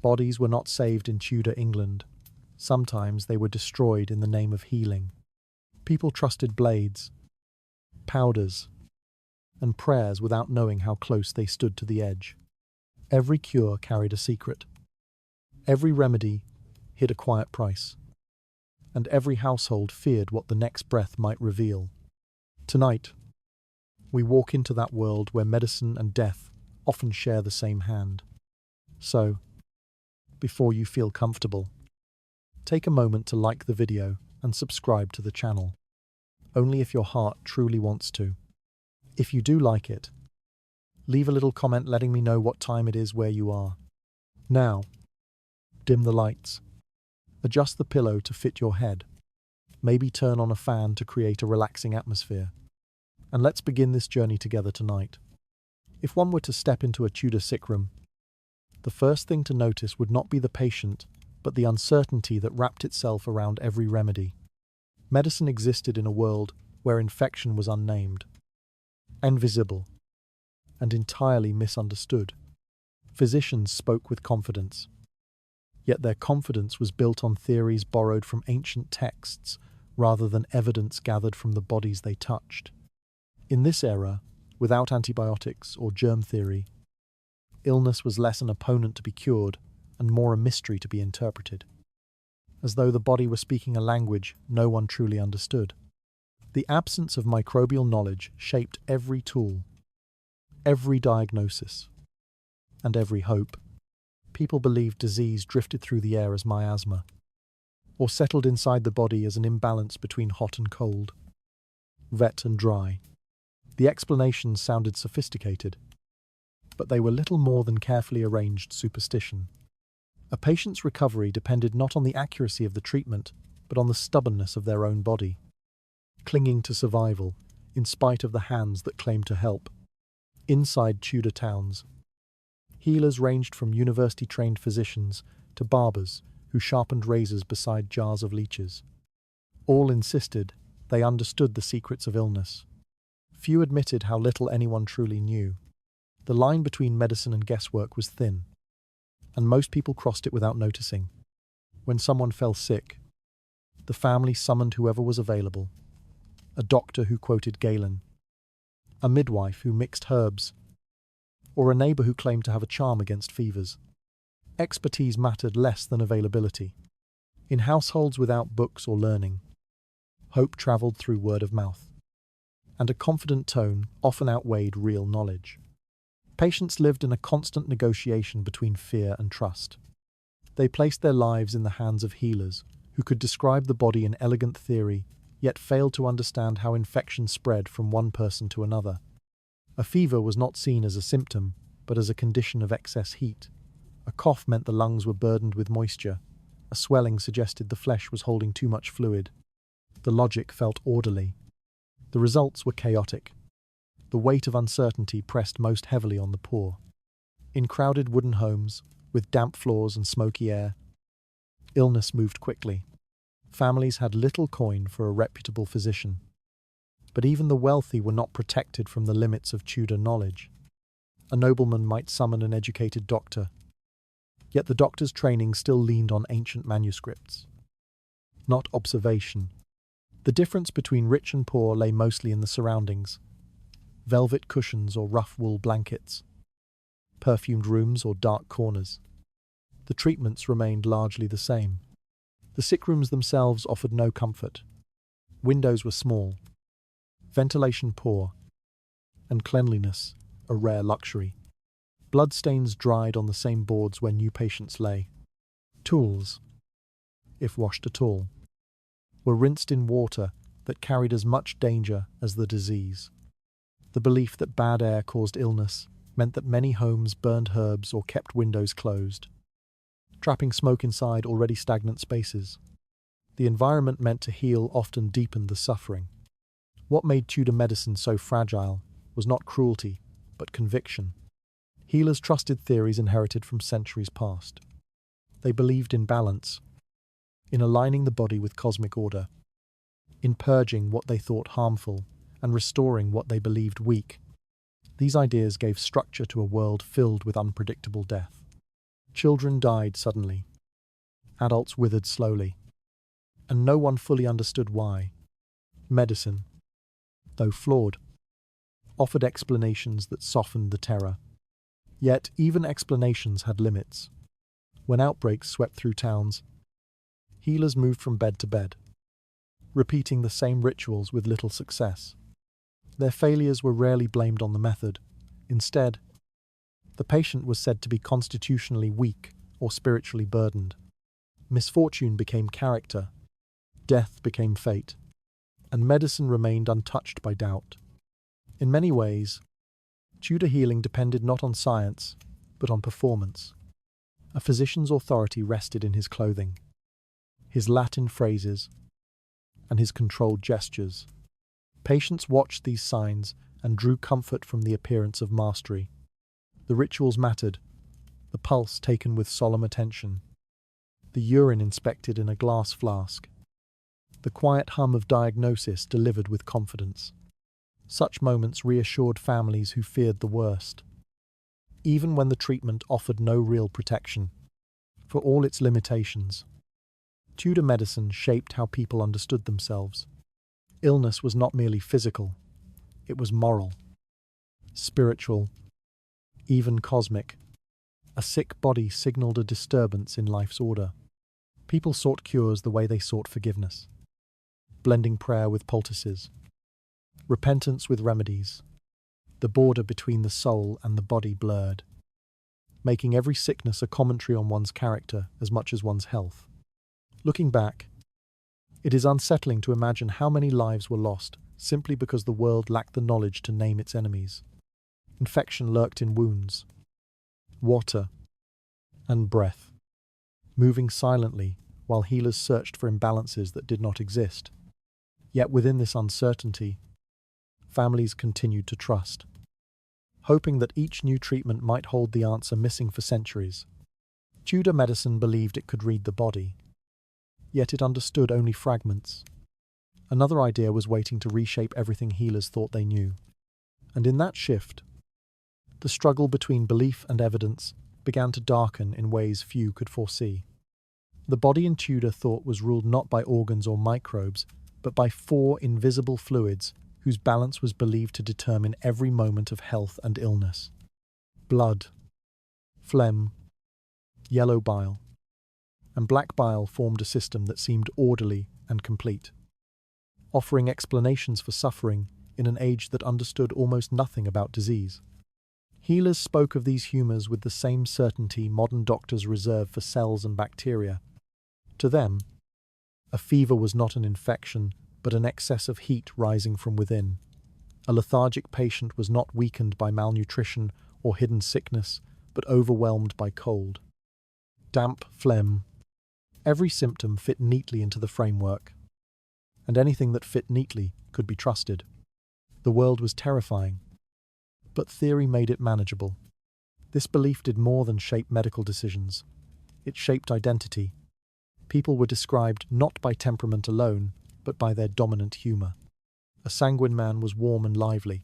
Bodies were not saved in Tudor England. Sometimes they were destroyed in the name of healing. People trusted blades, powders, and prayers without knowing how close they stood to the edge. Every cure carried a secret. Every remedy hid a quiet price. And every household feared what the next breath might reveal. Tonight, we walk into that world where medicine and death often share the same hand. So, before you feel comfortable, take a moment to like the video and subscribe to the channel. Only if your heart truly wants to. If you do like it, leave a little comment letting me know what time it is where you are. Now, dim the lights. Adjust the pillow to fit your head. Maybe turn on a fan to create a relaxing atmosphere. And let's begin this journey together tonight. If one were to step into a Tudor sick room, the first thing to notice would not be the patient, but the uncertainty that wrapped itself around every remedy. Medicine existed in a world where infection was unnamed, invisible, and entirely misunderstood. Physicians spoke with confidence, yet their confidence was built on theories borrowed from ancient texts rather than evidence gathered from the bodies they touched. In this era, without antibiotics or germ theory, illness was less an opponent to be cured and more a mystery to be interpreted, as though the body were speaking a language no one truly understood. The absence of microbial knowledge shaped every tool, every diagnosis, and every hope. People believed disease drifted through the air as miasma, or settled inside the body as an imbalance between hot and cold, wet and dry. The explanations sounded sophisticated, but they were little more than carefully arranged superstition. A patient's recovery depended not on the accuracy of the treatment, but on the stubbornness of their own body, clinging to survival in spite of the hands that claimed to help. Inside Tudor towns, healers ranged from university-trained physicians to barbers who sharpened razors beside jars of leeches. All insisted they understood the secrets of illness. Few admitted how little anyone truly knew. The line between medicine and guesswork was thin, and most people crossed it without noticing. When someone fell sick, the family summoned whoever was available: a doctor who quoted Galen, a midwife who mixed herbs, or a neighbor who claimed to have a charm against fevers. Expertise mattered less than availability. In households without books or learning, hope traveled through word of mouth, and a confident tone often outweighed real knowledge. Patients lived in a constant negotiation between fear and trust. They placed their lives in the hands of healers who could describe the body in elegant theory, yet failed to understand how infection spread from one person to another. A fever was not seen as a symptom, but as a condition of excess heat. A cough meant the lungs were burdened with moisture. A swelling suggested the flesh was holding too much fluid. The logic felt orderly. The results were chaotic. The weight of uncertainty pressed most heavily on the poor. In crowded wooden homes, with damp floors and smoky air, illness moved quickly. Families had little coin for a reputable physician. But even the wealthy were not protected from the limits of Tudor knowledge. A nobleman might summon an educated doctor, yet the doctor's training still leaned on ancient manuscripts, not observation. The difference between rich and poor lay mostly in the surroundings: velvet cushions or rough wool blankets, perfumed rooms or dark corners. The treatments remained largely the same. The sick rooms themselves offered no comfort. Windows were small, ventilation poor, and cleanliness a rare luxury. Bloodstains dried on the same boards where new patients lay. Tools, if washed at all, were rinsed in water that carried as much danger as the disease. The belief that bad air caused illness meant that many homes burned herbs or kept windows closed, trapping smoke inside already stagnant spaces. The environment meant to heal often deepened the suffering. What made Tudor medicine so fragile was not cruelty, but conviction. Healers trusted theories inherited from centuries past. They believed in balance, in aligning the body with cosmic order, in purging what they thought harmful and restoring what they believed weak. These ideas gave structure to a world filled with unpredictable death. Children died suddenly. Adults withered slowly. And no one fully understood why. Medicine, though flawed, offered explanations that softened the terror. Yet even explanations had limits. When outbreaks swept through towns, healers moved from bed to bed, repeating the same rituals with little success. Their failures were rarely blamed on the method. Instead, the patient was said to be constitutionally weak or spiritually burdened. Misfortune became character, death became fate, and medicine remained untouched by doubt. In many ways, Tudor healing depended not on science, but on performance. A physician's authority rested in his clothing, his Latin phrases, and his controlled gestures. Patients watched these signs and drew comfort from the appearance of mastery. The rituals mattered, the pulse taken with solemn attention, the urine inspected in a glass flask, the quiet hum of diagnosis delivered with confidence. Such moments reassured families who feared the worst, even when the treatment offered no real protection. For all its limitations, Tudor medicine shaped how people understood themselves. Illness was not merely physical, it was moral, spiritual, even cosmic. A sick body signaled a disturbance in life's order. People sought cures the way they sought forgiveness, blending prayer with poultices, repentance with remedies. The border between the soul and the body blurred, making every sickness a commentary on one's character as much as one's health. Looking back, it is unsettling to imagine how many lives were lost simply because the world lacked the knowledge to name its enemies. Infection lurked in wounds, water, and breath, moving silently while healers searched for imbalances that did not exist. Yet within this uncertainty, families continued to trust, hoping that each new treatment might hold the answer missing for centuries. Tudor medicine believed it could read the body, yet it understood only fragments. Another idea was waiting to reshape everything healers thought they knew. And in that shift, the struggle between belief and evidence began to darken in ways few could foresee. The body in Tudor thought was ruled not by organs or microbes, but by 4 invisible fluids whose balance was believed to determine every moment of health and illness. Blood, phlegm, yellow bile, and black bile formed a system that seemed orderly and complete, offering explanations for suffering in an age that understood almost nothing about disease. Healers spoke of these humours with the same certainty modern doctors reserve for cells and bacteria. To them, a fever was not an infection, but an excess of heat rising from within. A lethargic patient was not weakened by malnutrition or hidden sickness, but overwhelmed by cold. Damp, phlegm. Every symptom fit neatly into the framework, and anything that fit neatly could be trusted. The world was terrifying, but theory made it manageable. This belief did more than shape medical decisions. It shaped identity. People were described not by temperament alone, but by their dominant humour. A sanguine man was warm and lively,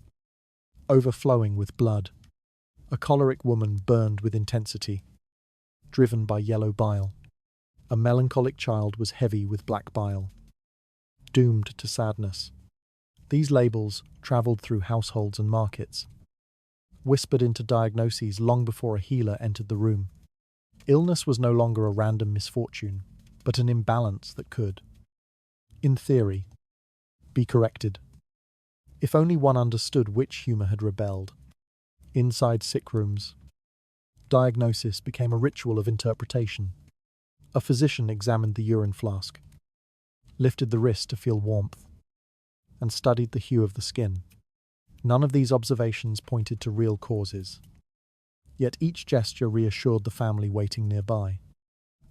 overflowing with blood. A choleric woman burned with intensity, driven by yellow bile. A melancholic child was heavy with black bile, doomed to sadness. These labels travelled through households and markets, whispered into diagnoses long before a healer entered the room. Illness was no longer a random misfortune, but an imbalance that could, in theory, be corrected. If only one understood which humour had rebelled. Inside sick rooms, diagnosis became a ritual of interpretation. A physician examined the urine flask, lifted the wrist to feel warmth, and studied the hue of the skin. None of these observations pointed to real causes. Yet each gesture reassured the family waiting nearby.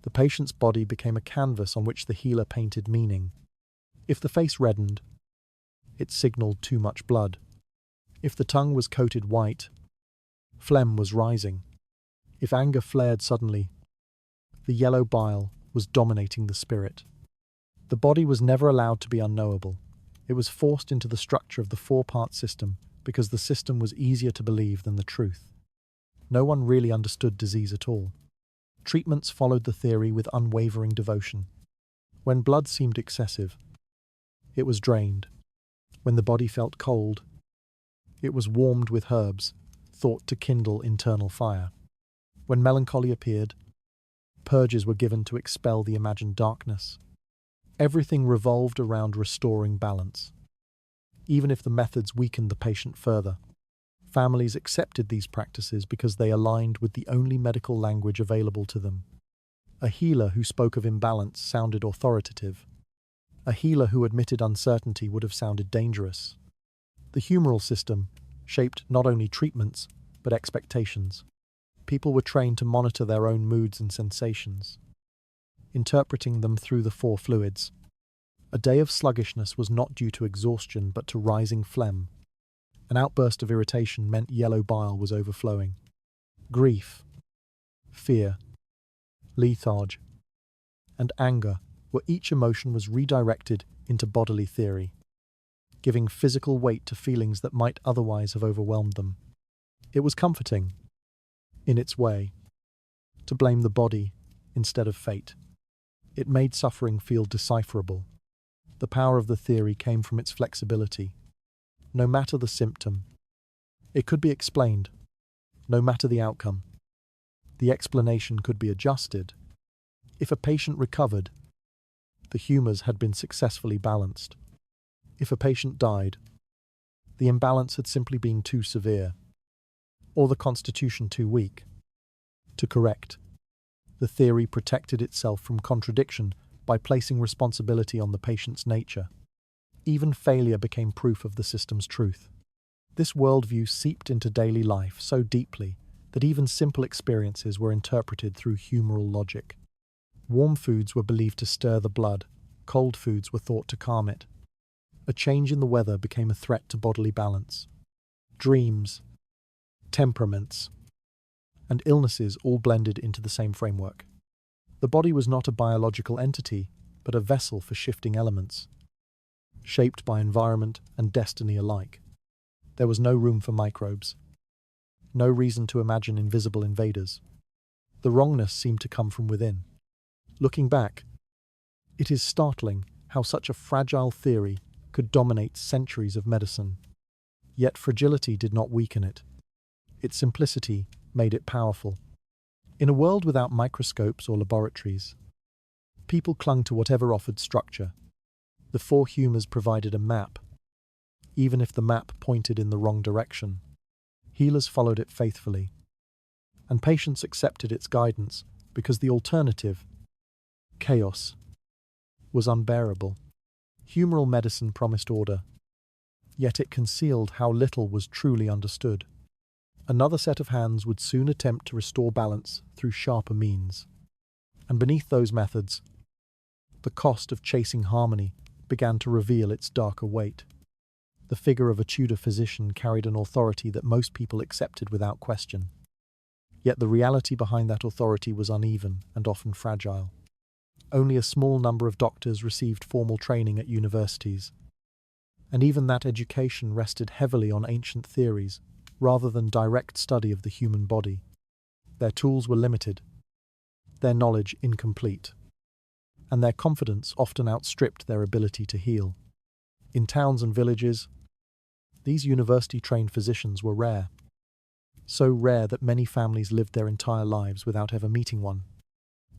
The patient's body became a canvas on which the healer painted meaning. If the face reddened, it signalled too much blood. If the tongue was coated white, phlegm was rising. If anger flared suddenly, the yellow bile was dominating the spirit. The body was never allowed to be unknowable. It was forced into the structure of the 4-part system because the system was easier to believe than the truth. No one really understood disease at all. Treatments followed the theory with unwavering devotion. When blood seemed excessive, it was drained. When the body felt cold, it was warmed with herbs, thought to kindle internal fire. When melancholy appeared, purges were given to expel the imagined darkness. Everything revolved around restoring balance. Even if the methods weakened the patient further, families accepted these practices because they aligned with the only medical language available to them. A healer who spoke of imbalance sounded authoritative. A healer who admitted uncertainty would have sounded dangerous. The humoral system shaped not only treatments, but expectations. People were trained to monitor their own moods and sensations, interpreting them through the four fluids. A day of sluggishness was not due to exhaustion, but to rising phlegm. An outburst of irritation meant yellow bile was overflowing. Grief, fear, lethargy, and anger, where each emotion was redirected into bodily theory, giving physical weight to feelings that might otherwise have overwhelmed them. It was comforting, in its way, to blame the body instead of fate. It made suffering feel decipherable. The power of the theory came from its flexibility. No matter the symptom, it could be explained. No matter the outcome, the explanation could be adjusted. If a patient recovered, the humours had been successfully balanced. If a patient died, the imbalance had simply been too severe, or the constitution too weak to correct. The theory protected itself from contradiction by placing responsibility on the patient's nature. Even failure became proof of the system's truth. This worldview seeped into daily life so deeply that even simple experiences were interpreted through humoral logic. Warm foods were believed to stir the blood, cold foods were thought to calm it. A change in the weather became a threat to bodily balance. Dreams, temperaments, and illnesses all blended into the same framework. The body was not a biological entity, but a vessel for shifting elements, shaped by environment and destiny alike. There was no room for microbes, no reason to imagine invisible invaders. The wrongness seemed to come from within. Looking back, it is startling how such a fragile theory could dominate centuries of medicine. Yet fragility did not weaken it. Its simplicity made it powerful. In a world without microscopes or laboratories, people clung to whatever offered structure. The four humours provided a map. Even if the map pointed in the wrong direction, healers followed it faithfully, and patients accepted its guidance because the alternative, chaos, was unbearable. Humoral medicine promised order, yet it concealed how little was truly understood. Another set of hands would soon attempt to restore balance through sharper means. And beneath those methods, the cost of chasing harmony began to reveal its darker weight. The figure of a Tudor physician carried an authority that most people accepted without question. Yet the reality behind that authority was uneven and often fragile. Only a small number of doctors received formal training at universities, and even that education rested heavily on ancient theories rather than direct study of the human body. Their tools were limited, their knowledge incomplete, and their confidence often outstripped their ability to heal. In towns and villages, these university-trained physicians were rare, so rare that many families lived their entire lives without ever meeting one.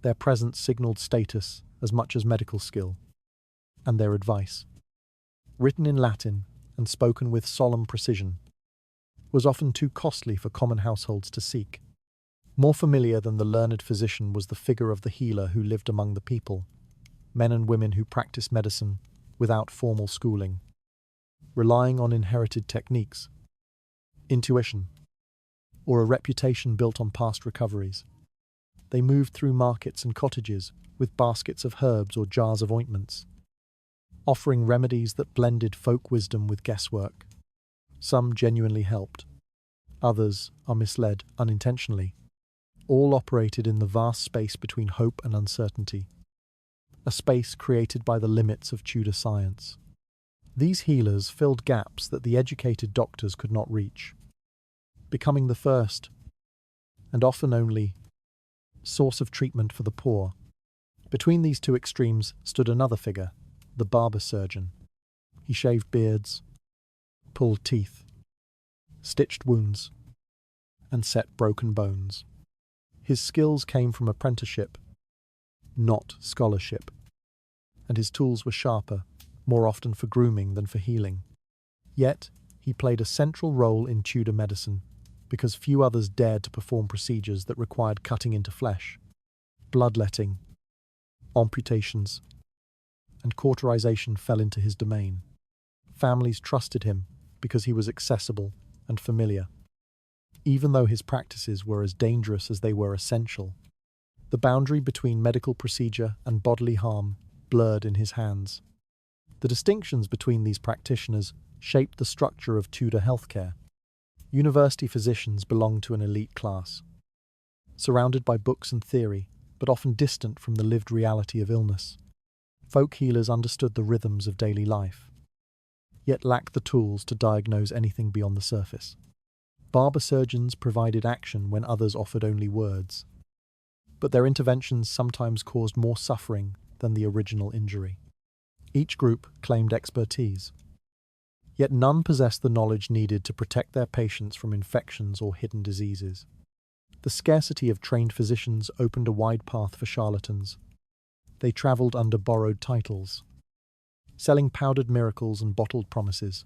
Their presence signaled status as much as medical skill, and their advice, written in Latin and spoken with solemn precision, was often too costly for common households to seek. More familiar than the learned physician was the figure of the healer who lived among the people, men and women who practiced medicine without formal schooling, relying on inherited techniques, intuition, or a reputation built on past recoveries. They moved through markets and cottages with baskets of herbs or jars of ointments, offering remedies that blended folk wisdom with guesswork. Some genuinely helped, others are misled unintentionally. All operated in the vast space between hope and uncertainty, a space created by the limits of Tudor science. These healers filled gaps that the educated doctors could not reach, becoming the first, and often only, source of treatment for the poor. Between these two extremes stood another figure, the barber surgeon. He shaved beards, pulled teeth, stitched wounds, and set broken bones. His skills came from apprenticeship, not scholarship, and his tools were sharper, more often for grooming than for healing. Yet, he played a central role in Tudor medicine, because few others dared to perform procedures that required cutting into flesh. Bloodletting, amputations, and cauterization fell into his domain. Families trusted him because he was accessible and familiar. Even though his practices were as dangerous as they were essential, the boundary between medical procedure and bodily harm blurred in his hands. The distinctions between these practitioners shaped the structure of Tudor healthcare. University physicians belonged to an elite class, surrounded by books and theory, but often distant from the lived reality of illness. Folk healers understood the rhythms of daily life, yet lacked the tools to diagnose anything beyond the surface. Barber surgeons provided action when others offered only words, but their interventions sometimes caused more suffering than the original injury. Each group claimed expertise, yet none possessed the knowledge needed to protect their patients from infections or hidden diseases. The scarcity of trained physicians opened a wide path for charlatans. They travelled under borrowed titles, selling powdered miracles and bottled promises,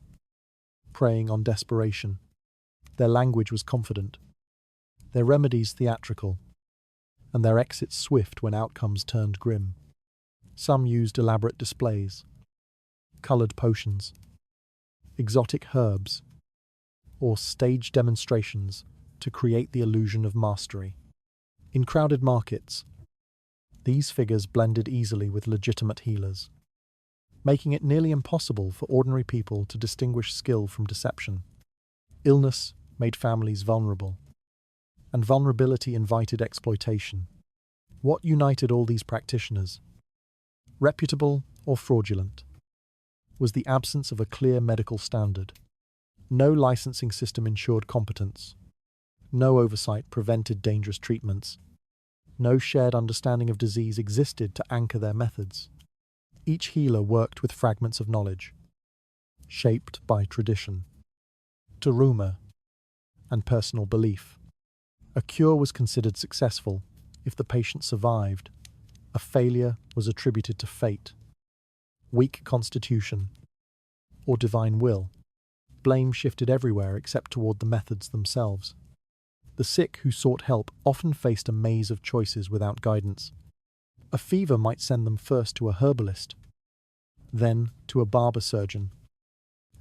preying on desperation. Their language was confident, their remedies theatrical, and their exits swift when outcomes turned grim. Some used elaborate displays, coloured potions, exotic herbs, or staged demonstrations to create the illusion of mastery. In crowded markets, these figures blended easily with legitimate healers, making it nearly impossible for ordinary people to distinguish skill from deception. Illness made families vulnerable, and vulnerability invited exploitation. What united all these practitioners, reputable or fraudulent, was the absence of a clear medical standard. No licensing system ensured competence. No oversight prevented dangerous treatments. No shared understanding of disease existed to anchor their methods. Each healer worked with fragments of knowledge, shaped by tradition, to rumour, and personal belief. A cure was considered successful if the patient survived. A failure was attributed to fate, weak constitution, or divine will. Blame shifted everywhere except toward the methods themselves. The sick who sought help often faced a maze of choices without guidance. A fever might send them first to a herbalist, then to a barber surgeon,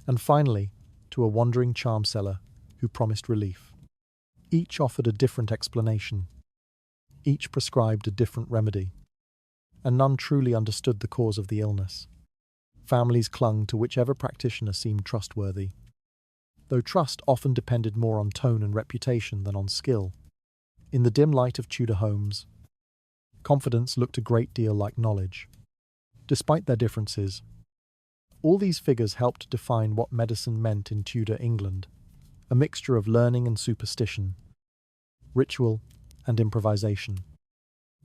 and finally to a wandering charm seller who promised relief. Each offered a different explanation. Each prescribed a different remedy, and none truly understood the cause of the illness. Families clung to whichever practitioner seemed trustworthy, though trust often depended more on tone and reputation than on skill. In the dim light of Tudor homes, confidence looked a great deal like knowledge. Despite their differences, all these figures helped define what medicine meant in Tudor England, a mixture of learning and superstition, ritual and improvisation,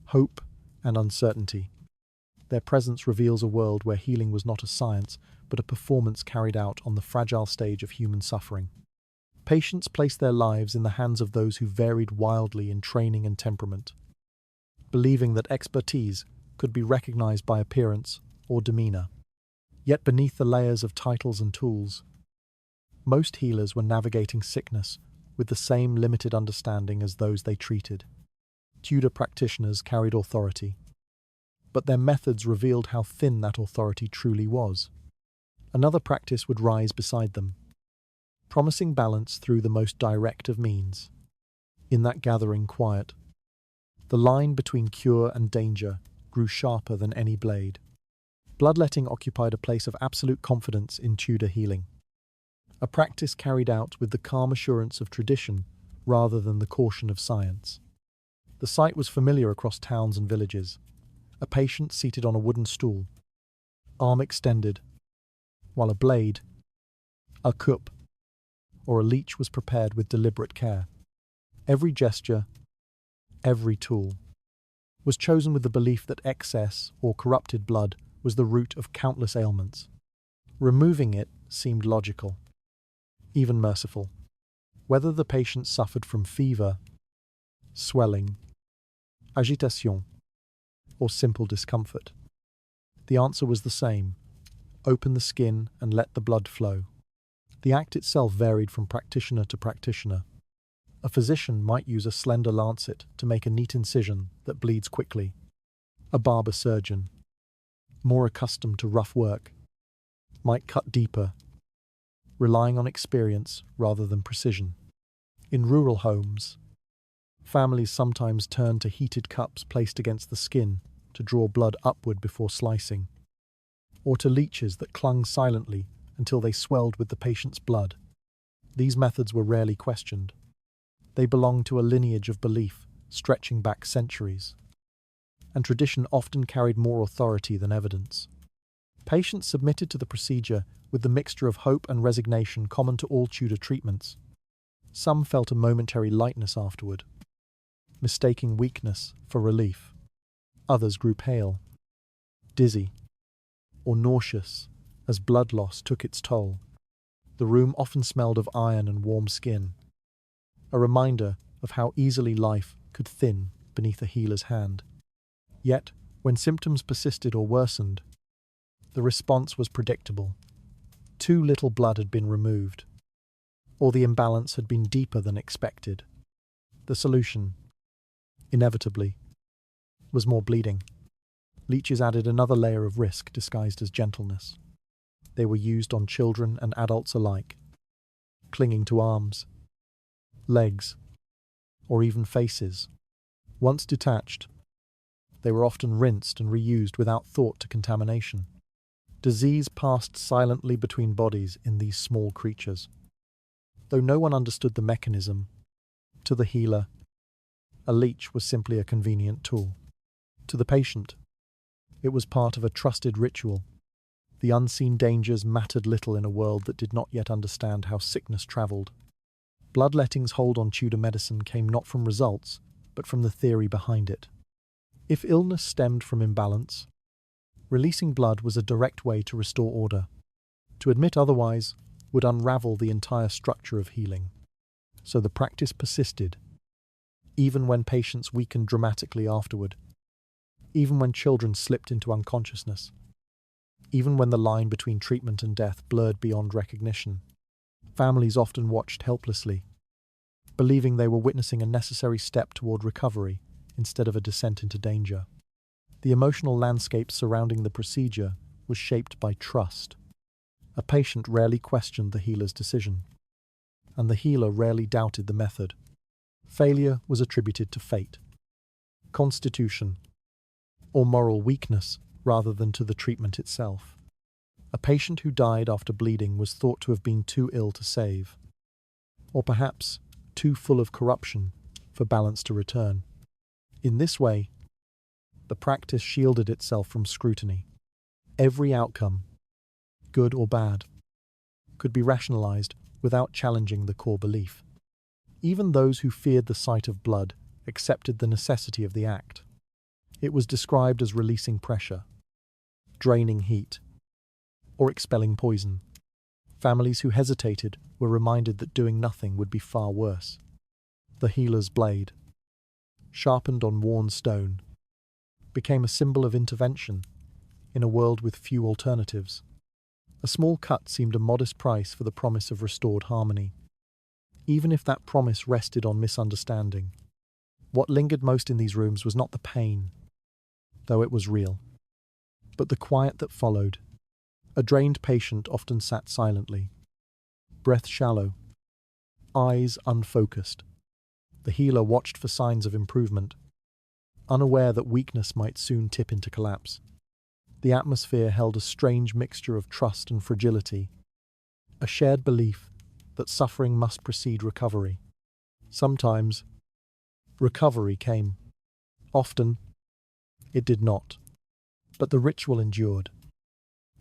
hope and uncertainty. Their presence reveals a world where healing was not a science, but a performance carried out on the fragile stage of human suffering. Patients placed their lives in the hands of those who varied wildly in training and temperament, believing that expertise could be recognized by appearance or demeanor. Yet beneath the layers of titles and tools, most healers were navigating sickness with the same limited understanding as those they treated. Tudor practitioners carried authority, but their methods revealed how thin that authority truly was. Another practice would rise beside them, promising balance through the most direct of means. In that gathering quiet, the line between cure and danger grew sharper than any blade. Bloodletting occupied a place of absolute confidence in Tudor healing, a practice carried out with the calm assurance of tradition rather than the caution of science. The sight was familiar across towns and villages. A patient seated on a wooden stool, arm extended, while a blade, a cup, or a leech was prepared with deliberate care. Every gesture, every tool, was chosen with the belief that excess or corrupted blood was the root of countless ailments. Removing it seemed logical, even merciful. Whether the patient suffered from fever, swelling, agitation, or simple discomfort, the answer was the same: open the skin and let the blood flow. The act itself varied from practitioner to practitioner. A physician might use a slender lancet to make a neat incision that bleeds quickly. A barber surgeon, more accustomed to rough work, might cut deeper, relying on experience rather than precision. In rural homes, families sometimes turned to heated cups placed against the skin to draw blood upward before slicing, or to leeches that clung silently until they swelled with the patient's blood. These methods were rarely questioned. They belonged to a lineage of belief stretching back centuries, and tradition often carried more authority than evidence. Patients submitted to the procedure with the mixture of hope and resignation common to all Tudor treatments. Some felt a momentary lightness afterward, mistaking weakness for relief. Others grew pale, dizzy, or nauseous as blood loss took its toll. The room often smelled of iron and warm skin, a reminder of how easily life could thin beneath a healer's hand. Yet, when symptoms persisted or worsened, the response was predictable. Too little blood had been removed, or the imbalance had been deeper than expected. The solution, inevitably, was more bleeding. Leeches added another layer of risk disguised as gentleness. They were used on children and adults alike, clinging to arms, legs, or even faces. Once detached, they were often rinsed and reused without thought to contamination. Disease passed silently between bodies in these small creatures. Though no one understood the mechanism, to the healer, a leech was simply a convenient tool. To the patient, it was part of a trusted ritual. The unseen dangers mattered little in a world that did not yet understand how sickness travelled. Bloodletting's hold on Tudor medicine came not from results, but from the theory behind it. If illness stemmed from imbalance, releasing blood was a direct way to restore order. To admit otherwise would unravel the entire structure of healing. So the practice persisted, even when patients weakened dramatically afterward, even when children slipped into unconsciousness, even when the line between treatment and death blurred beyond recognition. Families often watched helplessly, believing they were witnessing a necessary step toward recovery instead of a descent into danger. The emotional landscape surrounding the procedure was shaped by trust. A patient rarely questioned the healer's decision, and the healer rarely doubted the method. Failure was attributed to fate, constitution, or moral weakness rather than to the treatment itself. A patient who died after bleeding was thought to have been too ill to save, or perhaps too full of corruption for balance to return. In this way, the practice shielded itself from scrutiny. Every outcome, good or bad, could be rationalized without challenging the core belief. Even those who feared the sight of blood accepted the necessity of the act. It was described as releasing pressure, draining heat, or expelling poison. Families who hesitated were reminded that doing nothing would be far worse. The healer's blade, sharpened on worn stone, became a symbol of intervention in a world with few alternatives. A small cut seemed a modest price for the promise of restored harmony, even if that promise rested on misunderstanding. What lingered most in these rooms was not the pain, though it was real, but the quiet that followed. A drained patient often sat silently, breath shallow, eyes unfocused. The healer watched for signs of improvement, unaware that weakness might soon tip into collapse. The atmosphere held a strange mixture of trust and fragility, a shared belief that suffering must precede recovery. Sometimes, recovery came. Often, it did not. But the ritual endured,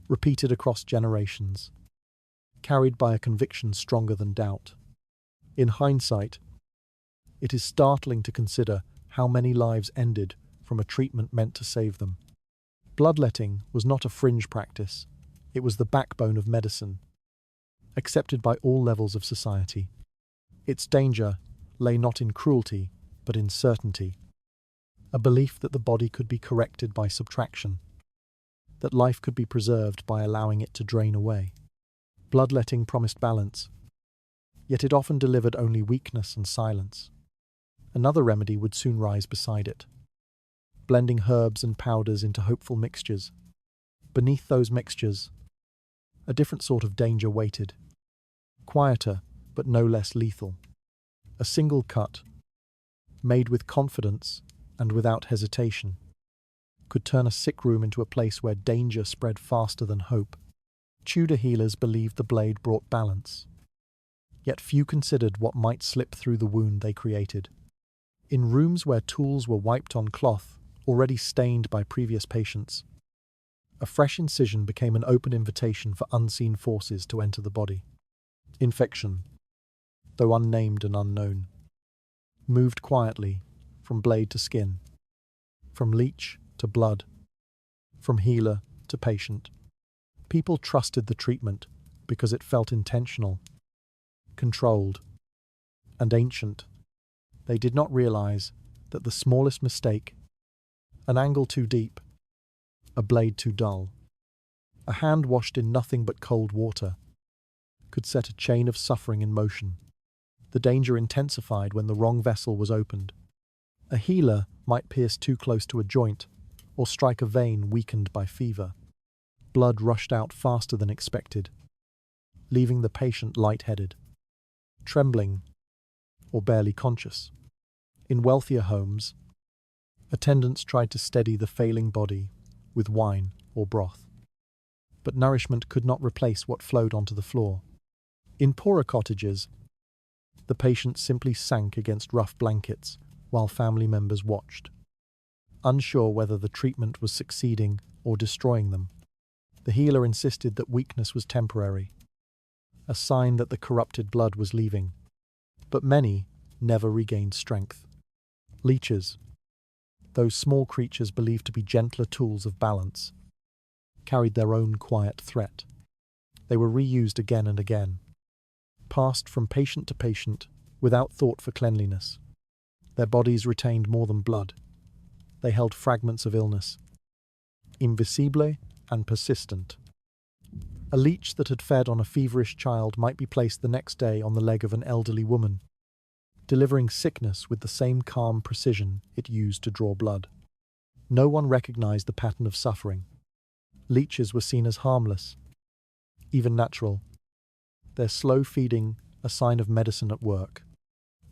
repeated across generations, carried by a conviction stronger than doubt. In hindsight, it is startling to consider how many lives ended from a treatment meant to save them. Bloodletting was not a fringe practice. It was the backbone of medicine, accepted by all levels of society. Its danger lay not in cruelty, but in certainty. A belief that the body could be corrected by subtraction, that life could be preserved by allowing it to drain away. Bloodletting promised balance, yet it often delivered only weakness and silence. Another remedy would soon rise beside it, blending herbs and powders into hopeful mixtures. Beneath those mixtures, a different sort of danger waited, quieter but no less lethal. A single cut, made with confidence and without hesitation, could turn a sick room into a place where danger spread faster than hope. Tudor healers believed the blade brought balance, yet few considered what might slip through the wound they created. In rooms where tools were wiped on cloth, already stained by previous patients, a fresh incision became an open invitation for unseen forces to enter the body. Infection, though unnamed and unknown, moved quietly from blade to skin, from leech to blood, from healer to patient. People trusted the treatment because it felt intentional, controlled, and ancient. They did not realize that the smallest mistake, an angle too deep, a blade too dull, a hand washed in nothing but cold water, could set a chain of suffering in motion. The danger intensified when the wrong vessel was opened. A healer might pierce too close to a joint or strike a vein weakened by fever. Blood rushed out faster than expected, leaving the patient lightheaded, trembling, or barely conscious. In wealthier homes, attendants tried to steady the failing body with wine or broth, but nourishment could not replace what flowed onto the floor. In poorer cottages, the patient simply sank against rough blankets while family members watched, unsure whether the treatment was succeeding or destroying them. The healer insisted that weakness was temporary, a sign that the corrupted blood was leaving. But many never regained strength. Leeches, those small creatures believed to be gentler tools of balance, carried their own quiet threat. They were reused again and again, passed from patient to patient without thought for cleanliness. Their bodies retained more than blood. They held fragments of illness, invisible and persistent. A leech that had fed on a feverish child might be placed the next day on the leg of an elderly woman, delivering sickness with the same calm precision it used to draw blood. No one recognized the pattern of suffering. Leeches were seen as harmless, even natural, their slow feeding a sign of medicine at work.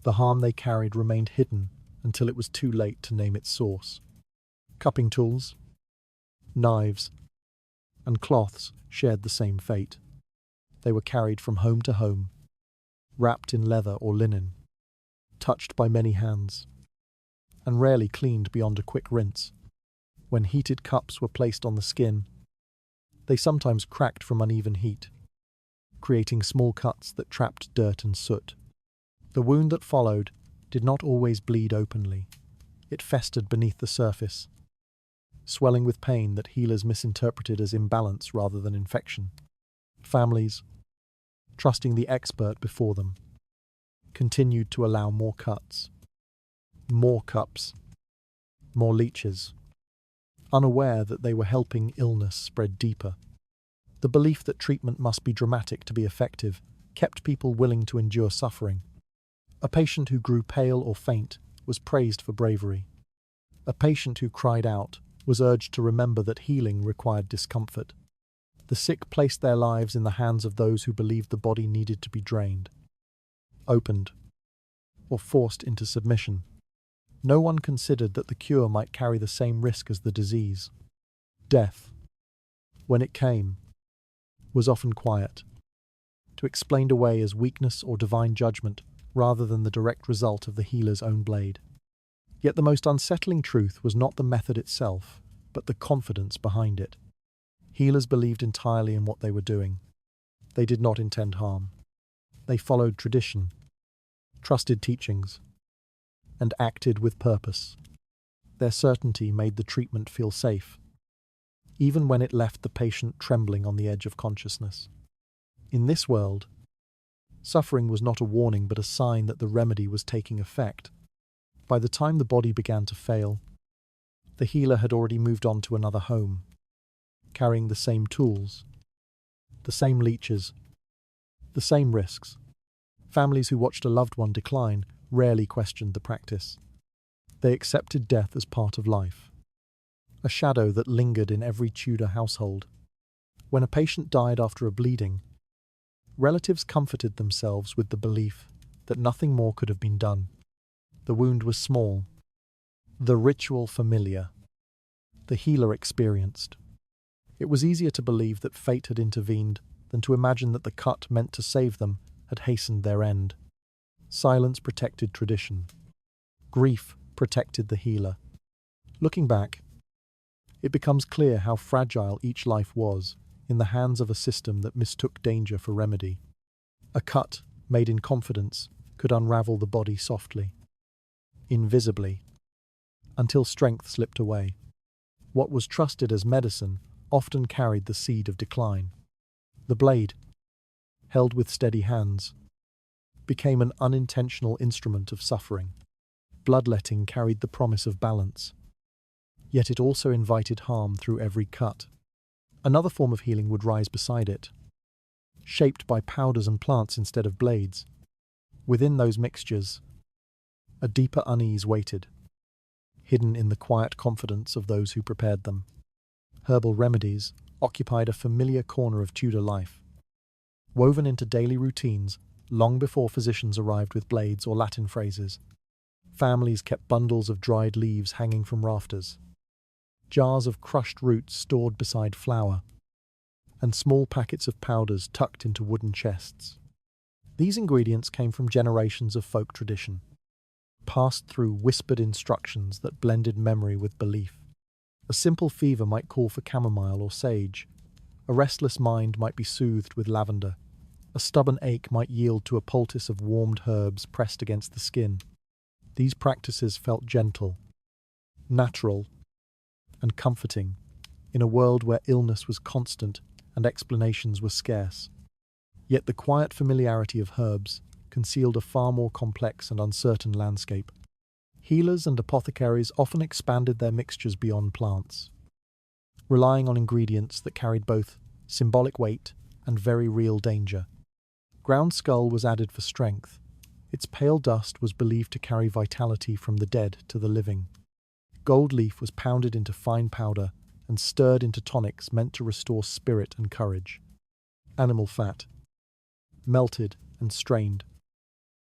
The harm they carried remained hidden until it was too late to name its source. Cupping tools, knives, and cloths shared the same fate. They were carried from home to home, wrapped in leather or linen, touched by many hands, and rarely cleaned beyond a quick rinse. When heated cups were placed on the skin, they sometimes cracked from uneven heat, creating small cuts that trapped dirt and soot. The wound that followed did not always bleed openly. It festered beneath the surface, swelling with pain that healers misinterpreted as imbalance rather than infection. Families, trusting the expert before them, continued to allow more cuts, more cups, more leeches, unaware that they were helping illness spread deeper. The belief that treatment must be dramatic to be effective kept people willing to endure suffering. A patient who grew pale or faint was praised for bravery. A patient who cried out was urged to remember that healing required discomfort. The sick placed their lives in the hands of those who believed the body needed to be drained, opened, or forced into submission. No one considered that the cure might carry the same risk as the disease. Death, when it came, was often quiet, explained away as weakness or divine judgment rather than the direct result of the healer's own blade. Yet the most unsettling truth was not the method itself, but the confidence behind it. Healers believed entirely in what they were doing. They did not intend harm. They followed tradition, trusted teachings, and acted with purpose. Their certainty made the treatment feel safe, even when it left the patient trembling on the edge of consciousness. In this world, suffering was not a warning but a sign that the remedy was taking effect. By the time the body began to fail, the healer had already moved on to another home, carrying the same tools, the same leeches, the same risks. Families who watched a loved one decline rarely questioned the practice. They accepted death as part of life, a shadow that lingered in every Tudor household. When a patient died after a bleeding, relatives comforted themselves with the belief that nothing more could have been done. The wound was small, the ritual familiar, the healer experienced. It was easier to believe that fate had intervened than to imagine that the cut meant to save them had hastened their end. Silence protected tradition. Grief protected the healer. Looking back, it becomes clear how fragile each life was in the hands of a system that mistook danger for remedy. A cut, made in confidence, could unravel the body softly, invisibly, until strength slipped away. What was trusted as medicine often carried the seed of decline. The blade, held with steady hands, became an unintentional instrument of suffering. Bloodletting carried the promise of balance, yet it also invited harm through every cut. Another form of healing would rise beside it, shaped by powders and plants instead of blades. Within those mixtures, a deeper unease waited, hidden in the quiet confidence of those who prepared them. Herbal remedies occupied a familiar corner of Tudor life, woven into daily routines long before physicians arrived with blades or Latin phrases. Families kept bundles of dried leaves hanging from rafters, jars of crushed roots stored beside flour, and small packets of powders tucked into wooden chests. These ingredients came from generations of folk tradition, passed through whispered instructions that blended memory with belief. A simple fever might call for chamomile or sage. A restless mind might be soothed with lavender. A stubborn ache might yield to a poultice of warmed herbs pressed against the skin. These practices felt gentle, natural, and comforting in a world where illness was constant and explanations were scarce. Yet the quiet familiarity of herbs concealed a far more complex and uncertain landscape. Healers and apothecaries often expanded their mixtures beyond plants, relying on ingredients that carried both symbolic weight and very real danger. Ground skull was added for strength. Its pale dust was believed to carry vitality from the dead to the living. Gold leaf was pounded into fine powder and stirred into tonics meant to restore spirit and courage. Animal fat, melted and strained,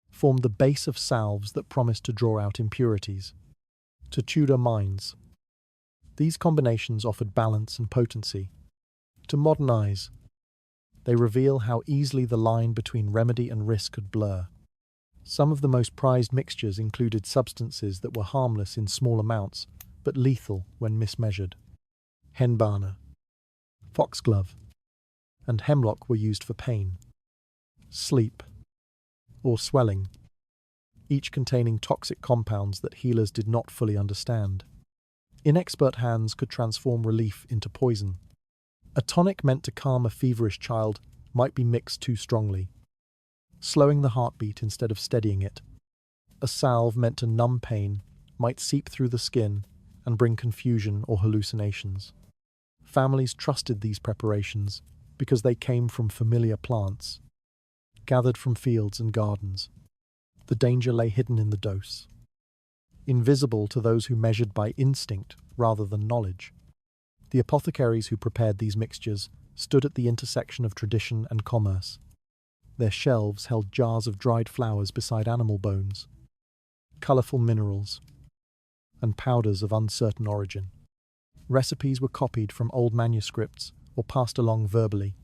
formed the base of salves that promised to draw out impurities. To Tudor minds, these combinations offered balance and potency. To modern eyes, they reveal how easily the line between remedy and risk could blur. Some of the most prized mixtures included substances that were harmless in small amounts, but lethal when mismeasured. Henbana, foxglove, and hemlock were used for pain, sleep, or swelling, each containing toxic compounds that healers did not fully understand. Inexpert hands could transform relief into poison. A tonic meant to calm a feverish child might be mixed too strongly, slowing the heartbeat instead of steadying it. A salve meant to numb pain might seep through the skin and bring confusion or hallucinations. Families trusted these preparations because they came from familiar plants, gathered from fields and gardens. The danger lay hidden in the dose, invisible to those who measured by instinct rather than knowledge. The apothecaries who prepared these mixtures stood at the intersection of tradition and commerce. Their shelves held jars of dried flowers beside animal bones, colourful minerals, and powders of uncertain origin. Recipes were copied from old manuscripts or passed along verbally,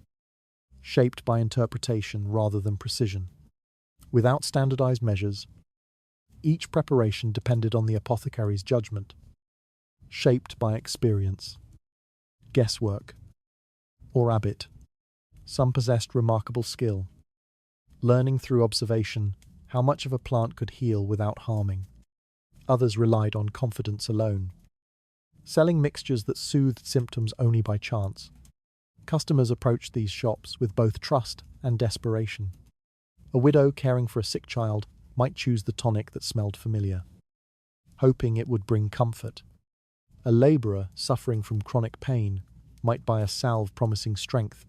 shaped by interpretation rather than precision. Without standardized measures, each preparation depended on the apothecary's judgment, shaped by experience, guesswork, or habit. Some possessed remarkable skill, learning through observation how much of a plant could heal without harming. Others relied on confidence alone, selling mixtures that soothed symptoms only by chance. Customers approached these shops with both trust and desperation. A widow caring for a sick child might choose the tonic that smelled familiar, hoping it would bring comfort. A labourer suffering from chronic pain might buy a salve promising strength,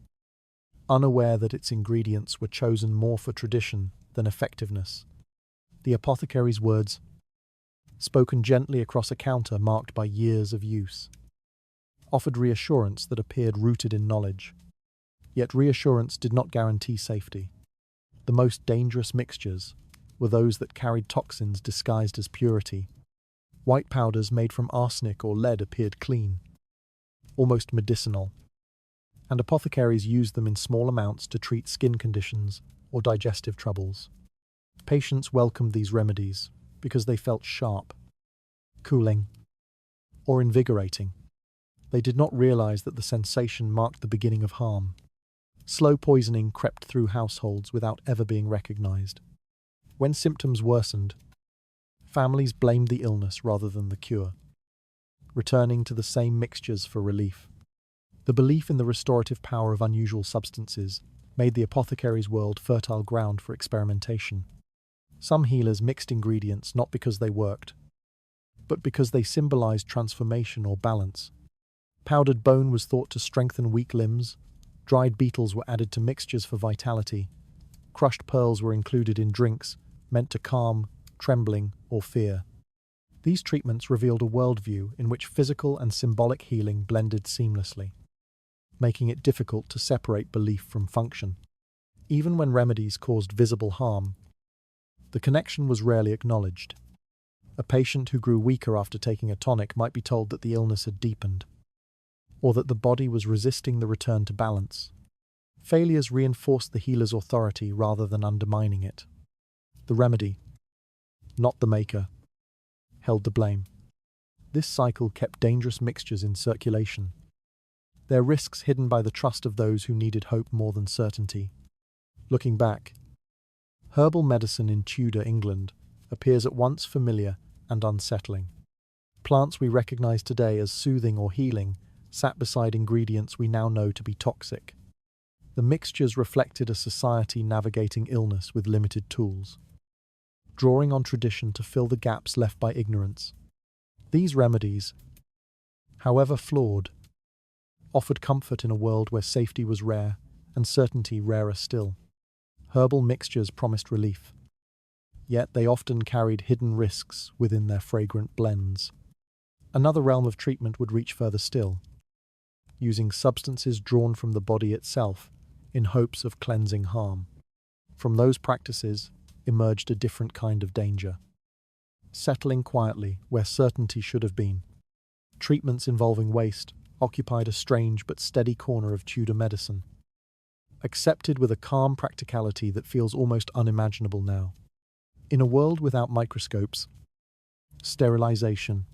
unaware that its ingredients were chosen more for tradition than effectiveness. The apothecary's words, spoken gently across a counter marked by years of use, offered reassurance that appeared rooted in knowledge. Yet reassurance did not guarantee safety. The most dangerous mixtures were those that carried toxins disguised as purity. White powders made from arsenic or lead appeared clean, almost medicinal, and apothecaries used them in small amounts to treat skin conditions or digestive troubles. Patients welcomed these remedies because they felt sharp, cooling, or invigorating. They did not realize that the sensation marked the beginning of harm. Slow poisoning crept through households without ever being recognized. When symptoms worsened, families blamed the illness rather than the cure, returning to the same mixtures for relief. The belief in the restorative power of unusual substances made the apothecary's world fertile ground for experimentation. Some healers mixed ingredients not because they worked, but because they symbolized transformation or balance. Powdered bone was thought to strengthen weak limbs, dried beetles were added to mixtures for vitality, crushed pearls were included in drinks meant to calm trembling or fear. These treatments revealed a worldview in which physical and symbolic healing blended seamlessly, making it difficult to separate belief from function. Even when remedies caused visible harm, the connection was rarely acknowledged. A patient who grew weaker after taking a tonic might be told that the illness had deepened, or that the body was resisting the return to balance. Failures reinforced the healer's authority rather than undermining it. The remedy, not the maker, held the blame. This cycle kept dangerous mixtures in circulation, their risks hidden by the trust of those who needed hope more than certainty. Looking back, herbal medicine in Tudor England appears at once familiar and unsettling. Plants we recognize today as soothing or healing sat beside ingredients we now know to be toxic. The mixtures reflected a society navigating illness with limited tools, drawing on tradition to fill the gaps left by ignorance. These remedies, however flawed, offered comfort in a world where safety was rare and certainty rarer still. Herbal mixtures promised relief, yet they often carried hidden risks within their fragrant blends. Another realm of treatment would reach further still, using substances drawn from the body itself in hopes of cleansing harm. From those practices emerged a different kind of danger, settling quietly where certainty should have been. Treatments involving waste occupied a strange but steady corner of Tudor medicine, accepted with a calm practicality that feels almost unimaginable now. In a world without microscopes, sterilization,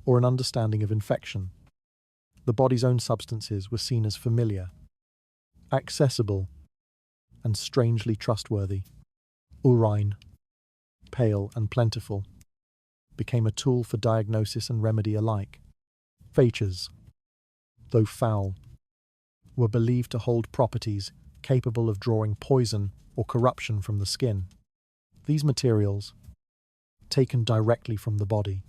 or an understanding of infection, the body's own substances were seen as familiar, accessible, and strangely trustworthy. Urine, pale and plentiful, became a tool for diagnosis and remedy alike. Fetches, though foul, were believed to hold properties capable of drawing poison or corruption from the skin. These materials, taken directly from the body,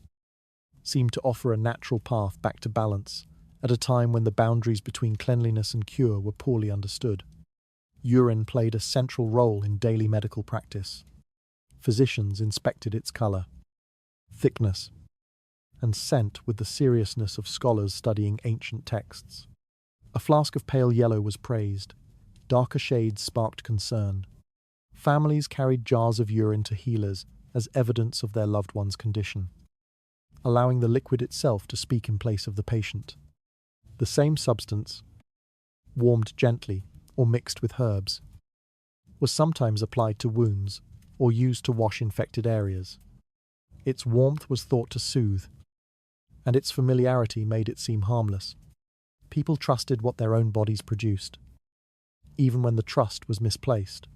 seemed to offer a natural path back to balance at a time when the boundaries between cleanliness and cure were poorly understood. Urine played a central role in daily medical practice. Physicians inspected its color, thickness, and scent with the seriousness of scholars studying ancient texts. A flask of pale yellow was praised. Darker shades sparked concern. Families carried jars of urine to healers as evidence of their loved one's condition, allowing the liquid itself to speak in place of the patient. The same substance, warmed gently or mixed with herbs, was sometimes applied to wounds or used to wash infected areas. Its warmth was thought to soothe, and its familiarity made it seem harmless. People trusted what their own bodies produced, even when the trust was misplaced.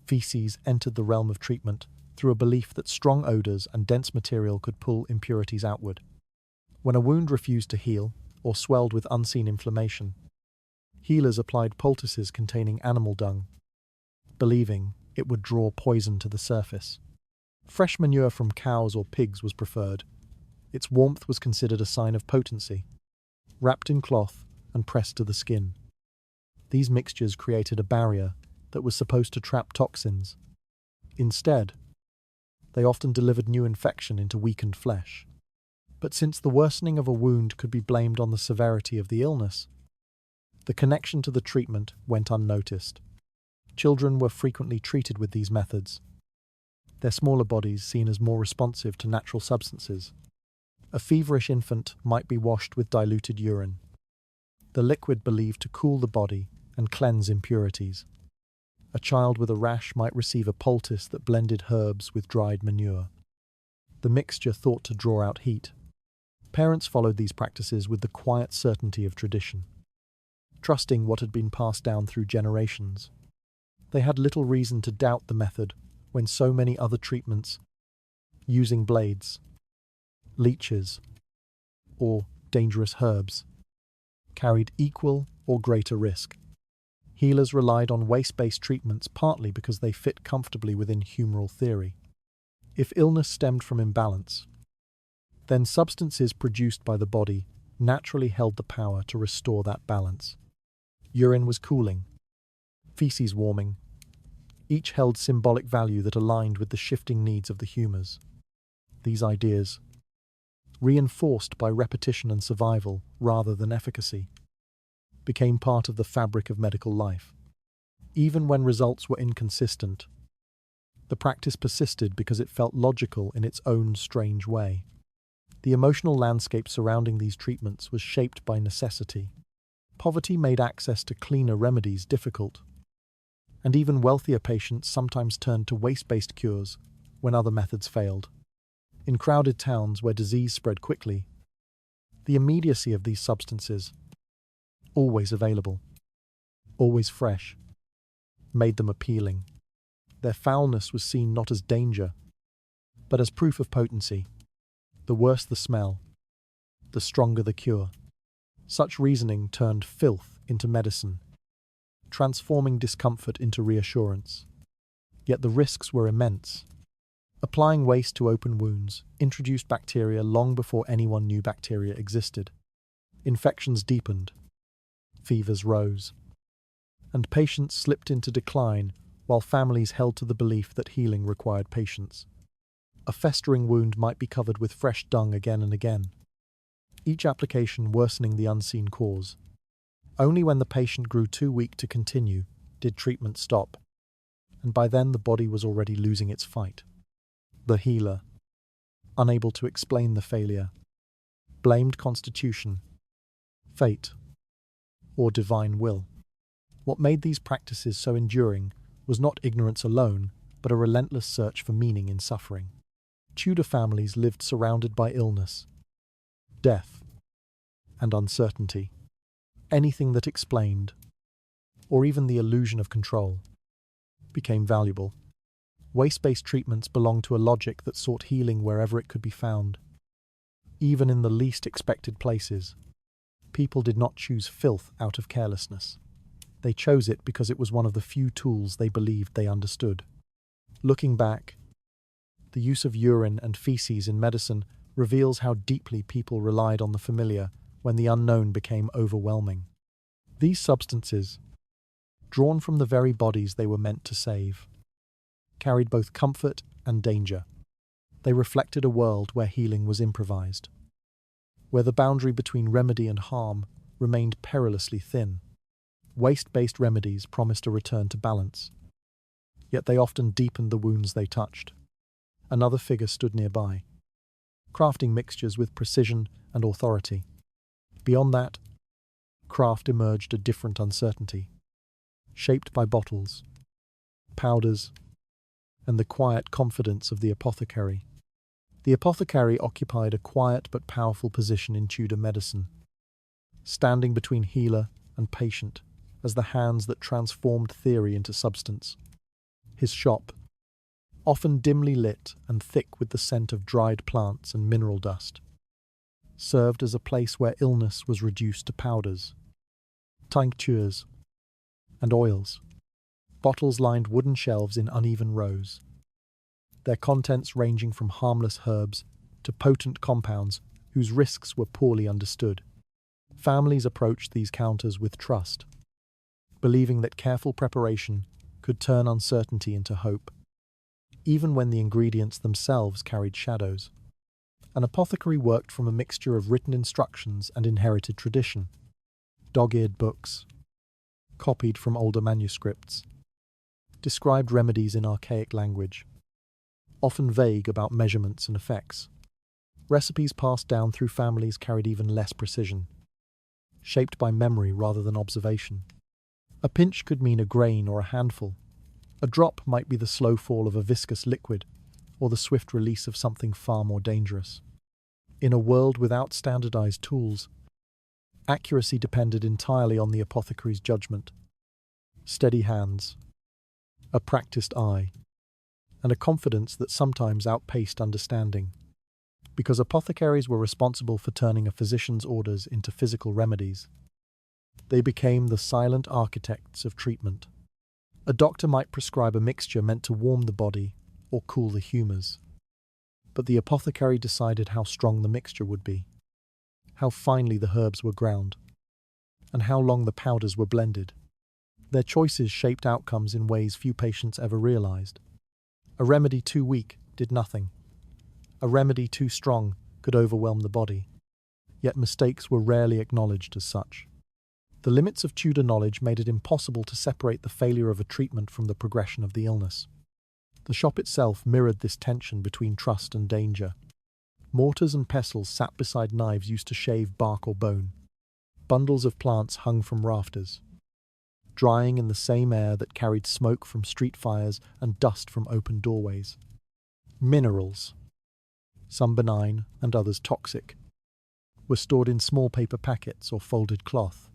Feces entered the realm of treatment through a belief that strong odors and dense material could pull impurities outward. When a wound refused to heal or swelled with unseen inflammation, healers applied poultices containing animal dung, believing it would draw poison to the surface. Fresh manure from cows or pigs was preferred. Its warmth was considered a sign of potency. Wrapped in cloth and pressed to the skin, these mixtures created a barrier that was supposed to trap toxins. Instead, they often delivered new infection into weakened flesh. But since the worsening of a wound could be blamed on the severity of the illness, the connection to the treatment went unnoticed. Children were frequently treated with these methods, their smaller bodies seen as more responsive to natural substances. A feverish infant might be washed with diluted urine, the liquid believed to cool the body and cleanse impurities. A child with a rash might receive a poultice that blended herbs with dried manure, the mixture thought to draw out heat. Parents followed these practices with the quiet certainty of tradition, trusting what had been passed down through generations. They had little reason to doubt the method when so many other treatments, using blades, leeches, or dangerous herbs, carried equal or greater risk. Healers relied on waste-based treatments partly because they fit comfortably within humoral theory. If illness stemmed from imbalance, then substances produced by the body naturally held the power to restore that balance. Urine was cooling, feces warming. Each held symbolic value that aligned with the shifting needs of the humours. These ideas, reinforced by repetition and survival rather than efficacy, became part of the fabric of medical life. Even when results were inconsistent, the practice persisted because it felt logical in its own strange way. The emotional landscape surrounding these treatments was shaped by necessity. Poverty made access to cleaner remedies difficult, and even wealthier patients sometimes turned to waste-based cures when other methods failed. In crowded towns where disease spread quickly, the immediacy of these substances, always available, always fresh, made them appealing. Their foulness was seen not as danger, but as proof of potency. The worse the smell, the stronger the cure. Such reasoning turned filth into medicine, transforming discomfort into reassurance. Yet the risks were immense. Applying waste to open wounds introduced bacteria long before anyone knew bacteria existed. Infections deepened, fevers rose, and patients slipped into decline while families held to the belief that healing required patience. A festering wound might be covered with fresh dung again and again, each application worsening the unseen cause. Only when the patient grew too weak to continue did treatment stop, and by then the body was already losing its fight. The healer, unable to explain the failure, blamed constitution, fate, or divine will. What made these practices so enduring was not ignorance alone, but a relentless search for meaning in suffering. Tudor families lived surrounded by illness, death, and uncertainty. Anything that explained, or even the illusion of control, became valuable. Waste-based treatments belonged to a logic that sought healing wherever it could be found. Even in the least expected places, people did not choose filth out of carelessness. They chose it because it was one of the few tools they believed they understood. Looking back, the use of urine and feces in medicine reveals how deeply people relied on the familiar when the unknown became overwhelming. These substances, drawn from the very bodies they were meant to save, carried both comfort and danger. They reflected a world where healing was improvised, where the boundary between remedy and harm remained perilously thin. Waste-based remedies promised a return to balance, yet they often deepened the wounds they touched. Another figure stood nearby, crafting mixtures with precision and authority. Beyond that, craft emerged a different uncertainty, shaped by bottles, powders, and the quiet confidence of the apothecary. The apothecary occupied a quiet but powerful position in Tudor medicine, standing between healer and patient as the hands that transformed theory into substance. His shop, often dimly lit and thick with the scent of dried plants and mineral dust, served as a place where illness was reduced to powders, tinctures, and oils. Bottles lined wooden shelves in uneven rows, their contents ranging from harmless herbs to potent compounds whose risks were poorly understood. Families approached these counters with trust, believing that careful preparation could turn uncertainty into hope, even when the ingredients themselves carried shadows. An apothecary worked from a mixture of written instructions and inherited tradition. Dog-eared books, copied from older manuscripts, described remedies in archaic language, often vague about measurements and effects. Recipes passed down through families carried even less precision, shaped by memory rather than observation. A pinch could mean a grain or a handful. A drop might be the slow fall of a viscous liquid, or the swift release of something far more dangerous. In a world without standardized tools, accuracy depended entirely on the apothecary's judgment. Steady hands, a practiced eye, and a confidence that sometimes outpaced understanding. Because apothecaries were responsible for turning a physician's orders into physical remedies, they became the silent architects of treatment. A doctor might prescribe a mixture meant to warm the body or cool the humours, but the apothecary decided how strong the mixture would be, how finely the herbs were ground, and how long the powders were blended. Their choices shaped outcomes in ways few patients ever realized. A remedy too weak did nothing. A remedy too strong could overwhelm the body. Yet mistakes were rarely acknowledged as such. The limits of Tudor knowledge made it impossible to separate the failure of a treatment from the progression of the illness. The shop itself mirrored this tension between trust and danger. Mortars and pestles sat beside knives used to shave bark or bone. Bundles of plants hung from rafters, drying in the same air that carried smoke from street fires and dust from open doorways. Minerals, some benign and others toxic, were stored in small paper packets or folded cloth,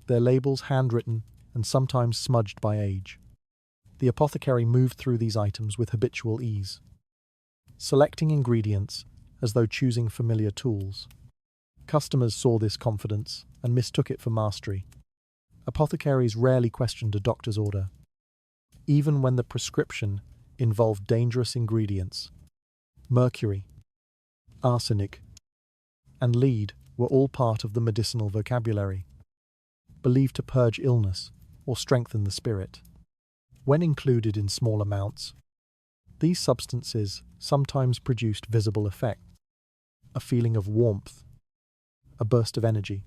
their labels handwritten and sometimes smudged by age. The apothecary moved through these items with habitual ease, selecting ingredients as though choosing familiar tools. Customers saw this confidence and mistook it for mastery. Apothecaries rarely questioned a doctor's order, even when the prescription involved dangerous ingredients. Mercury, arsenic, and lead were all part of the medicinal vocabulary, believed to purge illness or strengthen the spirit. When included in small amounts, these substances sometimes produced visible effects: a feeling of warmth, a burst of energy,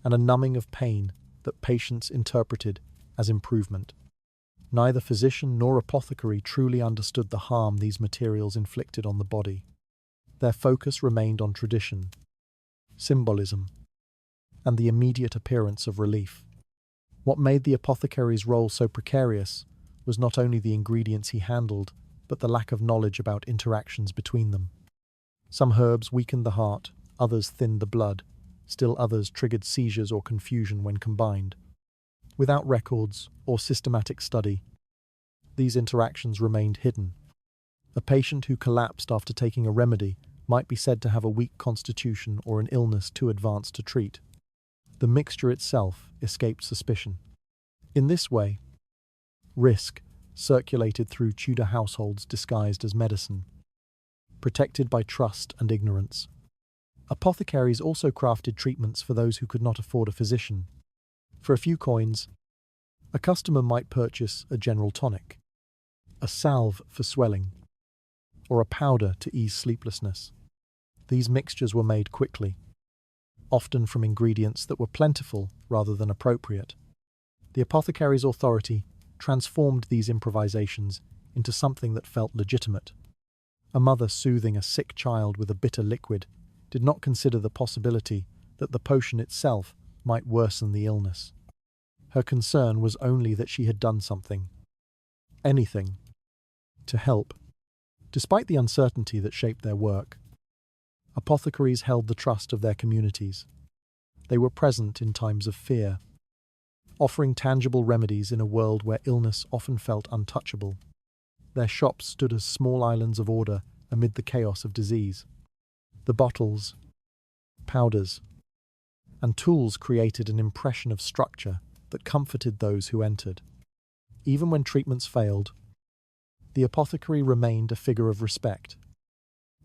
and a numbing of pain that patients interpreted as improvement. Neither physician nor apothecary truly understood the harm these materials inflicted on the body. Their focus remained on tradition, symbolism, and the immediate appearance of relief. What made the apothecary's role so precarious was not only the ingredients he handled, but the lack of knowledge about interactions between them. Some herbs weakened the heart, others thinned the blood, still others triggered seizures or confusion when combined. Without records or systematic study, these interactions remained hidden. A patient who collapsed after taking a remedy might be said to have a weak constitution or an illness too advanced to treat. The mixture itself escaped suspicion. In this way, risk circulated through Tudor households disguised as medicine, protected by trust and ignorance. Apothecaries also crafted treatments for those who could not afford a physician. For a few coins, a customer might purchase a general tonic, a salve for swelling, or a powder to ease sleeplessness. These mixtures were made quickly, often from ingredients that were plentiful rather than appropriate. The apothecary's authority transformed these improvisations into something that felt legitimate. A mother soothing a sick child with a bitter liquid did not consider the possibility that the potion itself might worsen the illness. Her concern was only that she had done something, anything, to help. Despite the uncertainty that shaped their work, apothecaries held the trust of their communities. They were present in times of fear, offering tangible remedies in a world where illness often felt untouchable. Their shops stood as small islands of order amid the chaos of disease. The bottles, powders, and tools created an impression of structure that comforted those who entered. Even when treatments failed, the apothecary remained a figure of respect,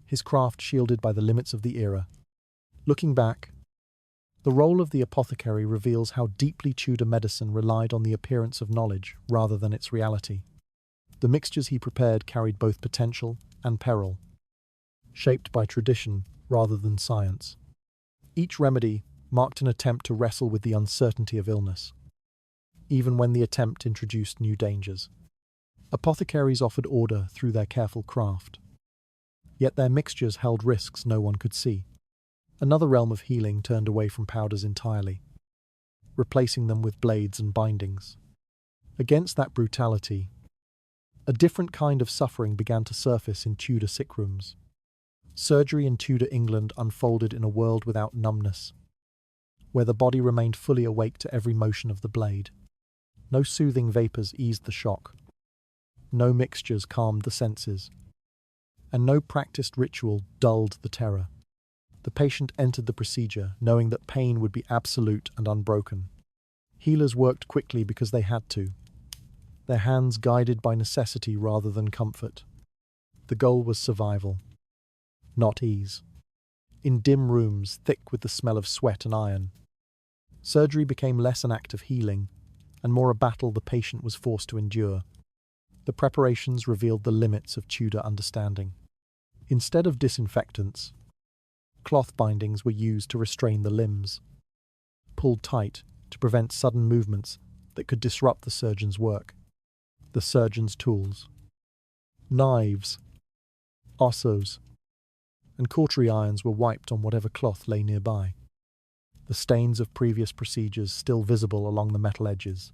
his craft shielded by the limits of the era. Looking back, the role of the apothecary reveals how deeply Tudor medicine relied on the appearance of knowledge rather than its reality. The mixtures he prepared carried both potential and peril, shaped by tradition rather than science. Each remedy marked an attempt to wrestle with the uncertainty of illness, even when the attempt introduced new dangers. Apothecaries offered order through their careful craft, yet their mixtures held risks no one could see. Another realm of healing turned away from powders entirely, replacing them with blades and bindings. Against that brutality, a different kind of suffering began to surface in Tudor sick rooms. Surgery in Tudor England unfolded in a world without numbness, where the body remained fully awake to every motion of the blade. No soothing vapours eased the shock, no mixtures calmed the senses, and no practiced ritual dulled the terror. The patient entered the procedure knowing that pain would be absolute and unbroken. Healers worked quickly because they had to, their hands guided by necessity rather than comfort. The goal was survival, not ease. In dim rooms thick with the smell of sweat and iron, surgery became less an act of healing and more a battle the patient was forced to endure. The preparations revealed the limits of Tudor understanding. Instead of disinfectants, cloth bindings were used to restrain the limbs, pulled tight to prevent sudden movements that could disrupt the surgeon's work. The surgeon's tools: knives, ossos, and cautery irons were wiped on whatever cloth lay nearby, the stains of previous procedures still visible along the metal edges.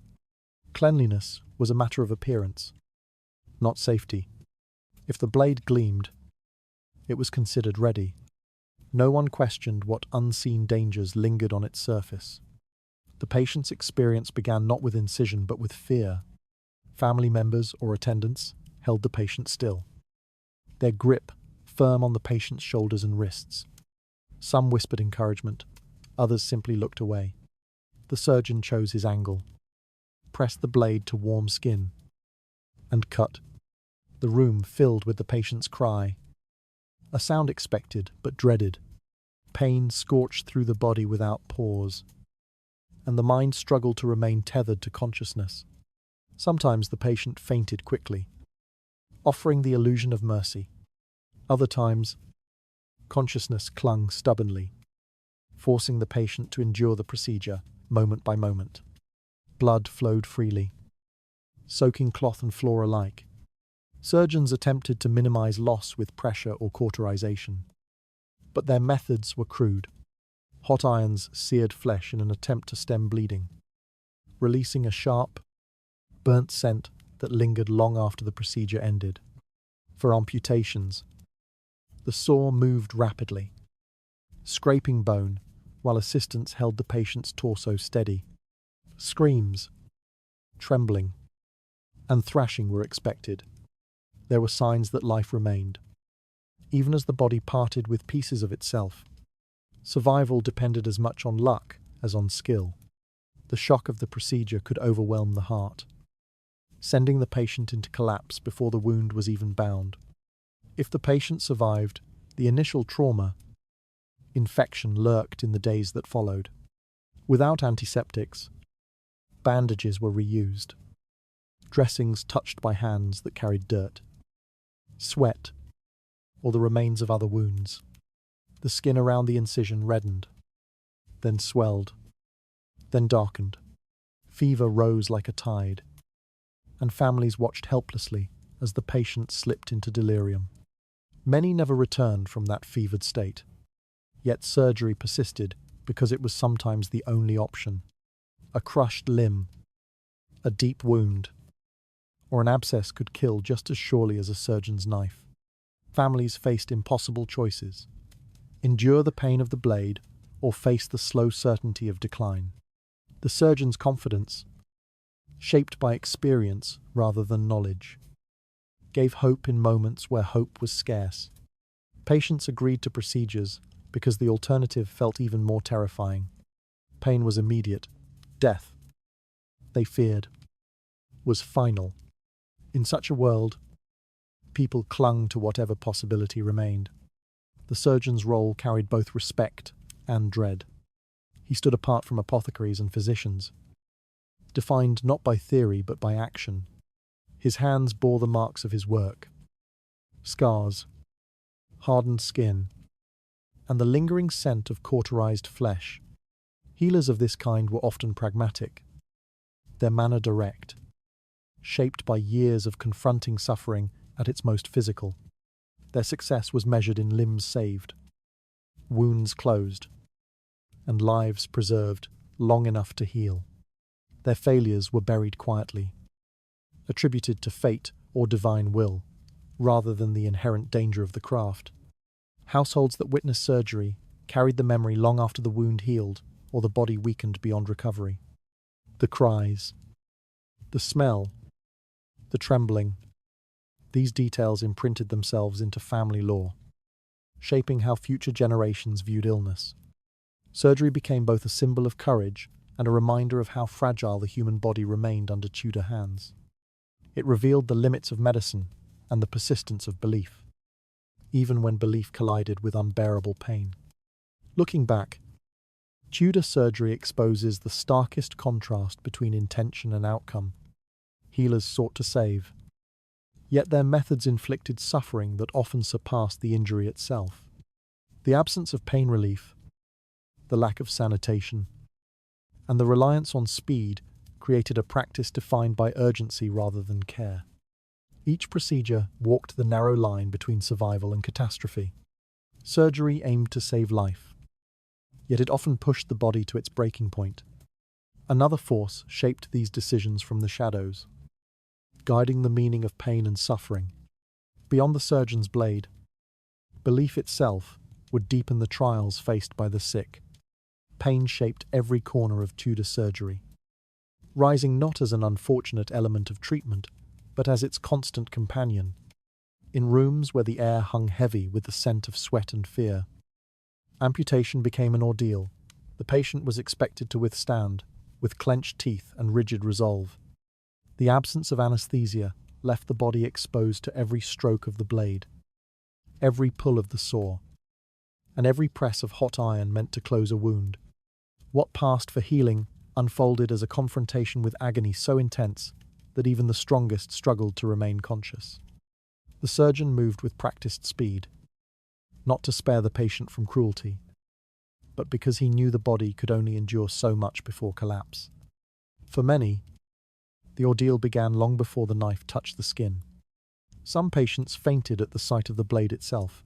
Cleanliness was a matter of appearance, not safety. If the blade gleamed, it was considered ready. No one questioned what unseen dangers lingered on its surface. The patient's experience began not with incision but with fear. Family members or attendants held the patient still, their grip firm on the patient's shoulders and wrists. Some whispered encouragement, others simply looked away. The surgeon chose his angle, pressed the blade to warm skin, and cut. The room filled with the patient's cry, a sound expected but dreaded. Pain scorched through the body without pause, and the mind struggled to remain tethered to consciousness. Sometimes the patient fainted quickly, offering the illusion of mercy. Other times, consciousness clung stubbornly, forcing the patient to endure the procedure moment by moment. Blood flowed freely, soaking cloth and floor alike. Surgeons attempted to minimize loss with pressure or cauterization, but their methods were crude. Hot irons seared flesh in an attempt to stem bleeding, releasing a sharp, burnt scent that lingered long after the procedure ended. For amputations, the saw moved rapidly, scraping bone while assistants held the patient's torso steady. Screams, trembling, and thrashing were expected. There were signs that life remained, even as the body parted with pieces of itself. Survival depended as much on luck as on skill. The shock of the procedure could overwhelm the heart, sending the patient into collapse before the wound was even bound. If the patient survived, the initial trauma, infection lurked in the days that followed. Without antiseptics, bandages were reused, dressings touched by hands that carried dirt, sweat, or the remains of other wounds. The skin around the incision reddened, then swelled, then darkened. Fever rose like a tide, and families watched helplessly as the patient slipped into delirium. Many never returned from that fevered state, yet surgery persisted because it was sometimes the only option. A crushed limb, a deep wound, or an abscess could kill just as surely as a surgeon's knife. Families faced impossible choices: endure the pain of the blade or face the slow certainty of decline. The surgeon's confidence, shaped by experience rather than knowledge, gave hope in moments where hope was scarce. Patients agreed to procedures because the alternative felt even more terrifying. Pain was immediate. Death, they feared, was final. In such a world, people clung to whatever possibility remained. The surgeon's role carried both respect and dread. He stood apart from apothecaries and physicians, defined not by theory but by action. His hands bore the marks of his work: scars, hardened skin, and the lingering scent of cauterized flesh. Healers of this kind were often pragmatic, their manner direct, shaped by years of confronting suffering at its most physical. Their success was measured in limbs saved, wounds closed, and lives preserved long enough to heal. Their failures were buried quietly, attributed to fate or divine will, rather than the inherent danger of the craft. Households that witnessed surgery carried the memory long after the wound healed or the body weakened beyond recovery. The cries, the smell, the trembling, these details imprinted themselves into family lore, shaping how future generations viewed illness. Surgery became both a symbol of courage and a reminder of how fragile the human body remained under Tudor hands. It revealed the limits of medicine and the persistence of belief, even when belief collided with unbearable pain. Looking back, Tudor surgery exposes the starkest contrast between intention and outcome. Healers sought to save, yet their methods inflicted suffering that often surpassed the injury itself. The absence of pain relief, the lack of sanitation, and the reliance on speed created a practice defined by urgency rather than care. Each procedure walked the narrow line between survival and catastrophe. Surgery aimed to save life, yet it often pushed the body to its breaking point. Another force shaped these decisions from the shadows, guiding the meaning of pain and suffering. Beyond the surgeon's blade, belief itself would deepen the trials faced by the sick. Pain shaped every corner of Tudor surgery, rising not as an unfortunate element of treatment, but as its constant companion. In rooms where the air hung heavy with the scent of sweat and fear, amputation became an ordeal. The patient was expected to withstand, with clenched teeth and rigid resolve. The absence of anesthesia left the body exposed to every stroke of the blade, every pull of the saw, and every press of hot iron meant to close a wound. What passed for healing unfolded as a confrontation with agony so intense that even the strongest struggled to remain conscious. The surgeon moved with practiced speed, not to spare the patient from cruelty, but because he knew the body could only endure so much before collapse. For many, the ordeal began long before the knife touched the skin. Some patients fainted at the sight of the blade itself,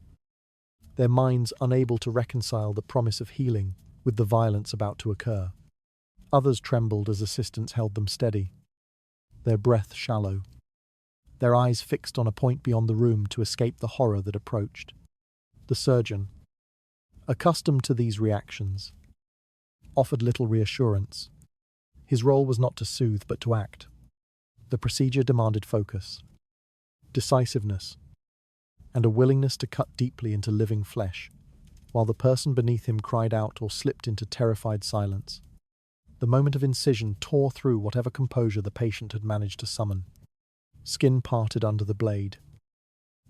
their minds unable to reconcile the promise of healing with the violence about to occur. Others trembled as assistants held them steady, their breath shallow, their eyes fixed on a point beyond the room to escape the horror that approached. The surgeon, accustomed to these reactions, offered little reassurance. His role was not to soothe but to act. The procedure demanded focus, decisiveness, and a willingness to cut deeply into living flesh, while the person beneath him cried out or slipped into terrified silence. The moment of incision tore through whatever composure the patient had managed to summon. Skin parted under the blade,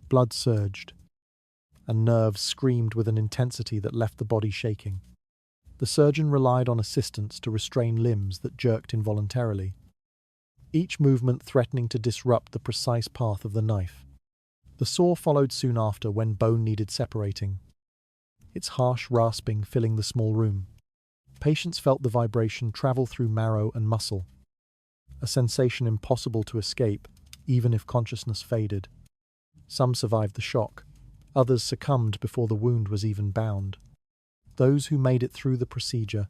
blood surged, and nerves screamed with an intensity that left the body shaking. The surgeon relied on assistants to restrain limbs that jerked involuntarily, each movement threatening to disrupt the precise path of the knife. The saw followed soon after when bone needed separating, its harsh rasping filling the small room. Patients felt the vibration travel through marrow and muscle, a sensation impossible to escape even if consciousness faded. Some survived the shock, others succumbed before the wound was even bound. Those who made it through the procedure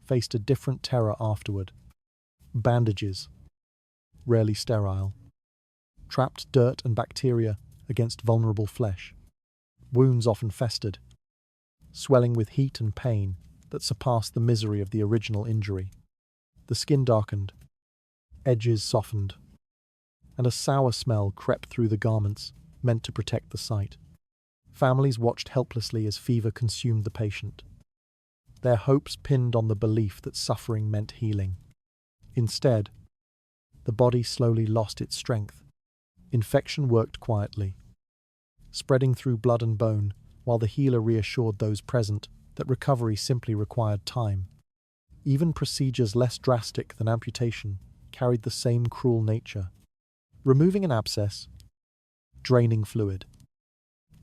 faced a different terror afterward. Bandages, rarely sterile, trapped dirt and bacteria against vulnerable flesh. Wounds often festered, swelling with heat and pain that surpassed the misery of the original injury. The skin darkened, edges softened, and a sour smell crept through the garments meant to protect the site. Families watched helplessly as fever consumed the patient, their hopes pinned on the belief that suffering meant healing. Instead, the body slowly lost its strength. Infection worked quietly, spreading through blood and bone, while the healer reassured those present that recovery simply required time. Even procedures less drastic than amputation carried the same cruel nature. Removing an abscess, draining fluid,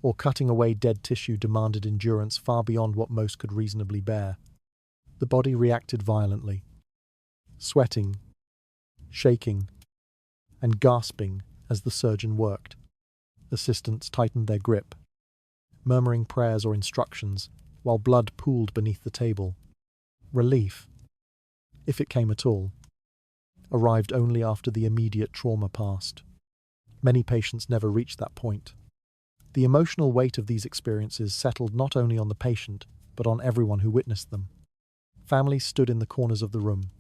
or cutting away dead tissue demanded endurance far beyond what most could reasonably bear. The body reacted violently, sweating, shaking, and gasping as the surgeon worked. Assistants tightened their grip, murmuring prayers or instructions, while blood pooled beneath the table. Relief, if it came at all, arrived only after the immediate trauma passed. Many patients never reached that point. The emotional weight of these experiences settled not only on the patient, but on everyone who witnessed them. Families stood in the corners of the room,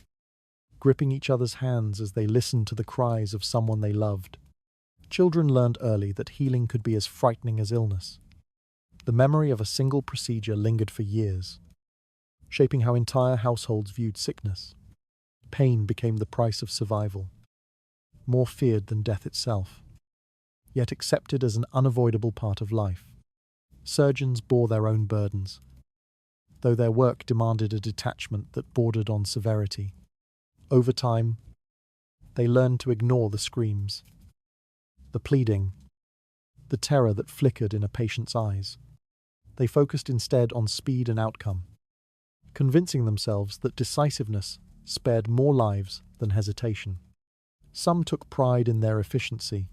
gripping each other's hands as they listened to the cries of someone they loved. Children learned early that healing could be as frightening as illness. The memory of a single procedure lingered for years, shaping how entire households viewed sickness. Pain became the price of survival, more feared than death itself, yet accepted as an unavoidable part of life. Surgeons bore their own burdens, though their work demanded a detachment that bordered on severity. Over time, they learned to ignore the screams, the pleading, the terror that flickered in a patient's eyes. They focused instead on speed and outcome, convincing themselves that decisiveness spared more lives than hesitation. Some took pride in their efficiency,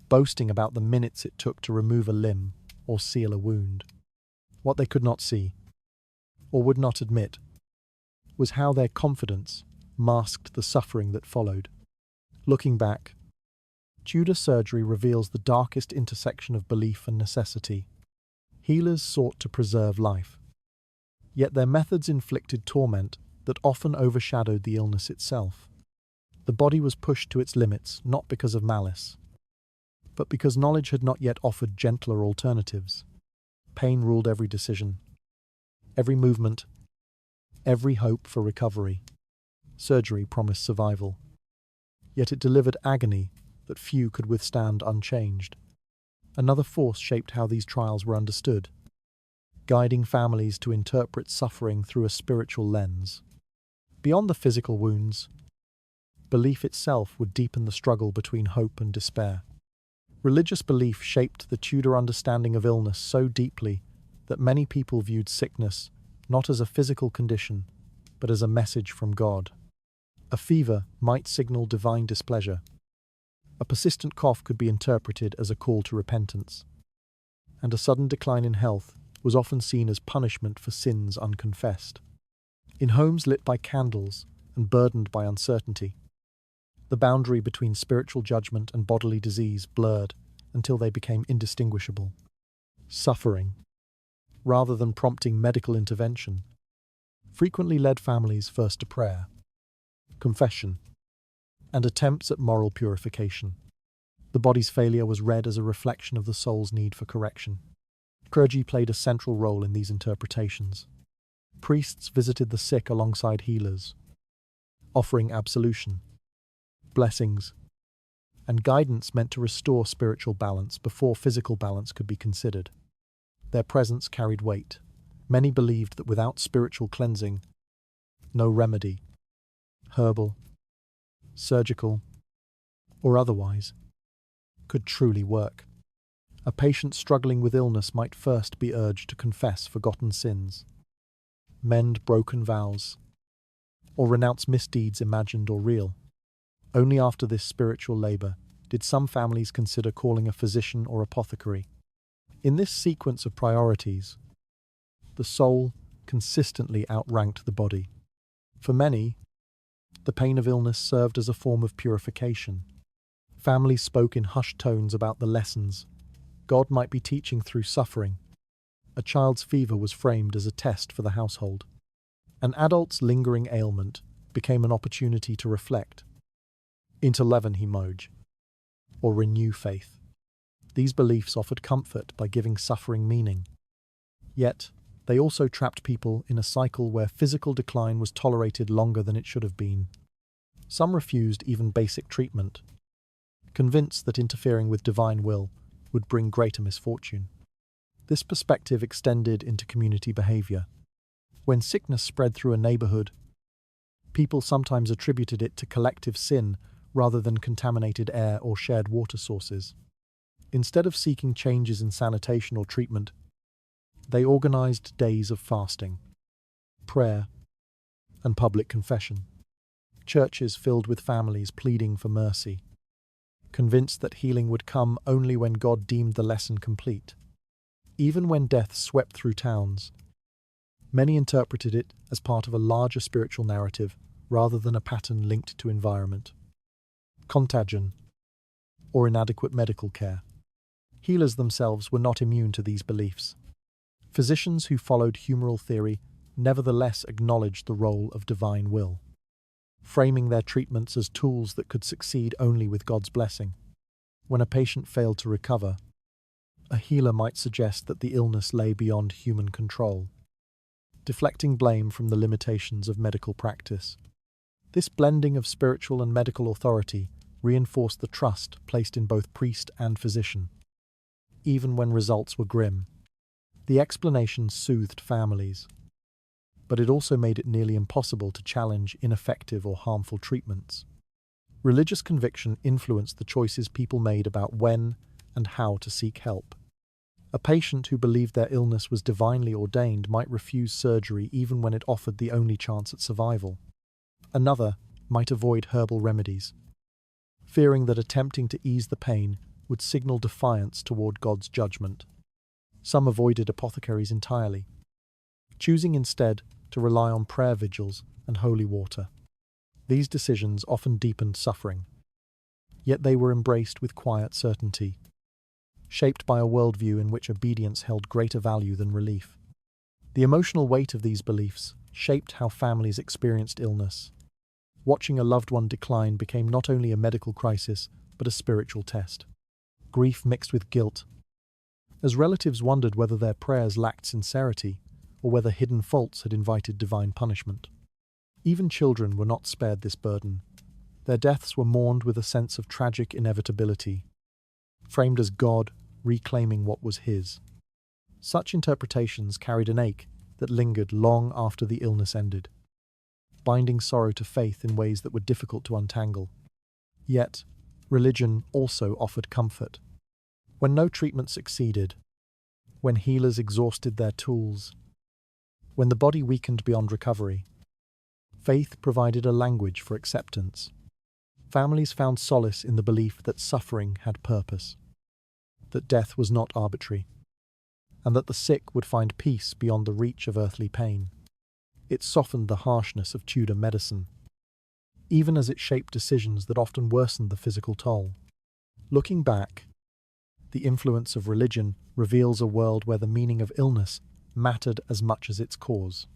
boasting about the minutes it took to remove a limb or seal a wound. What they could not see, or would not admit, was how their confidence masked the suffering that followed. Looking back, Tudor surgery reveals the darkest intersection of belief and necessity. Healers sought to preserve life, yet their methods inflicted torment that often overshadowed the illness itself. The body was pushed to its limits not because of malice, but because knowledge had not yet offered gentler alternatives. Pain ruled every decision, every movement, every hope for recovery. Surgery promised survival, yet it delivered agony that few could withstand unchanged. Another force shaped how these trials were understood, guiding families to interpret suffering through a spiritual lens. Beyond the physical wounds, belief itself would deepen the struggle between hope and despair. Religious belief shaped the Tudor understanding of illness so deeply that many people viewed sickness not as a physical condition, but as a message from God. A fever might signal divine displeasure. A persistent cough could be interpreted as a call to repentance, and a sudden decline in health was often seen as punishment for sins unconfessed. In homes lit by candles and burdened by uncertainty, the boundary between spiritual judgment and bodily disease blurred until they became indistinguishable. Suffering, rather than prompting medical intervention, frequently led families first to prayer, confession, and attempts at moral purification. The body's failure was read as a reflection of the soul's need for correction. Clergy played a central role in these interpretations. Priests visited the sick alongside healers, offering absolution, blessings, and guidance meant to restore spiritual balance before physical balance could be considered. Their presence carried weight. Many believed that without spiritual cleansing, no remedy, herbal, surgical, or otherwise, could truly work. A patient struggling with illness might first be urged to confess forgotten sins, mend broken vows, or renounce misdeeds imagined or real. Only after this spiritual labor did some families consider calling a physician or apothecary. In this sequence of priorities, the soul consistently outranked the body. For many, the pain of illness served as a form of purification. Families spoke in hushed tones about the lessons God might be teaching through suffering. A child's fever was framed as a test for the household. An adult's lingering ailment became an opportunity to reflect, interleaven himoj, or renew faith. These beliefs offered comfort by giving suffering meaning. Yet, they also trapped people in a cycle where physical decline was tolerated longer than it should have been. Some refused even basic treatment, convinced that interfering with divine will would bring greater misfortune. This perspective extended into community behavior. When sickness spread through a neighborhood, people sometimes attributed it to collective sin rather than contaminated air or shared water sources. Instead of seeking changes in sanitation or treatment, they organized days of fasting, prayer, and public confession. Churches filled with families pleading for mercy, convinced that healing would come only when God deemed the lesson complete. Even when death swept through towns, many interpreted it as part of a larger spiritual narrative rather than a pattern linked to environment, contagion, or inadequate medical care. Healers themselves were not immune to these beliefs. Physicians who followed humoral theory nevertheless acknowledged the role of divine will, framing their treatments as tools that could succeed only with God's blessing. When a patient failed to recover, a healer might suggest that the illness lay beyond human control, deflecting blame from the limitations of medical practice. This blending of spiritual and medical authority reinforced the trust placed in both priest and physician. Even when results were grim, the explanation soothed families, but it also made it nearly impossible to challenge ineffective or harmful treatments. Religious conviction influenced the choices people made about when and how to seek help. A patient who believed their illness was divinely ordained might refuse surgery even when it offered the only chance at survival. Another might avoid herbal remedies, fearing that attempting to ease the pain would signal defiance toward God's judgment. Some avoided apothecaries entirely, choosing instead to rely on prayer vigils and holy water. These decisions often deepened suffering, yet they were embraced with quiet certainty, shaped by a worldview in which obedience held greater value than relief. The emotional weight of these beliefs shaped how families experienced illness. Watching a loved one decline became not only a medical crisis, but a spiritual test. Grief mixed with guilt, as relatives wondered whether their prayers lacked sincerity or whether hidden faults had invited divine punishment. Even children were not spared this burden. Their deaths were mourned with a sense of tragic inevitability, framed as God reclaiming what was his. Such interpretations carried an ache that lingered long after the illness ended, binding sorrow to faith in ways that were difficult to untangle. Yet, religion also offered comfort. When no treatment succeeded, when healers exhausted their tools, when the body weakened beyond recovery, faith provided a language for acceptance. Families found solace in the belief that suffering had purpose, that death was not arbitrary, and that the sick would find peace beyond the reach of earthly pain. It softened the harshness of Tudor medicine, even as it shaped decisions that often worsened the physical toll. Looking back, the influence of religion reveals a world where the meaning of illness mattered as much as its cause.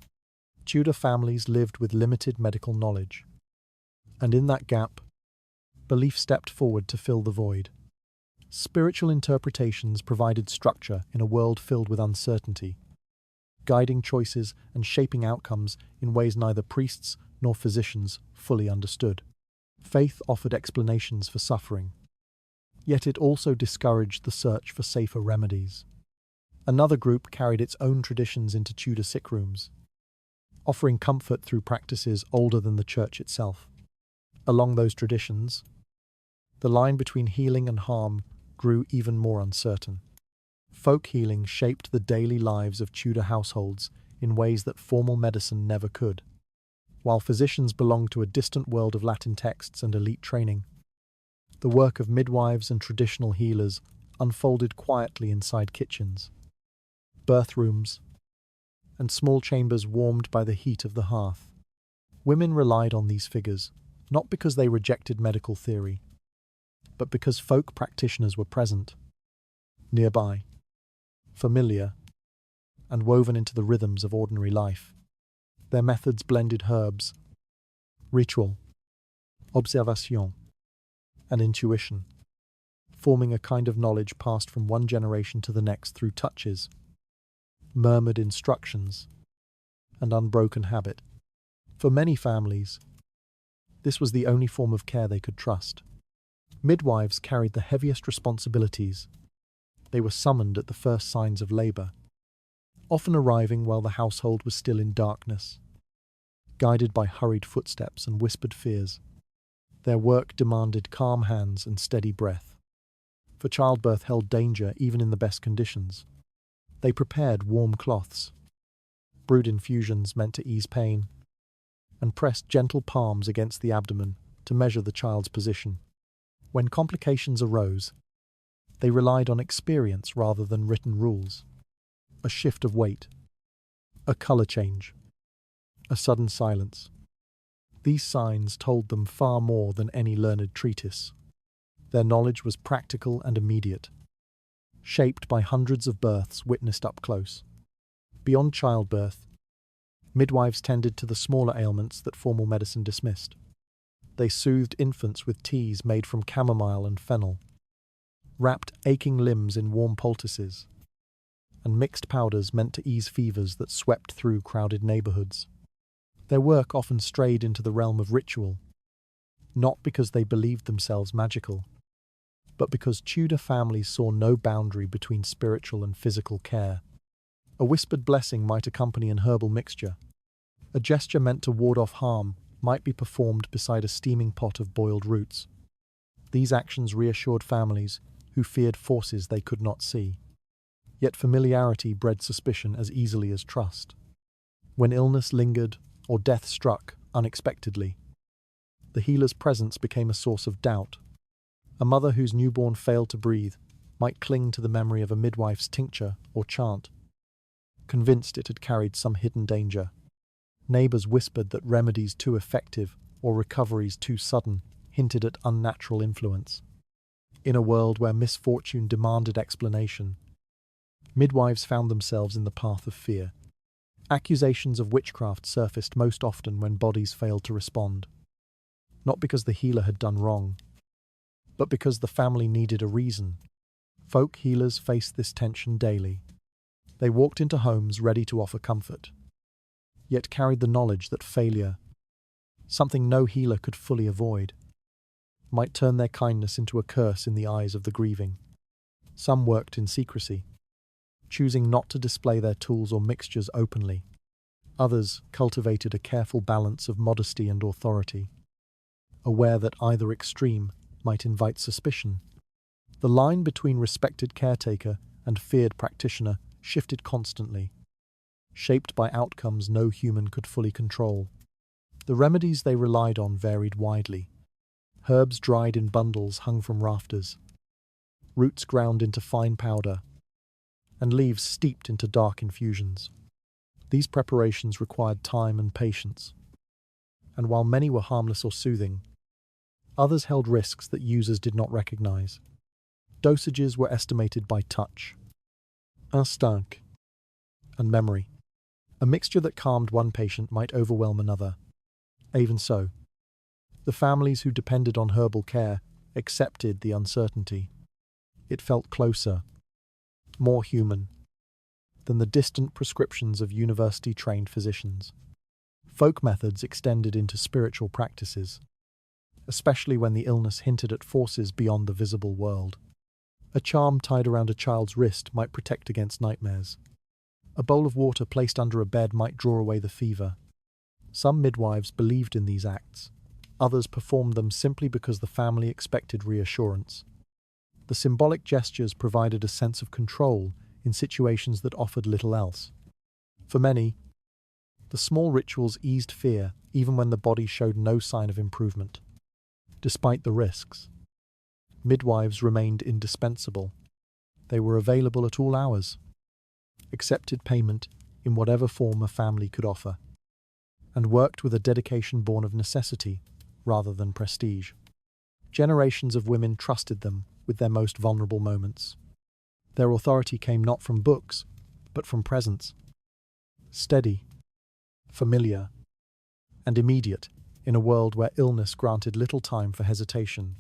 Tudor families lived with limited medical knowledge, and in that gap, belief stepped forward to fill the void. Spiritual interpretations provided structure in a world filled with uncertainty, guiding choices and shaping outcomes in ways neither priests nor physicians fully understood. Faith offered explanations for suffering, yet it also discouraged the search for safer remedies. Another group carried its own traditions into Tudor sick rooms, offering comfort through practices older than the church itself. Along those traditions, the line between healing and harm grew even more uncertain. Folk healing shaped the daily lives of Tudor households in ways that formal medicine never could. While physicians belonged to a distant world of Latin texts and elite training, the work of midwives and traditional healers unfolded quietly inside kitchens, birth rooms, and small chambers warmed by the heat of the hearth. Women relied on these figures, not because they rejected medical theory, but because folk practitioners were present, nearby, familiar, and woven into the rhythms of ordinary life. Their methods blended herbs, ritual, observation, and intuition, forming a kind of knowledge passed from one generation to the next through touches, murmured instructions, and unbroken habit. For many families, this was the only form of care they could trust. Midwives carried the heaviest responsibilities. They were summoned at the first signs of labour, often arriving while the household was still in darkness, guided by hurried footsteps and whispered fears. Their work demanded calm hands and steady breath, for childbirth held danger even in the best conditions. They prepared warm cloths, brewed infusions meant to ease pain, and pressed gentle palms against the abdomen to measure the child's position. When complications arose, they relied on experience rather than written rules. A shift of weight, a colour change, a sudden silence. These signs told them far more than any learned treatise. Their knowledge was practical and immediate, shaped by hundreds of births witnessed up close. Beyond childbirth, midwives tended to the smaller ailments that formal medicine dismissed. They soothed infants with teas made from chamomile and fennel, wrapped aching limbs in warm poultices, and mixed powders meant to ease fevers that swept through crowded neighbourhoods. Their work often strayed into the realm of ritual, not because they believed themselves magical, but because Tudor families saw no boundary between spiritual and physical care. A whispered blessing might accompany an herbal mixture. A gesture meant to ward off harm might be performed beside a steaming pot of boiled roots. These actions reassured families who feared forces they could not see. Yet familiarity bred suspicion as easily as trust. When illness lingered or death struck unexpectedly, the healer's presence became a source of doubt. A mother whose newborn failed to breathe might cling to the memory of a midwife's tincture or chant, convinced it had carried some hidden danger. Neighbours whispered that remedies too effective or recoveries too sudden hinted at unnatural influence. In a world where misfortune demanded explanation, midwives found themselves in the path of fear. Accusations of witchcraft surfaced most often when bodies failed to respond, not because the healer had done wrong, but because the family needed a reason. Folk healers faced this tension daily. They walked into homes ready to offer comfort, yet carried the knowledge that failure, something no healer could fully avoid, might turn their kindness into a curse in the eyes of the grieving. Some worked in secrecy, choosing not to display their tools or mixtures openly. Others cultivated a careful balance of modesty and authority, aware that either extreme might invite suspicion. The line between respected caretaker and feared practitioner shifted constantly, shaped by outcomes no human could fully control. The remedies they relied on varied widely. Herbs dried in bundles hung from rafters, roots ground into fine powder, and leaves steeped into dark infusions. These preparations required time and patience, and while many were harmless or soothing, others held risks that users did not recognize. Dosages were estimated by touch, instinct, and memory. A mixture that calmed one patient might overwhelm another. Even so, the families who depended on herbal care accepted the uncertainty. It felt closer, more human, than the distant prescriptions of university-trained physicians. Folk methods extended into spiritual practices, especially when the illness hinted at forces beyond the visible world. A charm tied around a child's wrist might protect against nightmares. A bowl of water placed under a bed might draw away the fever. Some midwives believed in these acts. Others performed them simply because the family expected reassurance. The symbolic gestures provided a sense of control in situations that offered little else. For many, the small rituals eased fear even when the body showed no sign of improvement. Despite the risks, midwives remained indispensable. They were available at all hours, accepted payment in whatever form a family could offer, and worked with a dedication born of necessity rather than prestige. Generations of women trusted them with their most vulnerable moments. Their authority came not from books, but from presence. Steady, familiar, and immediate in a world where illness granted little time for hesitation.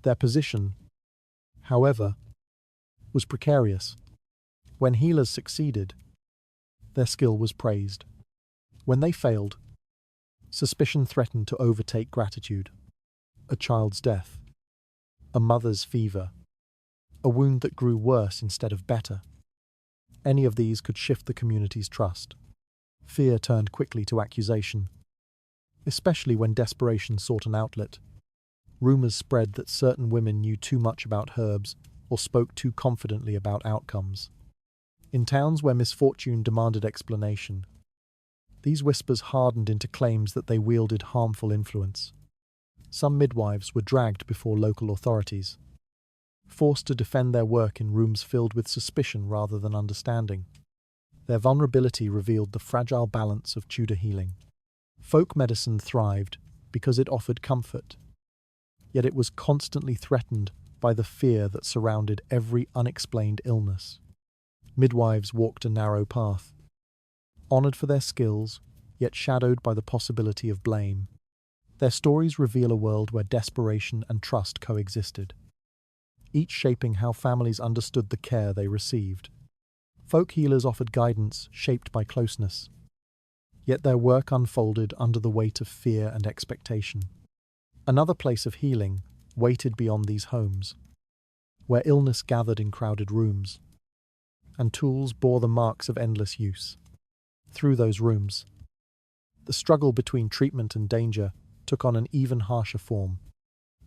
Their position, however, was precarious. When healers succeeded, their skill was praised. When they failed, suspicion threatened to overtake gratitude. A child's death, a mother's fever, a wound that grew worse instead of better. Any of these could shift the community's trust. Fear turned quickly to accusation, especially when desperation sought an outlet. Rumors spread that certain women knew too much about herbs or spoke too confidently about outcomes. In towns where misfortune demanded explanation, these whispers hardened into claims that they wielded harmful influence. Some midwives were dragged before local authorities, forced to defend their work in rooms filled with suspicion rather than understanding. Their vulnerability revealed the fragile balance of Tudor healing. Folk medicine thrived because it offered comfort, yet it was constantly threatened by the fear that surrounded every unexplained illness. Midwives walked a narrow path, honored for their skills, yet shadowed by the possibility of blame. Their stories reveal a world where desperation and trust coexisted, each shaping how families understood the care they received. Folk healers offered guidance shaped by closeness, yet their work unfolded under the weight of fear and expectation. Another place of healing waited beyond these homes, where illness gathered in crowded rooms, and tools bore the marks of endless use. Through those rooms, the struggle between treatment and danger took on an even harsher form.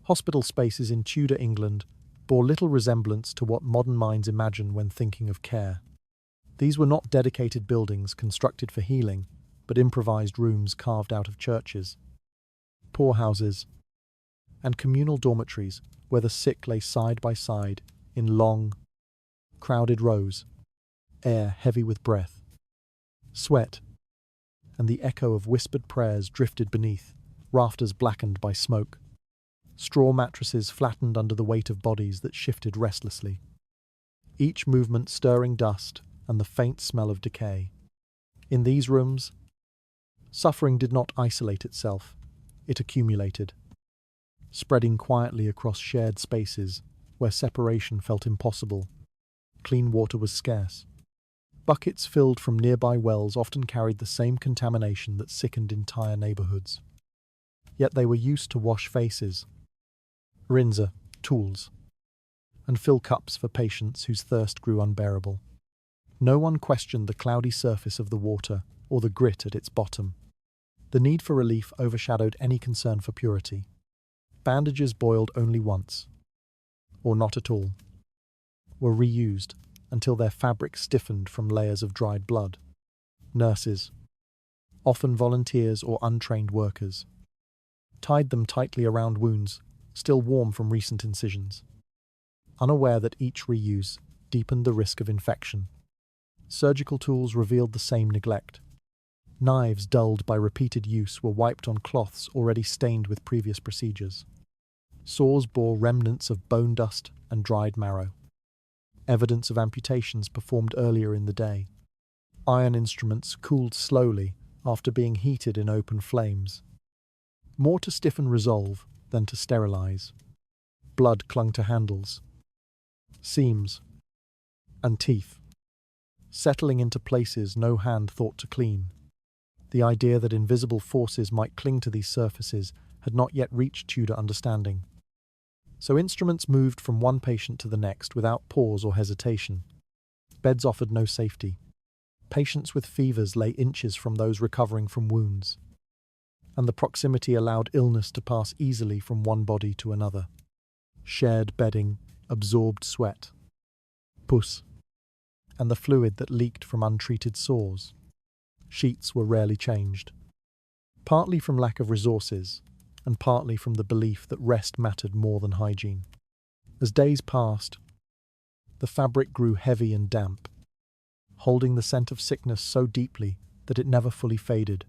Hospital spaces in Tudor England bore little resemblance to what modern minds imagine when thinking of care. These were not dedicated buildings constructed for healing, but improvised rooms carved out of churches, poorhouses, and communal dormitories where the sick lay side by side in long, crowded rows, air heavy with breath, sweat, and the echo of whispered prayers drifted beneath, rafters blackened by smoke, straw mattresses flattened under the weight of bodies that shifted restlessly, each movement stirring dust and the faint smell of decay. In these rooms, suffering did not isolate itself, it accumulated, spreading quietly across shared spaces where separation felt impossible. Clean water was scarce. Buckets filled from nearby wells often carried the same contamination that sickened entire neighborhoods. Yet they were used to wash faces, rinse tools, and fill cups for patients whose thirst grew unbearable. No one questioned the cloudy surface of the water or the grit at its bottom. The need for relief overshadowed any concern for purity. Bandages boiled only once, or not at all, were reused until their fabric stiffened from layers of dried blood. Nurses, often volunteers or untrained workers, tied them tightly around wounds still warm from recent incisions, unaware that each reuse deepened the risk of infection. Surgical tools revealed the same neglect. Knives dulled by repeated use were wiped on cloths already stained with previous procedures. Saws bore remnants of bone dust and dried marrow, evidence of amputations performed earlier in the day. Iron instruments cooled slowly after being heated in open flames, more to stiffen resolve than to sterilize. Blood clung to handles, seams, and teeth, settling into places no hand thought to clean. The idea that invisible forces might cling to these surfaces had not yet reached Tudor understanding. So instruments moved from one patient to the next without pause or hesitation. Beds offered no safety. Patients with fevers lay inches from those recovering from wounds, and the proximity allowed illness to pass easily from one body to another. Shared bedding absorbed sweat, pus, and the fluid that leaked from untreated sores. Sheets were rarely changed, partly from lack of resources, and partly from the belief that rest mattered more than hygiene. As days passed, the fabric grew heavy and damp, holding the scent of sickness so deeply that it never fully faded.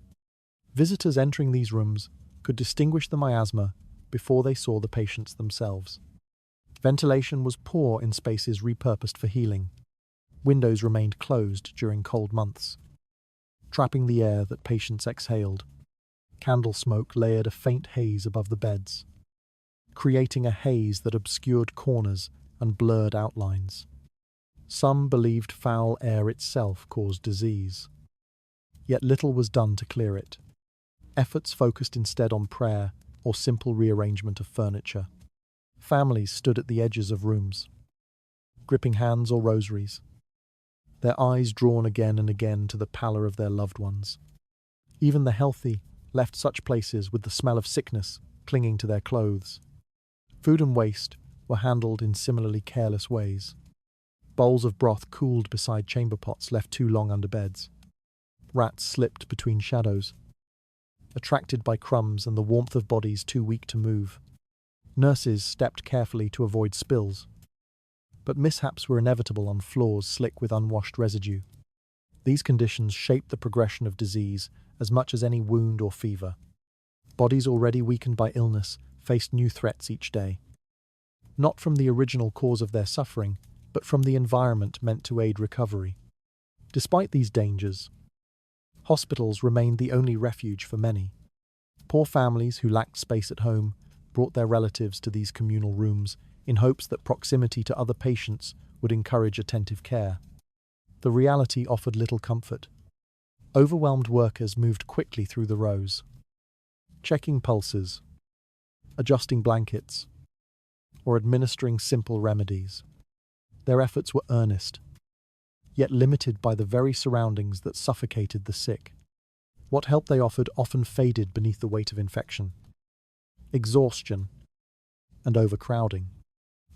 Visitors entering these rooms could distinguish the miasma before they saw the patients themselves. Ventilation was poor in spaces repurposed for healing. Windows remained closed during cold months, trapping the air that patients exhaled. Candle smoke layered a faint haze above the beds, creating a haze that obscured corners and blurred outlines. Some believed foul air itself caused disease. Yet little was done to clear it. Efforts focused instead on prayer or simple rearrangement of furniture. Families stood at the edges of rooms, gripping hands or rosaries, their eyes drawn again and again to the pallor of their loved ones. Even the healthy left such places with the smell of sickness clinging to their clothes. Food and waste were handled in similarly careless ways. Bowls of broth cooled beside chamber pots left too long under beds. Rats slipped between shadows, attracted by crumbs and the warmth of bodies too weak to move. Nurses stepped carefully to avoid spills, but mishaps were inevitable on floors slick with unwashed residue. These conditions shaped the progression of disease as much as any wound or fever. Bodies already weakened by illness faced new threats each day, not from the original cause of their suffering, but from the environment meant to aid recovery. Despite these dangers, hospitals remained the only refuge for many. Poor families who lacked space at home brought their relatives to these communal rooms in hopes that proximity to other patients would encourage attentive care. The reality offered little comfort. Overwhelmed workers moved quickly through the rows, checking pulses, adjusting blankets, or administering simple remedies. Their efforts were earnest, yet limited by the very surroundings that suffocated the sick. What help they offered often faded beneath the weight of infection, exhaustion, and overcrowding.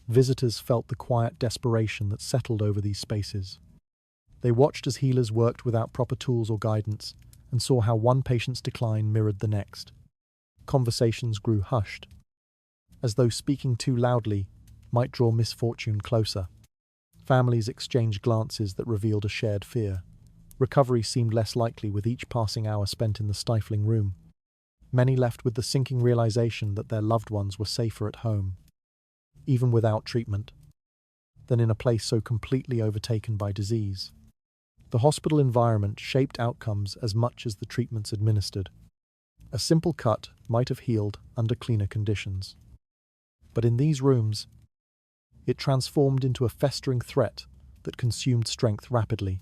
Visitors felt the quiet desperation that settled over these spaces. They watched as healers worked without proper tools or guidance and saw how one patient's decline mirrored the next. Conversations grew hushed, as though speaking too loudly might draw misfortune closer. Families exchanged glances that revealed a shared fear. Recovery seemed less likely with each passing hour spent in the stifling room. Many left with the sinking realization that their loved ones were safer at home, even without treatment, than in a place so completely overtaken by disease. The hospital environment shaped outcomes as much as the treatments administered. A simple cut might have healed under cleaner conditions. But in these rooms, it transformed into a festering threat that consumed strength rapidly.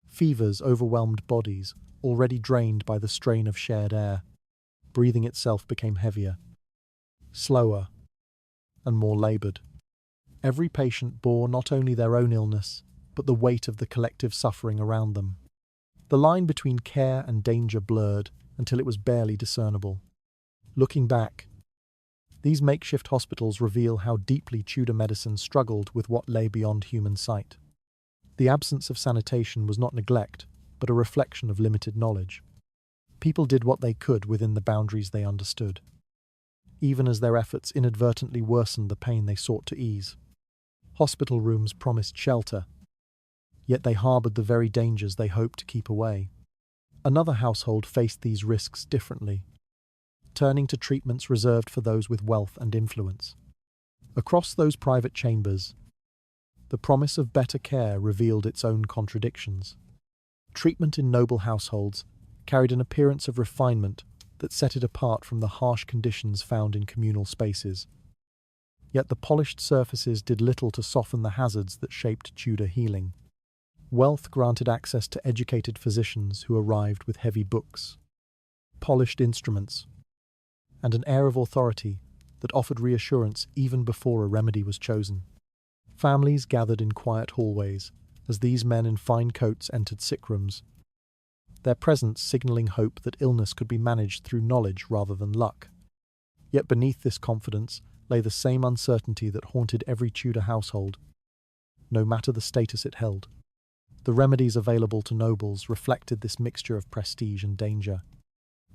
Fevers overwhelmed bodies, already drained by the strain of shared air. Breathing itself became heavier, slower, and more labored. Every patient bore not only their own illness, but the weight of the collective suffering around them. The line between care and danger blurred until it was barely discernible. Looking back, these makeshift hospitals reveal how deeply Tudor medicine struggled with what lay beyond human sight. The absence of sanitation was not neglect, but a reflection of limited knowledge. People did what they could within the boundaries they understood, even as their efforts inadvertently worsened the pain they sought to ease. Hospital rooms promised shelter, yet they harbored the very dangers they hoped to keep away. Another household faced these risks differently, turning to treatments reserved for those with wealth and influence. Across those private chambers, the promise of better care revealed its own contradictions. Treatment in noble households carried an appearance of refinement that set it apart from the harsh conditions found in communal spaces. Yet the polished surfaces did little to soften the hazards that shaped Tudor healing. Wealth granted access to educated physicians who arrived with heavy books, polished instruments, and an air of authority that offered reassurance even before a remedy was chosen. Families gathered in quiet hallways as these men in fine coats entered sick rooms, their presence signaling hope that illness could be managed through knowledge rather than luck. Yet beneath this confidence lay the same uncertainty that haunted every Tudor household, no matter the status it held. The remedies available to nobles reflected this mixture of prestige and danger.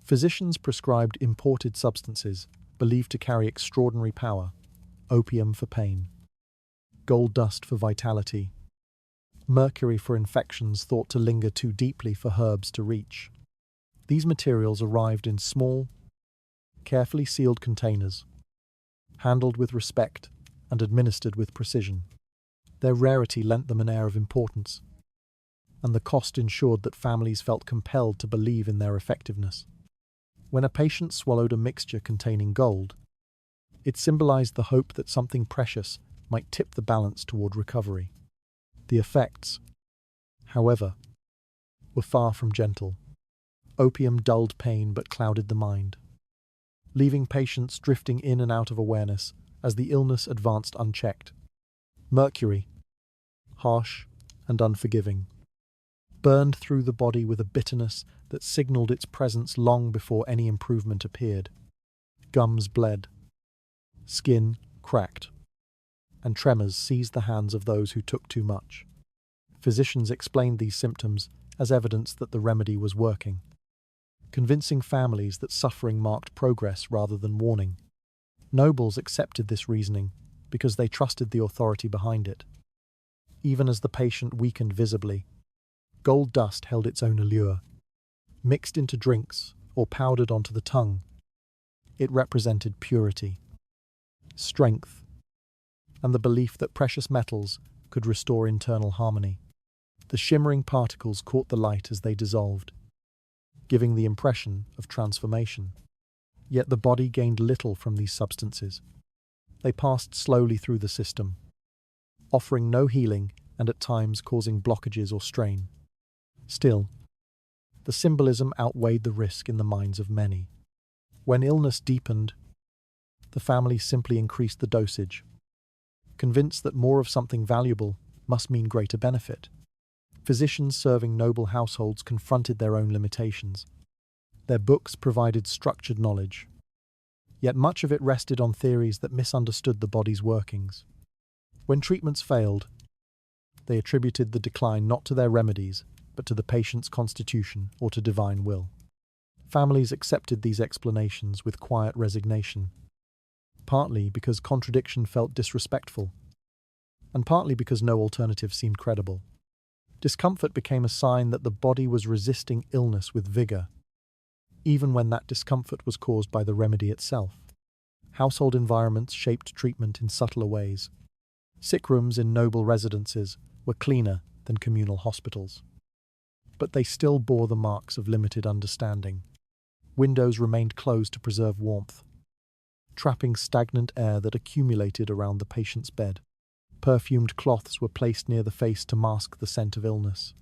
Physicians prescribed imported substances believed to carry extraordinary power: opium for pain, gold dust for vitality, mercury for infections thought to linger too deeply for herbs to reach. These materials arrived in small, carefully sealed containers, handled with respect and administered with precision. Their rarity lent them an air of importance, and the cost ensured that families felt compelled to believe in their effectiveness. When a patient swallowed a mixture containing gold, it symbolized the hope that something precious might tip the balance toward recovery. The effects, however, were far from gentle. Opium dulled pain but clouded the mind, leaving patients drifting in and out of awareness as the illness advanced unchecked. Mercury, harsh and unforgiving, burned through the body with a bitterness that signaled its presence long before any improvement appeared. Gums bled, skin cracked, and tremors seized the hands of those who took too much. Physicians explained these symptoms as evidence that the remedy was working, convincing families that suffering marked progress rather than warning. Nobles accepted this reasoning because they trusted the authority behind it. Even as the patient weakened visibly, gold dust held its own allure. Mixed into drinks or powdered onto the tongue, it represented purity, strength, and the belief that precious metals could restore internal harmony. The shimmering particles caught the light as they dissolved, giving the impression of transformation. Yet the body gained little from these substances. They passed slowly through the system, offering no healing and at times causing blockages or strain. Still, the symbolism outweighed the risk in the minds of many. When illness deepened, the family simply increased the dosage, convinced that more of something valuable must mean greater benefit. Physicians serving noble households confronted their own limitations. Their books provided structured knowledge, yet much of it rested on theories that misunderstood the body's workings. When treatments failed, they attributed the decline not to their remedies, but to the patient's constitution or to divine will. Families accepted these explanations with quiet resignation, partly because contradiction felt disrespectful, and partly because no alternative seemed credible. Discomfort became a sign that the body was resisting illness with vigor, even when that discomfort was caused by the remedy itself. Household environments shaped treatment in subtler ways. Sick rooms in noble residences were cleaner than communal hospitals, but they still bore the marks of limited understanding. Windows remained closed to preserve warmth, trapping stagnant air that accumulated around the patient's bed. Perfumed cloths were placed near the face to mask the scent of illness.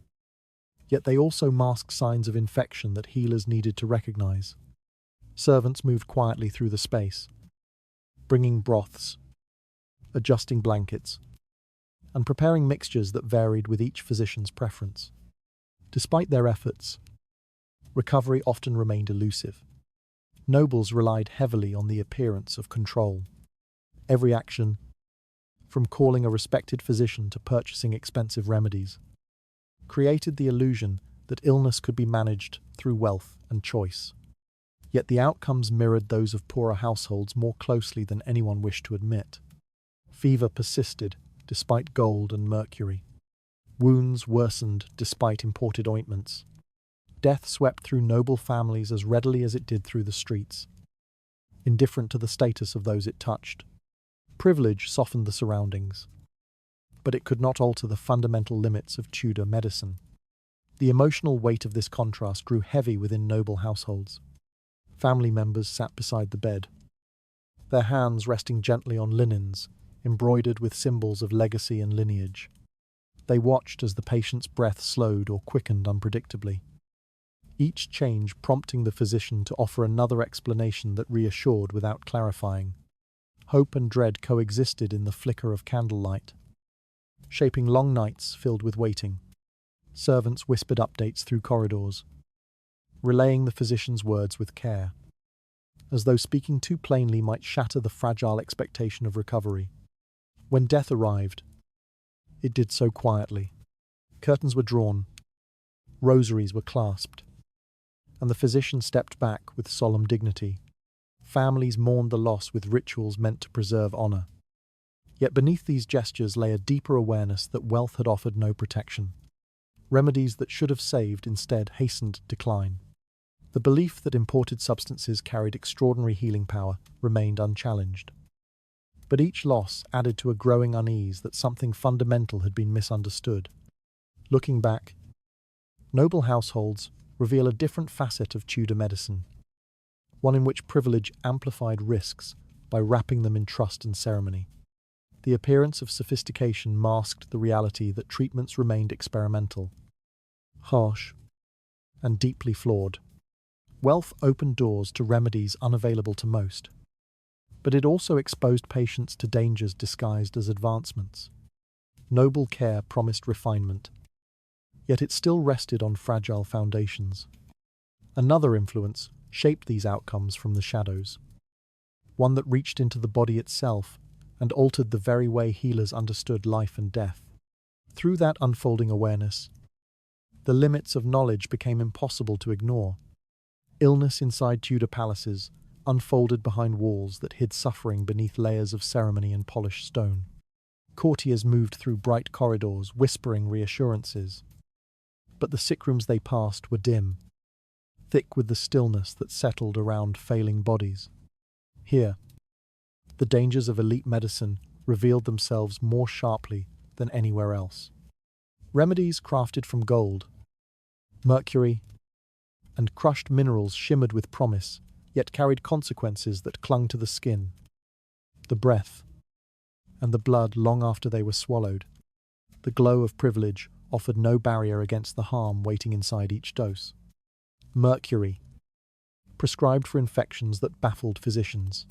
Yet they also masked signs of infection that healers needed to recognize. Servants moved quietly through the space, bringing broths, adjusting blankets, and preparing mixtures that varied with each physician's preference. Despite their efforts, recovery often remained elusive. Nobles relied heavily on the appearance of control. Every action, from calling a respected physician to purchasing expensive remedies, created the illusion that illness could be managed through wealth and choice. Yet the outcomes mirrored those of poorer households more closely than anyone wished to admit. Fever persisted despite gold and mercury. Wounds worsened despite imported ointments. Death swept through noble families as readily as it did through the streets, indifferent to the status of those it touched. Privilege softened the surroundings, but it could not alter the fundamental limits of Tudor medicine. The emotional weight of this contrast grew heavy within noble households. Family members sat beside the bed, their hands resting gently on linens embroidered with symbols of legacy and lineage. They watched as the patient's breath slowed or quickened unpredictably, each change prompting the physician to offer another explanation that reassured without clarifying. Hope and dread coexisted in the flicker of candlelight, shaping long nights filled with waiting. Servants whispered updates through corridors, relaying the physician's words with care, as though speaking too plainly might shatter the fragile expectation of recovery. When death arrived, it did so quietly. Curtains were drawn, rosaries were clasped, and the physician stepped back with solemn dignity. Families mourned the loss with rituals meant to preserve honor. Yet beneath these gestures lay a deeper awareness that wealth had offered no protection. Remedies that should have saved instead hastened decline. The belief that imported substances carried extraordinary healing power remained unchallenged. But each loss added to a growing unease that something fundamental had been misunderstood. Looking back, noble households reveal a different facet of Tudor medicine, one in which privilege amplified risks by wrapping them in trust and ceremony. The appearance of sophistication masked the reality that treatments remained experimental, harsh, and deeply flawed. Wealth opened doors to remedies unavailable to most, but it also exposed patients to dangers disguised as advancements. Noble care promised refinement, yet it still rested on fragile foundations. Another influence shaped these outcomes from the shadows, one that reached into the body itself and altered the very way healers understood life and death. Through that unfolding awareness, the limits of knowledge became impossible to ignore. Illness inside Tudor palaces unfolded behind walls that hid suffering beneath layers of ceremony and polished stone. Courtiers moved through bright corridors, whispering reassurances. But the sick rooms they passed were dim, thick with the stillness that settled around failing bodies. Here, the dangers of elite medicine revealed themselves more sharply than anywhere else. Remedies crafted from gold, mercury, and crushed minerals shimmered with promise, yet carried consequences that clung to the skin, the breath, and the blood long after they were swallowed. The glow of privilege offered no barrier against the harm waiting inside each dose. Mercury, prescribed for infections that baffled physicians,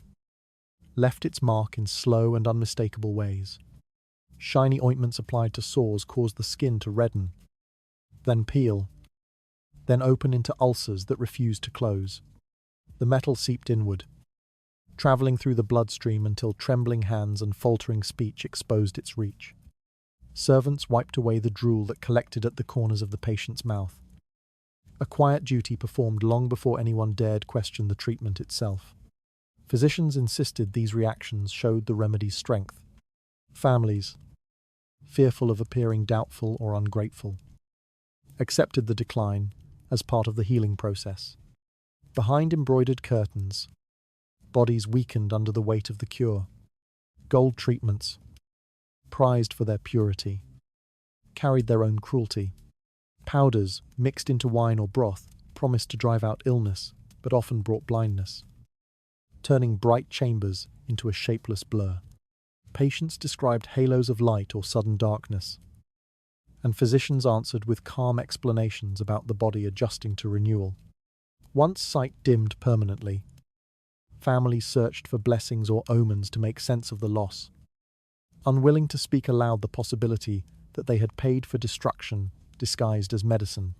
left its mark in slow and unmistakable ways. Shiny ointments applied to sores caused the skin to redden, then peel, then open into ulcers that refused to close. The metal seeped inward, traveling through the bloodstream until trembling hands and faltering speech exposed its reach. Servants wiped away the drool that collected at the corners of the patient's mouth, a quiet duty performed long before anyone dared question the treatment itself. Physicians insisted these reactions showed the remedy's strength. Families, fearful of appearing doubtful or ungrateful, accepted the decline as part of the healing process. Behind embroidered curtains, bodies weakened under the weight of the cure. Gold treatments, prized for their purity, carried their own cruelty. Powders, mixed into wine or broth, promised to drive out illness, but often brought blindness, turning bright chambers into a shapeless blur. Patients described halos of light or sudden darkness, and physicians answered with calm explanations about the body adjusting to renewal. Once sight dimmed permanently, families searched for blessings or omens to make sense of the loss, unwilling to speak aloud the possibility that they had paid for destruction disguised as medicine.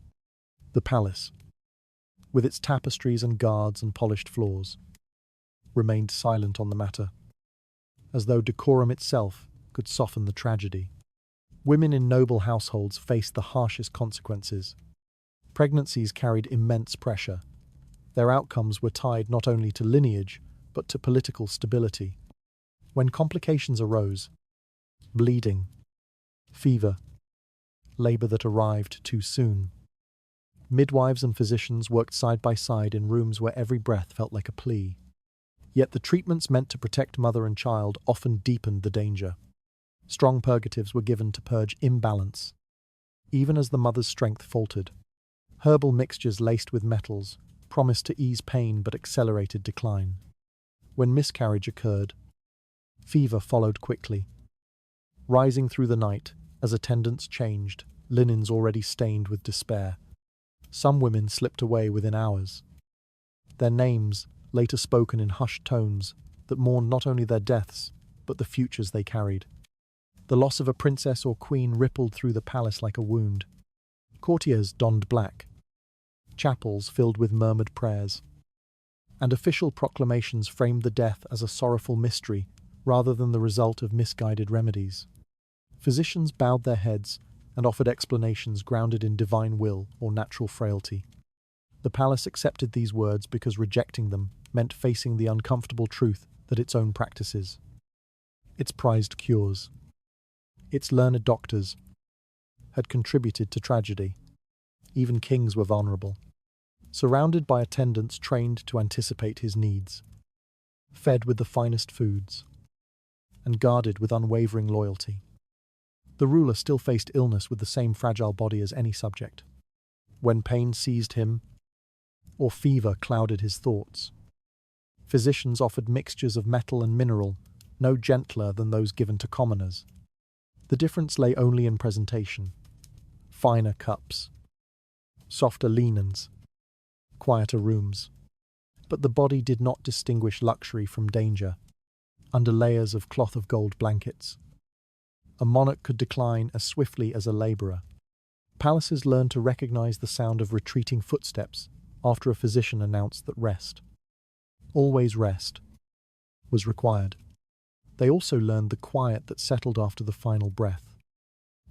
The palace, with its tapestries and guards and polished floors, remained silent on the matter, as though decorum itself could soften the tragedy. Women in noble households faced the harshest consequences. Pregnancies carried immense pressure. Their outcomes were tied not only to lineage, but to political stability. When complications arose, bleeding, fever, labor that arrived too soon, midwives and physicians worked side by side in rooms where every breath felt like a plea. Yet the treatments meant to protect mother and child often deepened the danger. Strong purgatives were given to purge imbalance, even as the mother's strength faltered. Herbal mixtures laced with metals promised to ease pain but accelerated decline. When miscarriage occurred, fever followed quickly, rising through the night as attendants changed, linens already stained with despair. Some women slipped away within hours, their names later spoken in hushed tones that mourned not only their deaths, but the futures they carried. The loss of a princess or queen rippled through the palace like a wound. Courtiers donned black, chapels filled with murmured prayers, and official proclamations framed the death as a sorrowful mystery rather than the result of misguided remedies. Physicians bowed their heads and offered explanations grounded in divine will or natural frailty. The palace accepted these words because rejecting them meant facing the uncomfortable truth that its own practices, its prized cures, its learned doctors, had contributed to tragedy. Even kings were vulnerable, surrounded by attendants trained to anticipate his needs, fed with the finest foods, and guarded with unwavering loyalty. The ruler still faced illness with the same fragile body as any subject. When pain seized him, or fever clouded his thoughts, physicians offered mixtures of metal and mineral, no gentler than those given to commoners. The difference lay only in presentation. Finer cups, softer linens, quieter rooms. But the body did not distinguish luxury from danger. Under layers of cloth of gold blankets, a monarch could decline as swiftly as a labourer. Palaces learned to recognize the sound of retreating footsteps after a physician announced that rest, always rest, was required. They also learned the quiet that settled after the final breath,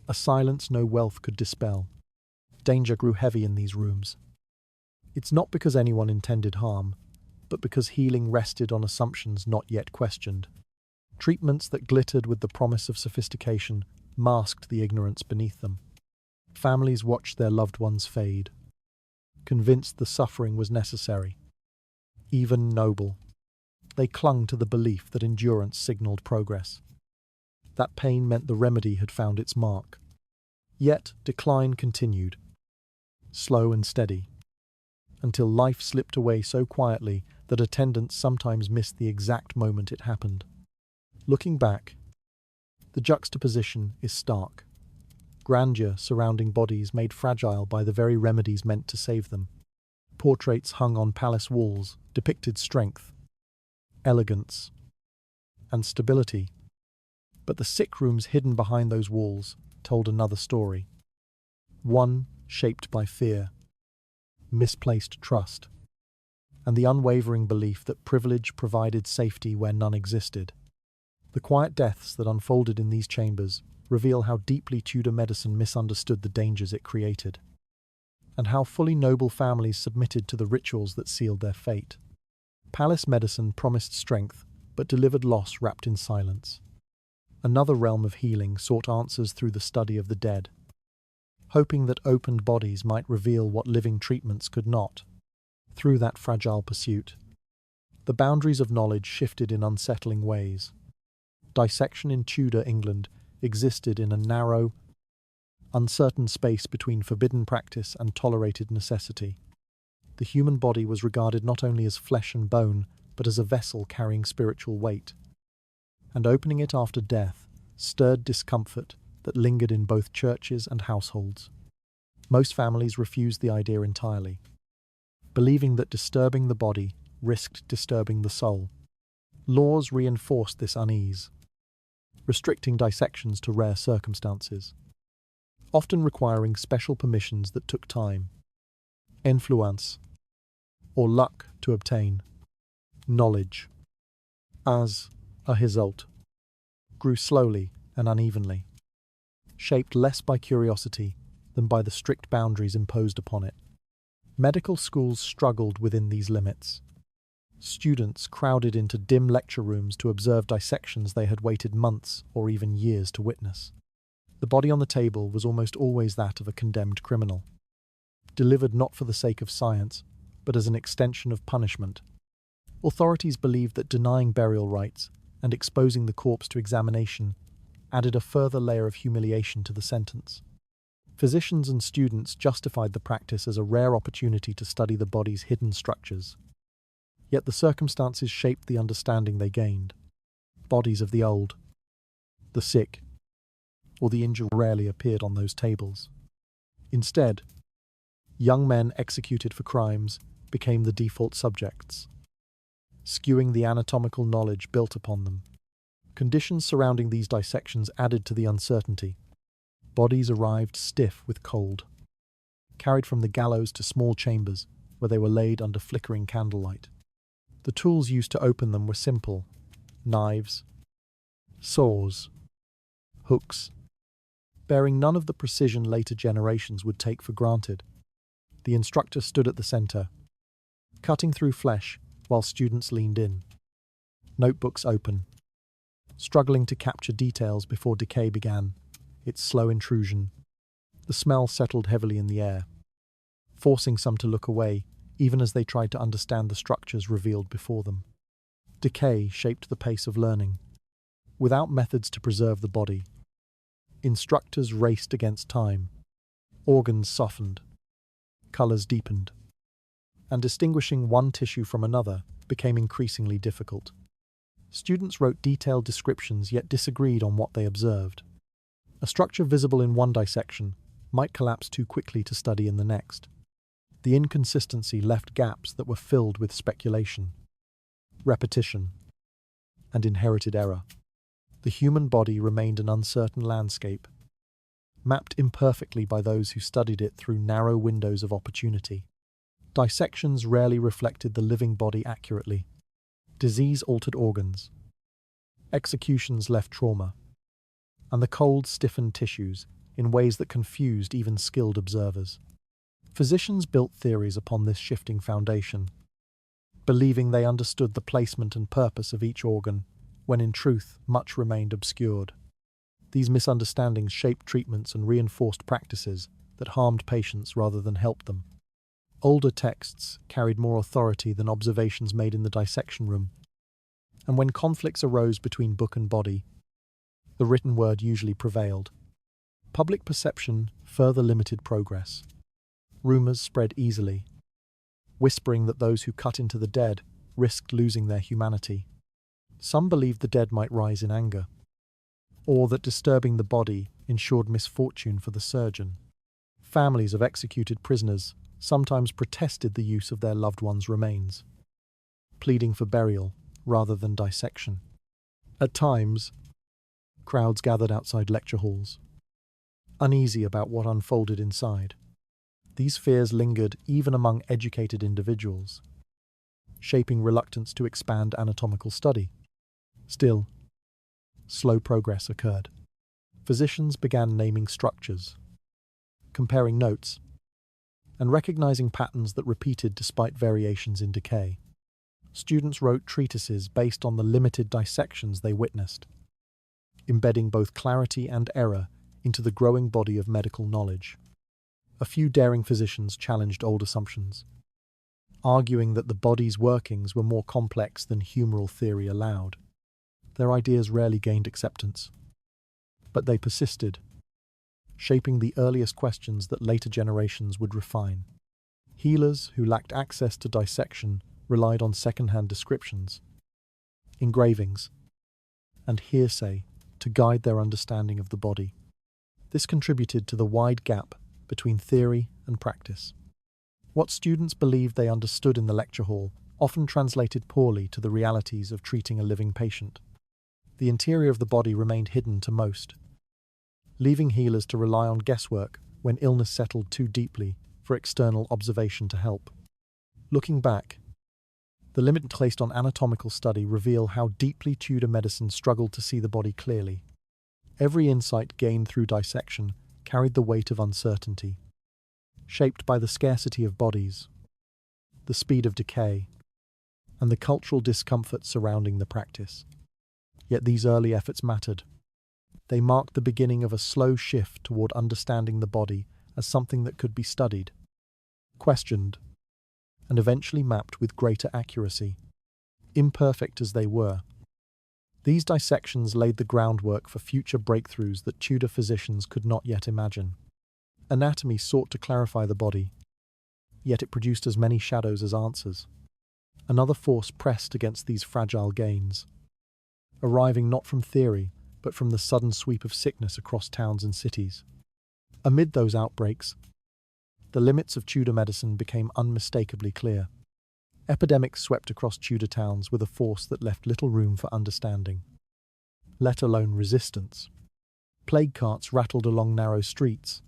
a silence no wealth could dispel. Danger grew heavy in these rooms. It's not because anyone intended harm, but because healing rested on assumptions not yet questioned. Treatments that glittered with the promise of sophistication masked the ignorance beneath them. Families watched their loved ones fade, convinced the suffering was necessary, even noble. They clung to the belief that endurance signaled progress, that pain meant the remedy had found its mark. Yet decline continued, slow and steady, until life slipped away so quietly that attendants sometimes missed the exact moment it happened. Looking back, the juxtaposition is stark. Grandeur surrounding bodies made fragile by the very remedies meant to save them. Portraits hung on palace walls depicted strength, elegance, and stability. But the sick rooms hidden behind those walls told another story. One shaped by fear, misplaced trust, and the unwavering belief that privilege provided safety where none existed. The quiet deaths that unfolded in these chambers reveal how deeply Tudor medicine misunderstood the dangers it created, and how fully noble families submitted to the rituals that sealed their fate. Palace medicine promised strength, but delivered loss wrapped in silence. Another realm of healing sought answers through the study of the dead, hoping that opened bodies might reveal what living treatments could not. Through that fragile pursuit, the boundaries of knowledge shifted in unsettling ways. Dissection in Tudor England existed in a narrow, uncertain space between forbidden practice and tolerated necessity. The human body was regarded not only as flesh and bone, but as a vessel carrying spiritual weight. And opening it after death stirred discomfort that lingered in both churches and households. Most families refused the idea entirely, believing that disturbing the body risked disturbing the soul. Laws reinforced this unease, restricting dissections to rare circumstances, often requiring special permissions that took time, influence, or luck to obtain. Knowledge, as a result, grew slowly and unevenly, shaped less by curiosity than by the strict boundaries imposed upon it. Medical schools struggled within these limits. Students crowded into dim lecture rooms to observe dissections they had waited months or even years to witness. The body on the table was almost always that of a condemned criminal, delivered not for the sake of science, but as an extension of punishment. Authorities believed that denying burial rites and exposing the corpse to examination added a further layer of humiliation to the sentence. Physicians and students justified the practice as a rare opportunity to study the body's hidden structures. Yet the circumstances shaped the understanding they gained. Bodies of the old, the sick, or the injured rarely appeared on those tables. Instead, young men executed for crimes became the default subjects, skewing the anatomical knowledge built upon them. Conditions surrounding these dissections added to the uncertainty. Bodies arrived stiff with cold, carried from the gallows to small chambers where they were laid under flickering candlelight. The tools used to open them were simple: knives, saws, hooks, bearing none of the precision later generations would take for granted. The instructor stood at the center, cutting through flesh while students leaned in, notebooks open, struggling to capture details before decay began its slow intrusion. The smell settled heavily in the air, forcing some to look away even as they tried to understand the structures revealed before them. Decay shaped the pace of learning. Without methods to preserve the body, instructors raced against time. Organs softened, colors deepened, and distinguishing one tissue from another became increasingly difficult. Students wrote detailed descriptions yet disagreed on what they observed. A structure visible in one dissection might collapse too quickly to study in the next. The inconsistency left gaps that were filled with speculation, repetition, and inherited error. The human body remained an uncertain landscape, mapped imperfectly by those who studied it through narrow windows of opportunity. Dissections rarely reflected the living body accurately. Disease altered organs. Executions left trauma. And the cold stiffened tissues in ways that confused even skilled observers. Physicians built theories upon this shifting foundation, believing they understood the placement and purpose of each organ, when in truth much remained obscured. These misunderstandings shaped treatments and reinforced practices that harmed patients rather than helped them. Older texts carried more authority than observations made in the dissection room, and when conflicts arose between book and body, the written word usually prevailed. Public perception further limited progress. Rumors spread easily, whispering that those who cut into the dead risked losing their humanity. Some believed the dead might rise in anger, or that disturbing the body ensured misfortune for the surgeon. Families of executed prisoners sometimes protested the use of their loved ones' remains, pleading for burial rather than dissection. At times, crowds gathered outside lecture halls, uneasy about what unfolded inside. These fears lingered even among educated individuals, shaping reluctance to expand anatomical study. Still, slow progress occurred. Physicians began naming structures, comparing notes, and recognizing patterns that repeated despite variations in decay. Students wrote treatises based on the limited dissections they witnessed, embedding both clarity and error into the growing body of medical knowledge. A few daring physicians challenged old assumptions, arguing that the body's workings were more complex than humoral theory allowed. Their ideas rarely gained acceptance, but they persisted, shaping the earliest questions that later generations would refine. Healers who lacked access to dissection relied on second-hand descriptions, engravings, and hearsay to guide their understanding of the body. This contributed to the wide gap between theory and practice. What students believed they understood in the lecture hall often translated poorly to the realities of treating a living patient. The interior of the body remained hidden to most, leaving healers to rely on guesswork when illness settled too deeply for external observation to help. Looking back, the limit placed on anatomical study reveal how deeply Tudor medicine struggled to see the body clearly. Every insight gained through dissection carried the weight of uncertainty, shaped by the scarcity of bodies, the speed of decay, and the cultural discomfort surrounding the practice. Yet these early efforts mattered. They marked the beginning of a slow shift toward understanding the body as something that could be studied, questioned, and eventually mapped with greater accuracy. Imperfect as they were, these dissections laid the groundwork for future breakthroughs that Tudor physicians could not yet imagine. Anatomy sought to clarify the body, yet it produced as many shadows as answers. Another force pressed against these fragile gains, arriving not from theory, but from the sudden sweep of sickness across towns and cities. Amid those outbreaks, the limits of Tudor medicine became unmistakably clear. Epidemics swept across Tudor towns with a force that left little room for understanding, let alone resistance. Plague carts rattled along narrow streets,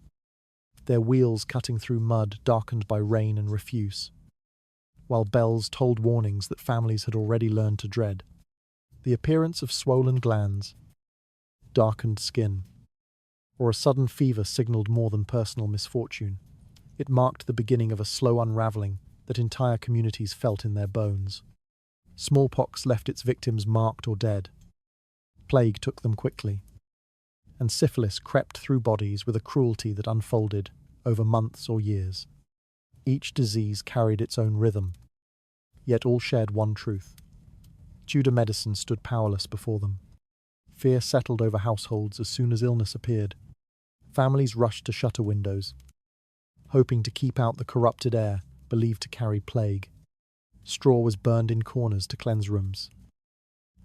their wheels cutting through mud darkened by rain and refuse, while bells tolled warnings that families had already learned to dread. The appearance of swollen glands, darkened skin, or a sudden fever signaled more than personal misfortune. It marked the beginning of a slow unraveling that entire communities felt in their bones. Smallpox left its victims marked or dead. Plague took them quickly, and syphilis crept through bodies with a cruelty that unfolded over months or years. Each disease carried its own rhythm, yet all shared one truth. Tudor medicine stood powerless before them. Fear settled over households as soon as illness appeared. Families rushed to shutter windows, hoping to keep out the corrupted air believed to carry plague. Straw was burned in corners to cleanse rooms,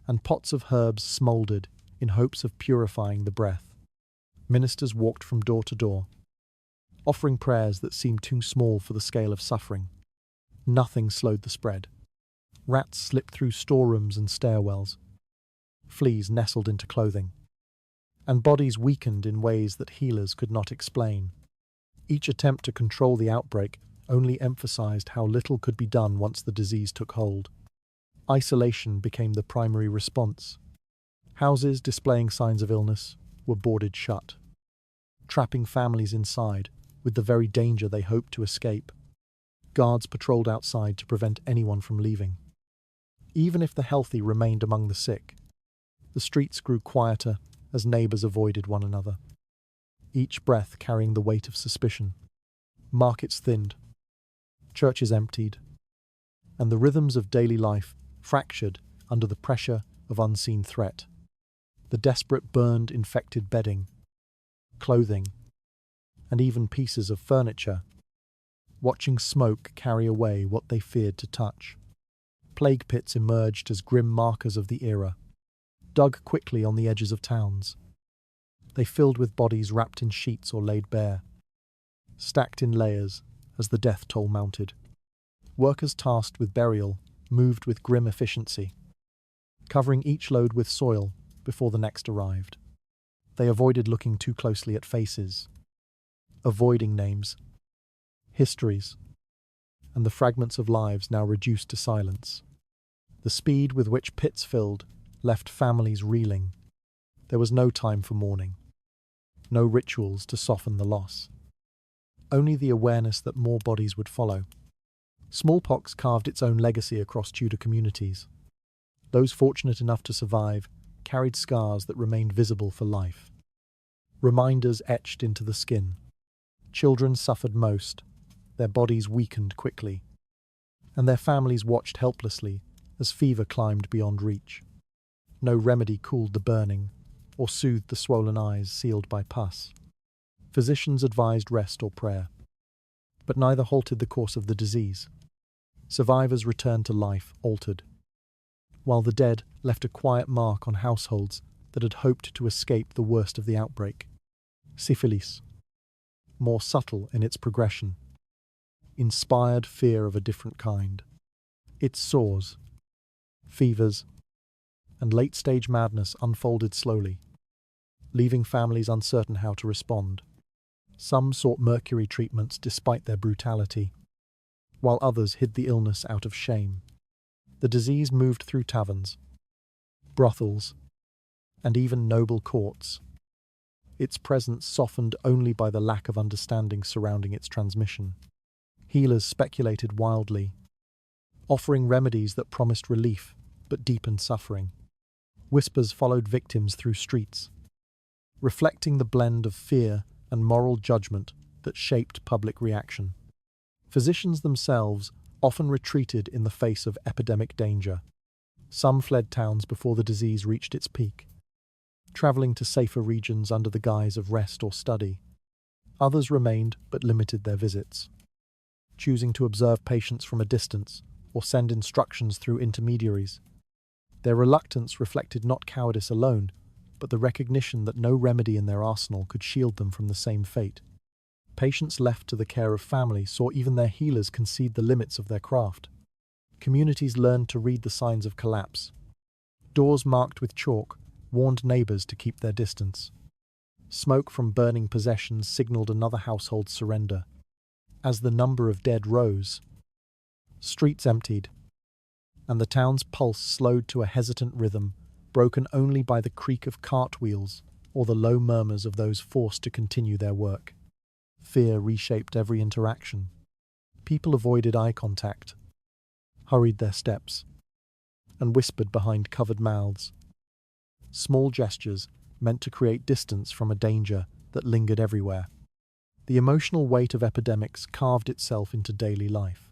and pots of herbs smouldered in hopes of purifying the breath. Ministers walked from door to door, offering prayers that seemed too small for the scale of suffering. Nothing slowed the spread. Rats slipped through storerooms and stairwells. Fleas nestled into clothing. And bodies weakened in ways that healers could not explain. Each attempt to control the outbreak only emphasized how little could be done once the disease took hold. Isolation became the primary response. Houses displaying signs of illness were boarded shut, trapping families inside with the very danger they hoped to escape. Guards patrolled outside to prevent anyone from leaving. Even if the healthy remained among the sick, the streets grew quieter as neighbours avoided one another, each breath carrying the weight of suspicion. Markets thinned, churches emptied, and the rhythms of daily life fractured under the pressure of unseen threat. The desperate burned infected bedding, clothing, and even pieces of furniture, watching smoke carry away what they feared to touch. Plague pits emerged as grim markers of the era, dug quickly on the edges of towns. They filled with bodies wrapped in sheets or laid bare, stacked in layers as the death toll mounted. Workers tasked with burial moved with grim efficiency, covering each load with soil before the next arrived. They avoided looking too closely at faces, avoiding names, histories, and the fragments of lives now reduced to silence. The speed with which pits filled left families reeling. There was no time for mourning, no rituals to soften the loss. Only the awareness that more bodies would follow. Smallpox carved its own legacy across Tudor communities. Those fortunate enough to survive carried scars that remained visible for life. Reminders etched into the skin. Children suffered most, their bodies weakened quickly, and their families watched helplessly as fever climbed beyond reach. No remedy cooled the burning or soothed the swollen eyes sealed by pus. Physicians advised rest or prayer, but neither halted the course of the disease. Survivors returned to life altered, while the dead left a quiet mark on households that had hoped to escape the worst of the outbreak. Syphilis, more subtle in its progression, inspired fear of a different kind. Its sores, fevers, and late-stage madness unfolded slowly, leaving families uncertain how to respond. Some sought mercury treatments despite their brutality, while others hid the illness out of shame. The disease moved through taverns, brothels, and even noble courts, its presence softened only by the lack of understanding surrounding its transmission. Healers speculated wildly, offering remedies that promised relief but deepened suffering. Whispers followed victims through streets, reflecting the blend of fear and moral judgment that shaped public reaction. Physicians themselves often retreated in the face of epidemic danger. Some fled towns before the disease reached its peak, traveling to safer regions under the guise of rest or study. Others remained but limited their visits, choosing to observe patients from a distance or send instructions through intermediaries. Their reluctance reflected not cowardice alone, but the recognition that no remedy in their arsenal could shield them from the same fate. Patients left to the care of family saw even their healers concede the limits of their craft. Communities learned to read the signs of collapse. Doors marked with chalk warned neighbours to keep their distance. Smoke from burning possessions signalled another household's surrender. As the number of dead rose, streets emptied, and the town's pulse slowed to a hesitant rhythm, broken only by the creak of cartwheels or the low murmurs of those forced to continue their work. Fear reshaped every interaction. People avoided eye contact, hurried their steps, and whispered behind covered mouths. Small gestures meant to create distance from a danger that lingered everywhere. The emotional weight of epidemics carved itself into daily life.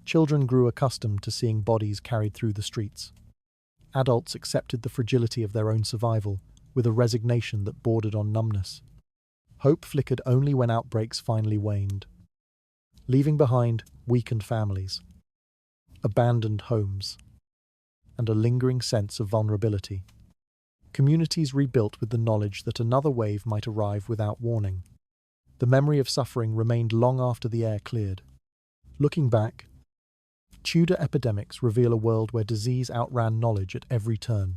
Children grew accustomed to seeing bodies carried through the streets. Adults accepted the fragility of their own survival with a resignation that bordered on numbness. Hope flickered only when outbreaks finally waned, leaving behind weakened families, abandoned homes, and a lingering sense of vulnerability. Communities rebuilt with the knowledge that another wave might arrive without warning. The memory of suffering remained long after the air cleared. Looking back, Tudor epidemics reveal a world where disease outran knowledge at every turn.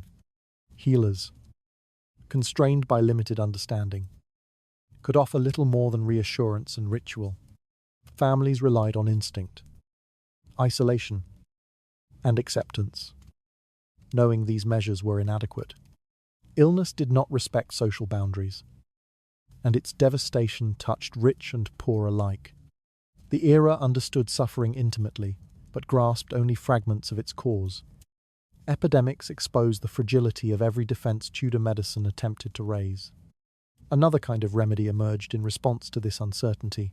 Healers, constrained by limited understanding, could offer little more than reassurance and ritual. Families relied on instinct, isolation, and acceptance, knowing these measures were inadequate. Illness did not respect social boundaries, and its devastation touched rich and poor alike. The era understood suffering intimately, but grasped only fragments of its cause. Epidemics exposed the fragility of every defense Tudor medicine attempted to raise. Another kind of remedy emerged in response to this uncertainty,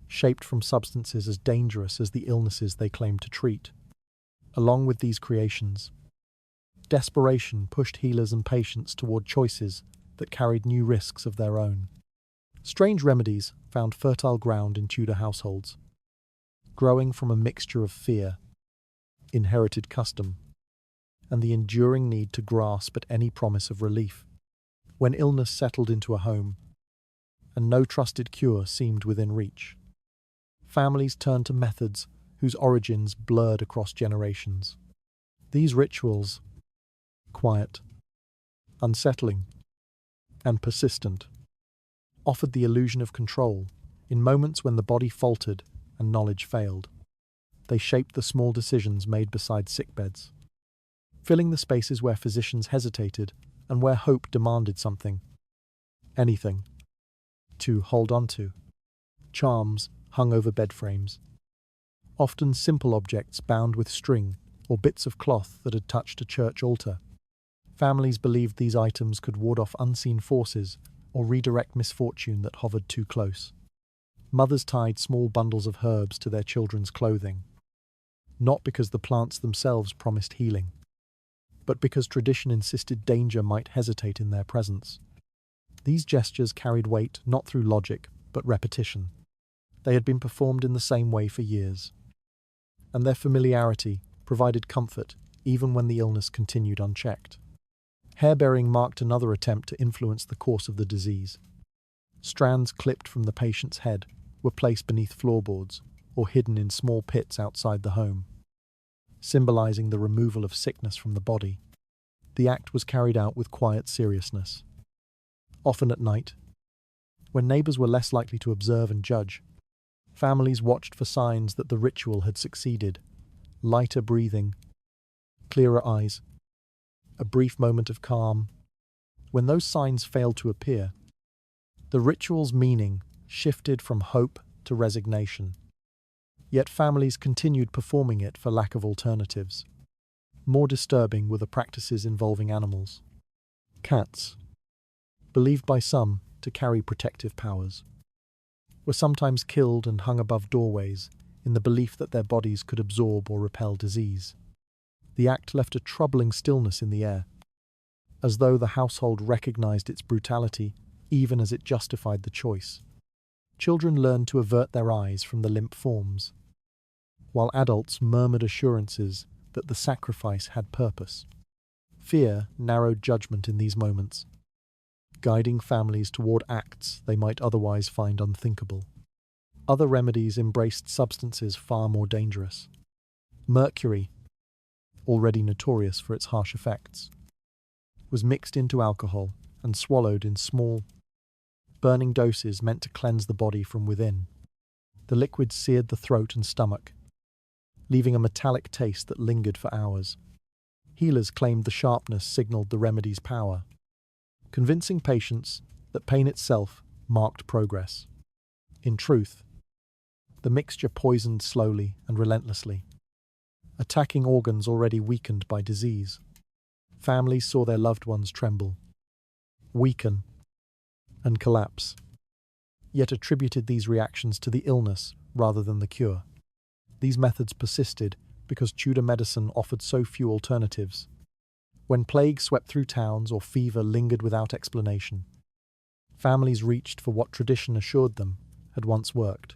shaped from substances as dangerous as the illnesses they claimed to treat. Along with these creations, desperation pushed healers and patients toward choices that carried new risks of their own. Strange remedies found fertile ground in Tudor households, growing from a mixture of fear, inherited custom, and the enduring need to grasp at any promise of relief. When illness settled into a home, and no trusted cure seemed within reach, families turned to methods whose origins blurred across generations. These rituals, quiet, unsettling, and persistent, offered the illusion of control in moments when the body faltered and knowledge failed. They shaped the small decisions made beside sickbeds, filling the spaces where physicians hesitated and where hope demanded something, anything, to hold on to. Charms hung over bed frames, often simple objects bound with string or bits of cloth that had touched a church altar. Families believed these items could ward off unseen forces or redirect misfortune that hovered too close. Mothers tied small bundles of herbs to their children's clothing, not because the plants themselves promised healing, but because tradition insisted danger might hesitate in their presence. These gestures carried weight not through logic, but repetition. They had been performed in the same way for years, and their familiarity provided comfort even when the illness continued unchecked. Hair-bearing marked another attempt to influence the course of the disease. Strands clipped from the patient's head were placed beneath floorboards or hidden in small pits outside the home, symbolizing the removal of sickness from the body. The act was carried out with quiet seriousness. Often at night, when neighbors were less likely to observe and judge, families watched for signs that the ritual had succeeded. Lighter breathing, clearer eyes, a brief moment of calm. When those signs failed to appear, the ritual's meaning shifted from hope to resignation. Yet families continued performing it for lack of alternatives. More disturbing were the practices involving animals. Cats, believed by some to carry protective powers, were sometimes killed and hung above doorways in the belief that their bodies could absorb or repel disease. The act left a troubling stillness in the air, as though the household recognized its brutality even as it justified the choice. Children learned to avert their eyes from the limp forms, while adults murmured assurances that the sacrifice had purpose. Fear narrowed judgment in these moments, guiding families toward acts they might otherwise find unthinkable. Other remedies embraced substances far more dangerous. Mercury, already notorious for its harsh effects, was mixed into alcohol and swallowed in small, burning doses meant to cleanse the body from within. The liquid seared the throat and stomach, leaving a metallic taste that lingered for hours. Healers claimed the sharpness signaled the remedy's power, convincing patients that pain itself marked progress. In truth, the mixture poisoned slowly and relentlessly, attacking organs already weakened by disease. Families saw their loved ones tremble, weaken, and collapse, yet attributed these reactions to the illness rather than the cure. These methods persisted because Tudor medicine offered so few alternatives. When plague swept through towns or fever lingered without explanation, families reached for what tradition assured them had once worked.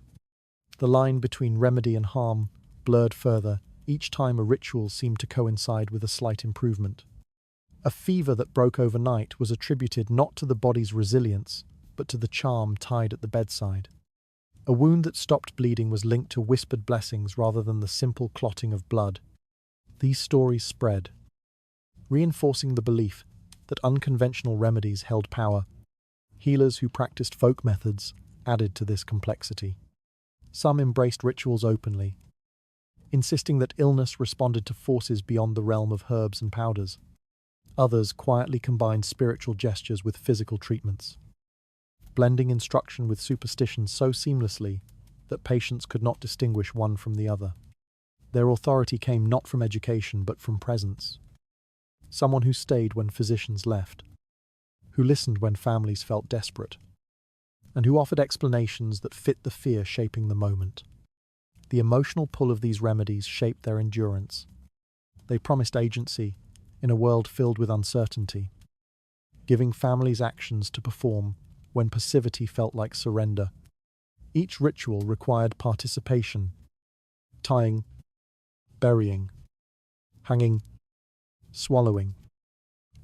The line between remedy and harm blurred further Each time a ritual seemed to coincide with a slight improvement. A fever that broke overnight was attributed not to the body's resilience, but to the charm tied at the bedside. A wound that stopped bleeding was linked to whispered blessings rather than the simple clotting of blood. These stories spread, reinforcing the belief that unconventional remedies held power. Healers who practiced folk methods added to this complexity. Some embraced rituals openly, insisting that illness responded to forces beyond the realm of herbs and powders. Others quietly combined spiritual gestures with physical treatments, blending instruction with superstition so seamlessly that patients could not distinguish one from the other. Their authority came not from education but from presence. Someone who stayed when physicians left, who listened when families felt desperate, and who offered explanations that fit the fear shaping the moment. The emotional pull of these remedies shaped their endurance. They promised agency in a world filled with uncertainty, giving families actions to perform when passivity felt like surrender. Each ritual required participation: tying, burying, hanging, swallowing.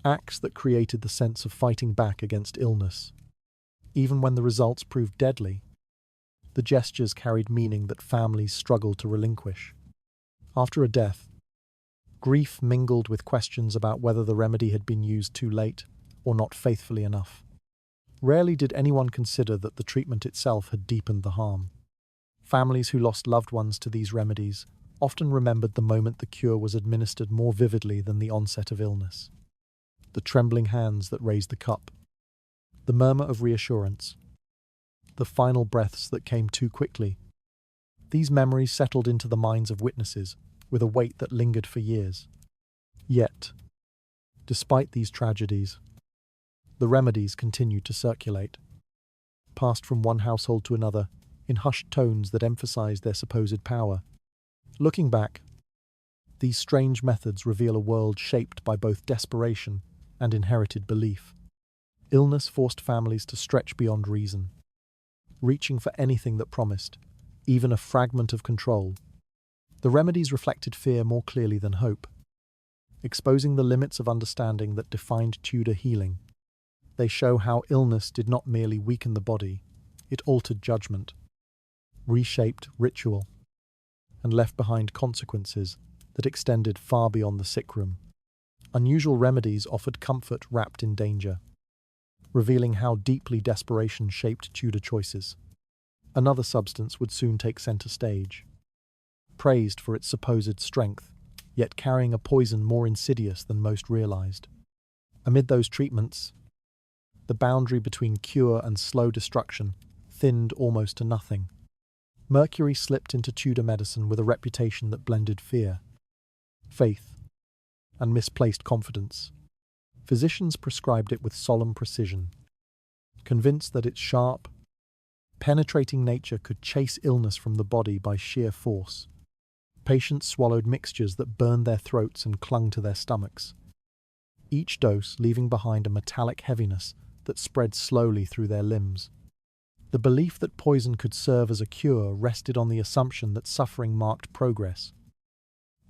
Acts that created the sense of fighting back against illness. Even when the results proved deadly, the gestures carried meaning that families struggled to relinquish. After a death, grief mingled with questions about whether the remedy had been used too late or not faithfully enough. Rarely did anyone consider that the treatment itself had deepened the harm. Families who lost loved ones to these remedies often remembered the moment the cure was administered more vividly than the onset of illness. The trembling hands that raised the cup, the murmur of reassurance, the final breaths that came too quickly. These memories settled into the minds of witnesses with a weight that lingered for years. Yet, despite these tragedies, the remedies continued to circulate, passed from one household to another in hushed tones that emphasized their supposed power. Looking back, these strange methods reveal a world shaped by both desperation and inherited belief. Illness forced families to stretch beyond reason, reaching for anything that promised, even a fragment of control. The remedies reflected fear more clearly than hope, exposing the limits of understanding that defined Tudor healing. They show how illness did not merely weaken the body, it altered judgment, reshaped ritual, and left behind consequences that extended far beyond the sick room. Unusual remedies offered comfort wrapped in danger, revealing how deeply desperation shaped Tudor choices. Another substance would soon take center stage, praised for its supposed strength, yet carrying a poison more insidious than most realized. Amid those treatments, the boundary between cure and slow destruction thinned almost to nothing. Mercury slipped into Tudor medicine with a reputation that blended fear, faith, and misplaced confidence. Physicians prescribed it with solemn precision, convinced that its sharp, penetrating nature could chase illness from the body by sheer force. Patients swallowed mixtures that burned their throats and clung to their stomachs, each dose leaving behind a metallic heaviness that spread slowly through their limbs. The belief that poison could serve as a cure rested on the assumption that suffering marked progress,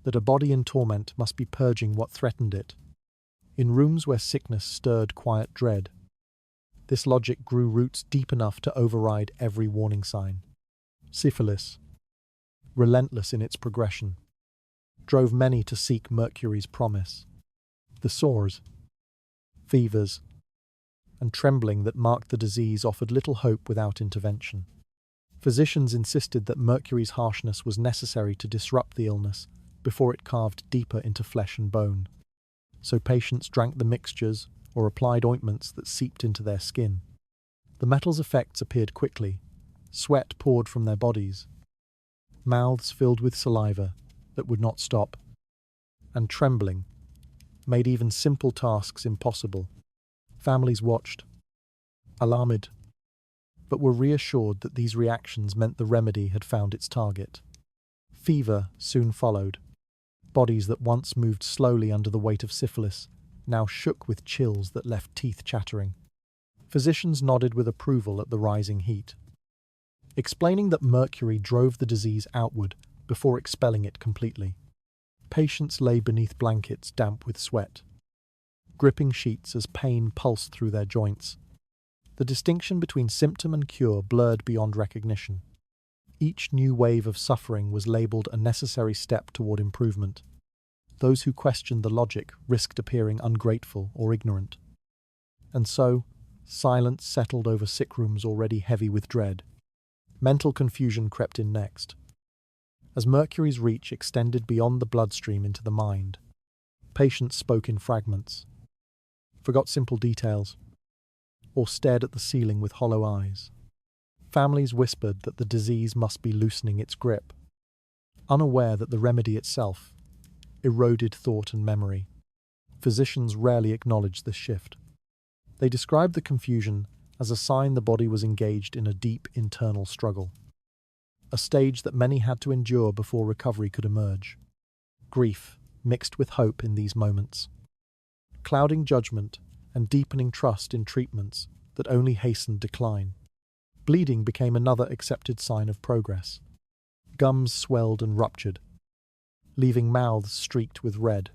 that a body in torment must be purging what threatened it. In rooms where sickness stirred quiet dread, this logic grew roots deep enough to override every warning sign. Syphilis, relentless in its progression, drove many to seek Mercury's promise. The sores, fevers, and trembling that marked the disease offered little hope without intervention. Physicians insisted that Mercury's harshness was necessary to disrupt the illness before it carved deeper into flesh and bone. So patients drank the mixtures or applied ointments that seeped into their skin. The metal's effects appeared quickly. Sweat poured from their bodies, mouths filled with saliva that would not stop, and trembling made even simple tasks impossible. Families watched, alarmed, but were reassured that these reactions meant the remedy had found its target. Fever soon followed. Bodies that once moved slowly under the weight of syphilis now shook with chills that left teeth chattering. Physicians nodded with approval at the rising heat, explaining that mercury drove the disease outward before expelling it completely. Patients lay beneath blankets damp with sweat, gripping sheets as pain pulsed through their joints. The distinction between symptom and cure blurred beyond recognition. Each new wave of suffering was labelled a necessary step toward improvement. Those who questioned the logic risked appearing ungrateful or ignorant. And so, silence settled over sick rooms already heavy with dread. Mental confusion crept in next. As Mercury's reach extended beyond the bloodstream into the mind, patients spoke in fragments, forgot simple details, or stared at the ceiling with hollow eyes. Families whispered that the disease must be loosening its grip, unaware that the remedy itself eroded thought and memory. Physicians rarely acknowledged this shift. They described the confusion as a sign the body was engaged in a deep internal struggle, a stage that many had to endure before recovery could emerge. Grief mixed with hope in these moments, clouding judgment and deepening trust in treatments that only hastened decline. Bleeding became another accepted sign of progress. Gums swelled and ruptured, leaving mouths streaked with red.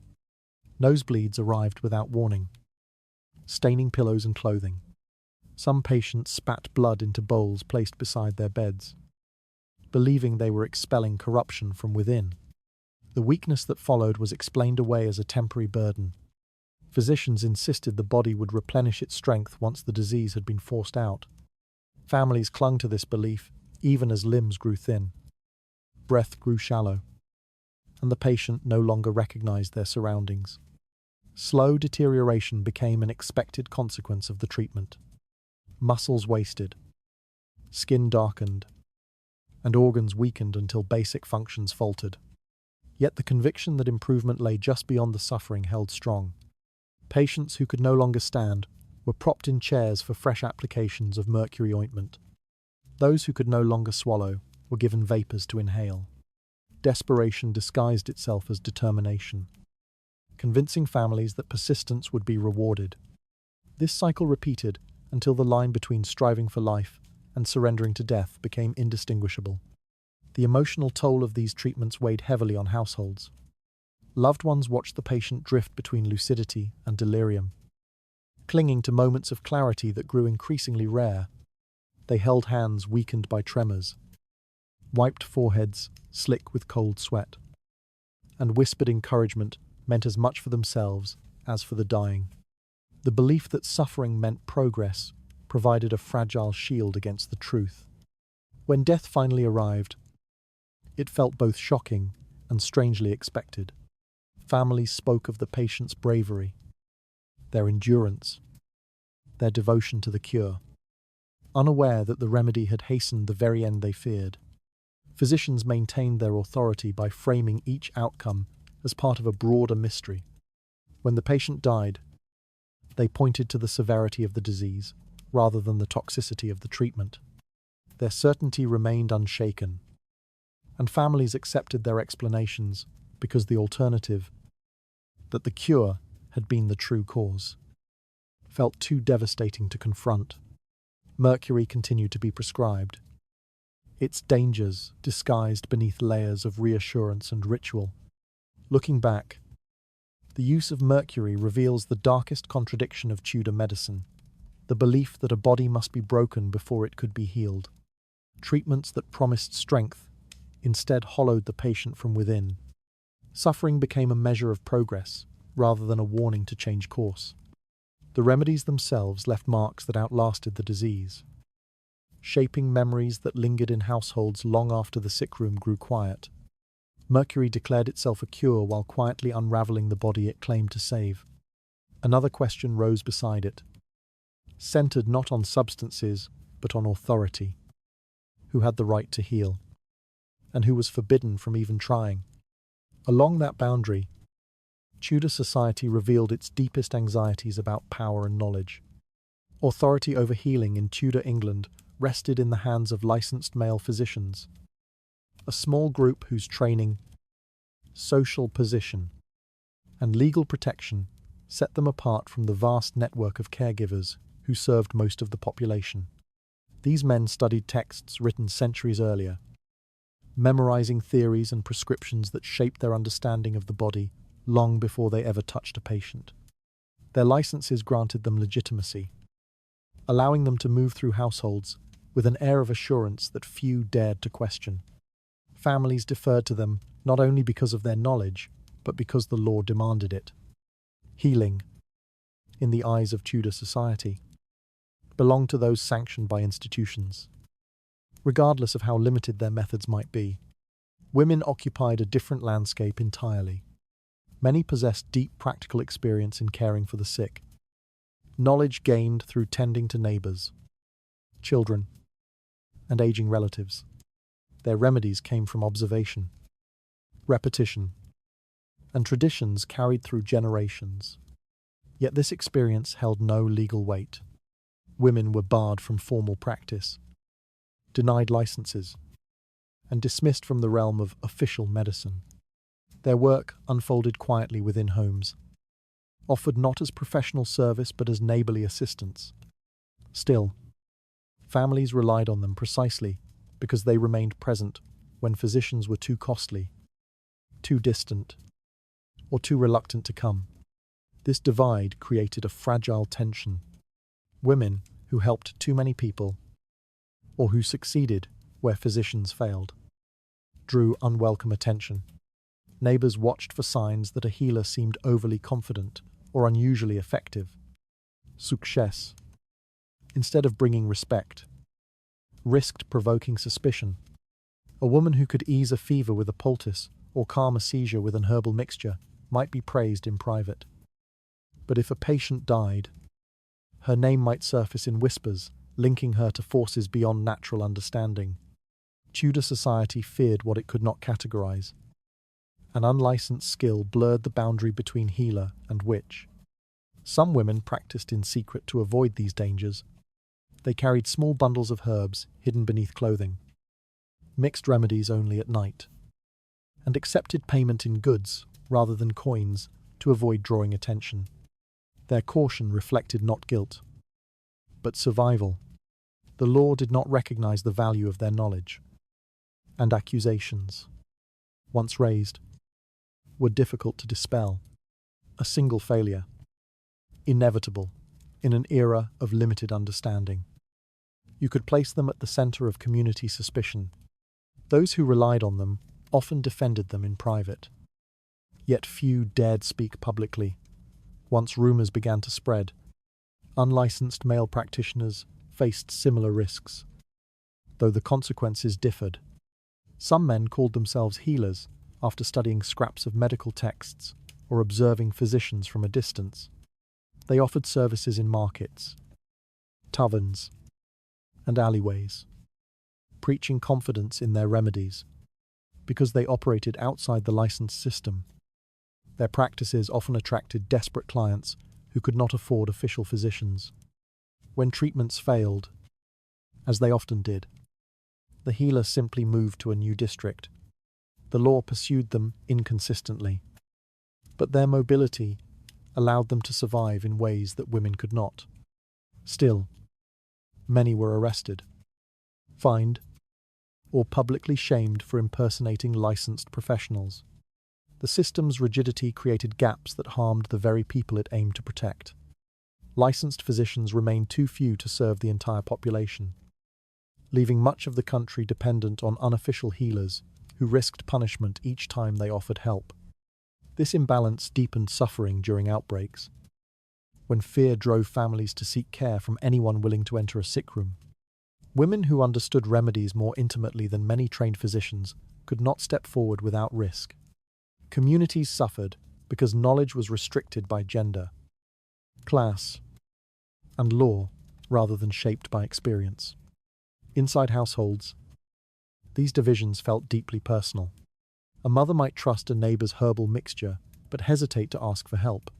Nosebleeds arrived without warning, staining pillows and clothing. Some patients spat blood into bowls placed beside their beds, believing they were expelling corruption from within. The weakness that followed was explained away as a temporary burden. Physicians insisted the body would replenish its strength once the disease had been forced out. Families clung to this belief even as limbs grew thin. Breath grew shallow, and the patient no longer recognized their surroundings. Slow deterioration became an expected consequence of the treatment. Muscles wasted, skin darkened, and organs weakened until basic functions faltered. Yet the conviction that improvement lay just beyond the suffering held strong. Patients who could no longer stand were propped in chairs for fresh applications of mercury ointment. Those who could no longer swallow were given vapors to inhale. Desperation disguised itself as determination, convincing families that persistence would be rewarded. This cycle repeated until the line between striving for life and surrendering to death became indistinguishable. The emotional toll of these treatments weighed heavily on households. Loved ones watched the patient drift between lucidity and delirium, clinging to moments of clarity that grew increasingly rare. They held hands weakened by tremors, wiped foreheads slick with cold sweat, and whispered encouragement meant as much for themselves as for the dying. The belief that suffering meant progress provided a fragile shield against the truth. When death finally arrived, it felt both shocking and strangely expected. Families spoke of the patient's bravery, their endurance, their devotion to the cure, unaware that the remedy had hastened the very end they feared. Physicians maintained their authority by framing each outcome as part of a broader mystery. When the patient died, they pointed to the severity of the disease rather than the toxicity of the treatment. Their certainty remained unshaken, and families accepted their explanations because the alternative, that the cure had been the true cause, felt too devastating to confront. Mercury continued to be prescribed, its dangers disguised beneath layers of reassurance and ritual. Looking back, the use of mercury reveals the darkest contradiction of Tudor medicine, the belief that a body must be broken before it could be healed. Treatments that promised strength instead hollowed the patient from within. Suffering became a measure of progress rather than a warning to change course. The remedies themselves left marks that outlasted the disease, shaping memories that lingered in households long after the sick room grew quiet. Mercury declared itself a cure while quietly unraveling the body it claimed to save. Another question rose beside it, centered not on substances, but on authority. Who had the right to heal? And who was forbidden from even trying? Along that boundary, Tudor society revealed its deepest anxieties about power and knowledge. Authority over healing in Tudor England rested in the hands of licensed male physicians, a small group whose training, social position, and legal protection set them apart from the vast network of caregivers who served most of the population. These men studied texts written centuries earlier, memorizing theories and prescriptions that shaped their understanding of the body long before they ever touched a patient. Their licenses granted them legitimacy, allowing them to move through households with an air of assurance that few dared to question. Families deferred to them not only because of their knowledge, but because the law demanded it. Healing, in the eyes of Tudor society, belonged to those sanctioned by institutions. Regardless of how limited their methods might be, women occupied a different landscape entirely. Many possessed deep practical experience in caring for the sick, knowledge gained through tending to neighbours, children, and aging relatives. Their remedies came from observation, repetition, and traditions carried through generations. Yet this experience held no legal weight. Women were barred from formal practice, denied licenses, and dismissed from the realm of official medicine. Their work unfolded quietly within homes, offered not as professional service but as neighbourly assistance. Still, families relied on them precisely because they remained present when physicians were too costly, too distant, or too reluctant to come. This divide created a fragile tension. Women who helped too many people, or who succeeded where physicians failed, drew unwelcome attention. Neighbours watched for signs that a healer seemed overly confident or unusually effective. Success, instead of bringing respect, risked provoking suspicion. A woman who could ease a fever with a poultice or calm a seizure with an herbal mixture might be praised in private. But if a patient died, her name might surface in whispers, linking her to forces beyond natural understanding. Tudor society feared what it could not categorize. An unlicensed skill blurred the boundary between healer and witch. Some women practiced in secret to avoid these dangers. They carried small bundles of herbs hidden beneath clothing, mixed remedies only at night, and accepted payment in goods rather than coins to avoid drawing attention. Their caution reflected not guilt, but survival. The law did not recognize the value of their knowledge, and accusations, once raised, were difficult to dispel. A single failure, inevitable in an era of limited understanding. You could place them at the center of community suspicion. Those who relied on them often defended them in private. Yet few dared speak publicly. Once rumors began to spread, unlicensed male practitioners faced similar risks, though the consequences differed. Some men called themselves healers after studying scraps of medical texts or observing physicians from a distance. They offered services in markets, taverns, and alleyways, preaching confidence in their remedies. Because they operated outside the licensed system, their practices often attracted desperate clients who could not afford official physicians. When treatments failed, as they often did, the healer simply moved to a new district. The law pursued them inconsistently, but their mobility allowed them to survive in ways that women could not. Still, many were arrested, fined, or publicly shamed for impersonating licensed professionals. The system's rigidity created gaps that harmed the very people it aimed to protect. Licensed physicians remained too few to serve the entire population, leaving much of the country dependent on unofficial healers who risked punishment each time they offered help. This imbalance deepened suffering during outbreaks, when fear drove families to seek care from anyone willing to enter a sick room. Women who understood remedies more intimately than many trained physicians could not step forward without risk. Communities suffered because knowledge was restricted by gender, class, and law rather than shaped by experience. Inside households, these divisions felt deeply personal. A mother might trust a neighbour's herbal mixture, but hesitate to ask for help.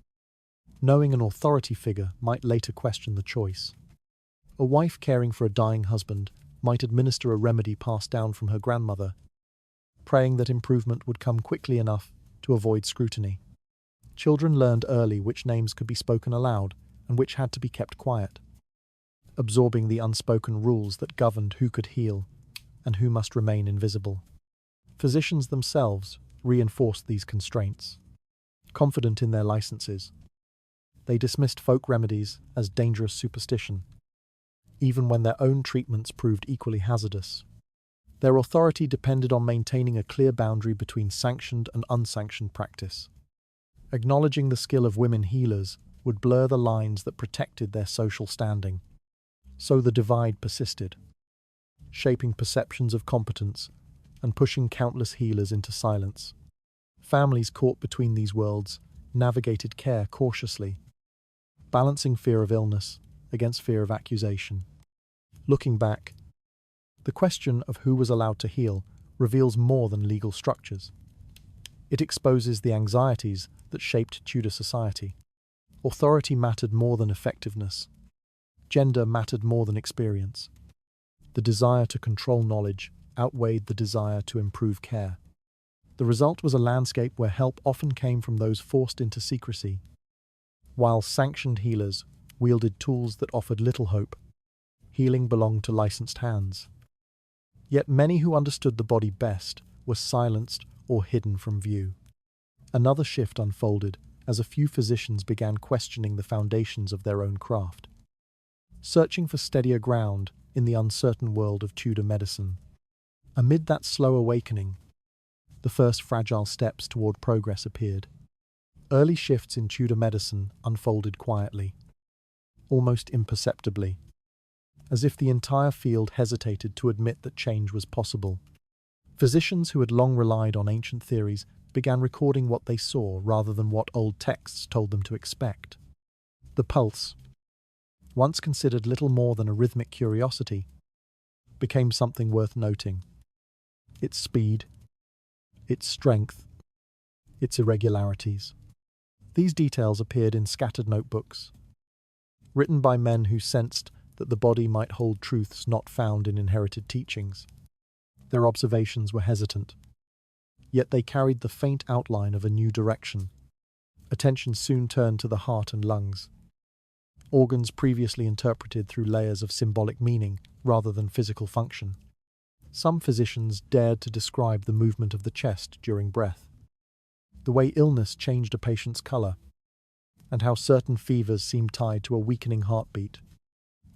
Knowing an authority figure might later question the choice. A wife caring for a dying husband might administer a remedy passed down from her grandmother, praying that improvement would come quickly enough to avoid scrutiny. Children learned early which names could be spoken aloud and which had to be kept quiet, absorbing the unspoken rules that governed who could heal and who must remain invisible. Physicians themselves reinforced these constraints. Confident in their licenses, they dismissed folk remedies as dangerous superstition, even when their own treatments proved equally hazardous. Their authority depended on maintaining a clear boundary between sanctioned and unsanctioned practice. Acknowledging the skill of women healers would blur the lines that protected their social standing. So the divide persisted, shaping perceptions of competence and pushing countless healers into silence. Families caught between these worlds navigated care cautiously, balancing fear of illness against fear of accusation. Looking back, the question of who was allowed to heal reveals more than legal structures. It exposes the anxieties that shaped Tudor society. Authority mattered more than effectiveness. Gender mattered more than experience. The desire to control knowledge outweighed the desire to improve care. The result was a landscape where help often came from those forced into secrecy, while sanctioned healers wielded tools that offered little hope. Healing belonged to licensed hands. Yet many who understood the body best were silenced or hidden from view. Another shift unfolded as a few physicians began questioning the foundations of their own craft, searching for steadier ground in the uncertain world of Tudor medicine. Amid that slow awakening, the first fragile steps toward progress appeared. Early shifts in Tudor medicine unfolded quietly, almost imperceptibly, as if the entire field hesitated to admit that change was possible. Physicians who had long relied on ancient theories began recording what they saw rather than what old texts told them to expect. The pulse, once considered little more than a rhythmic curiosity, became something worth noting. Its speed, its strength, its irregularities. These details appeared in scattered notebooks, written by men who sensed that the body might hold truths not found in inherited teachings. Their observations were hesitant, yet they carried the faint outline of a new direction. Attention soon turned to the heart and lungs, organs previously interpreted through layers of symbolic meaning rather than physical function. Some physicians dared to describe the movement of the chest during breath, the way illness changed a patient's color, and how certain fevers seemed tied to a weakening heartbeat.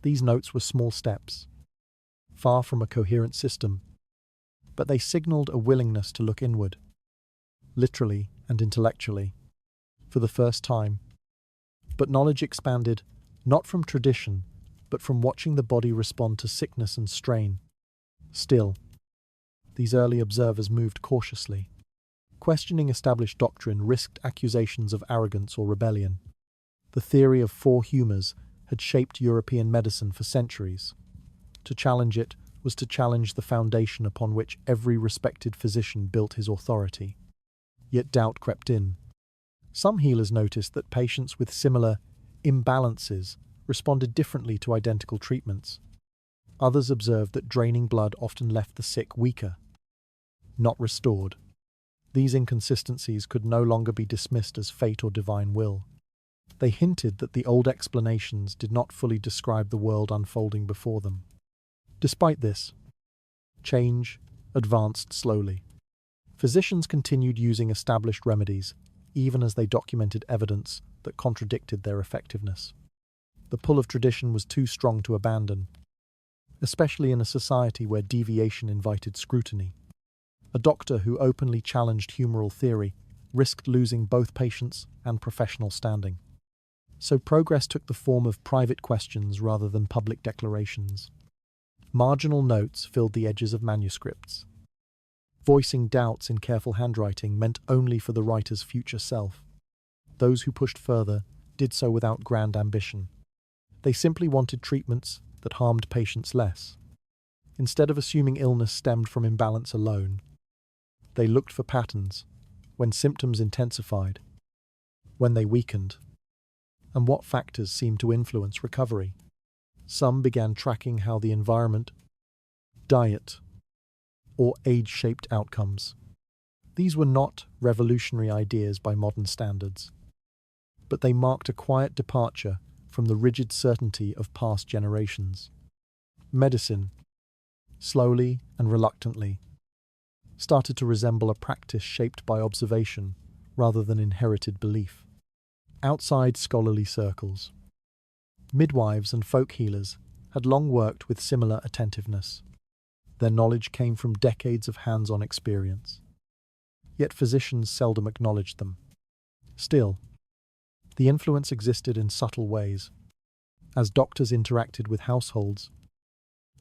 These notes were small steps, far from a coherent system, but they signaled a willingness to look inward, literally and intellectually, for the first time. But knowledge expanded, not from tradition, but from watching the body respond to sickness and strain. Still, these early observers moved cautiously. Questioning established doctrine risked accusations of arrogance or rebellion. The theory of four humours had shaped European medicine for centuries. To challenge it was to challenge the foundation upon which every respected physician built his authority. Yet doubt crept in. Some healers noticed that patients with similar imbalances responded differently to identical treatments. Others observed that draining blood often left the sick weaker, not restored. These inconsistencies could no longer be dismissed as fate or divine will. They hinted that the old explanations did not fully describe the world unfolding before them. Despite this, change advanced slowly. Physicians continued using established remedies, even as they documented evidence that contradicted their effectiveness. The pull of tradition was too strong to abandon, especially in a society where deviation invited scrutiny. A doctor who openly challenged humoral theory risked losing both patients and professional standing. So progress took the form of private questions rather than public declarations. Marginal notes filled the edges of manuscripts. Voicing doubts in careful handwriting meant only for the writer's future self. Those who pushed further did so without grand ambition. They simply wanted treatments that harmed patients less. Instead of assuming illness stemmed from imbalance alone, they looked for patterns: when symptoms intensified, when they weakened, and what factors seemed to influence recovery. Some began tracking how the environment, diet, or age shaped outcomes. These were not revolutionary ideas by modern standards, but they marked a quiet departure from the rigid certainty of past generations. Medicine, slowly and reluctantly, started to resemble a practice shaped by observation rather than inherited belief. Outside scholarly circles, midwives and folk healers had long worked with similar attentiveness. Their knowledge came from decades of hands-on experience. Yet physicians seldom acknowledged them. Still, the influence existed in subtle ways. As doctors interacted with households,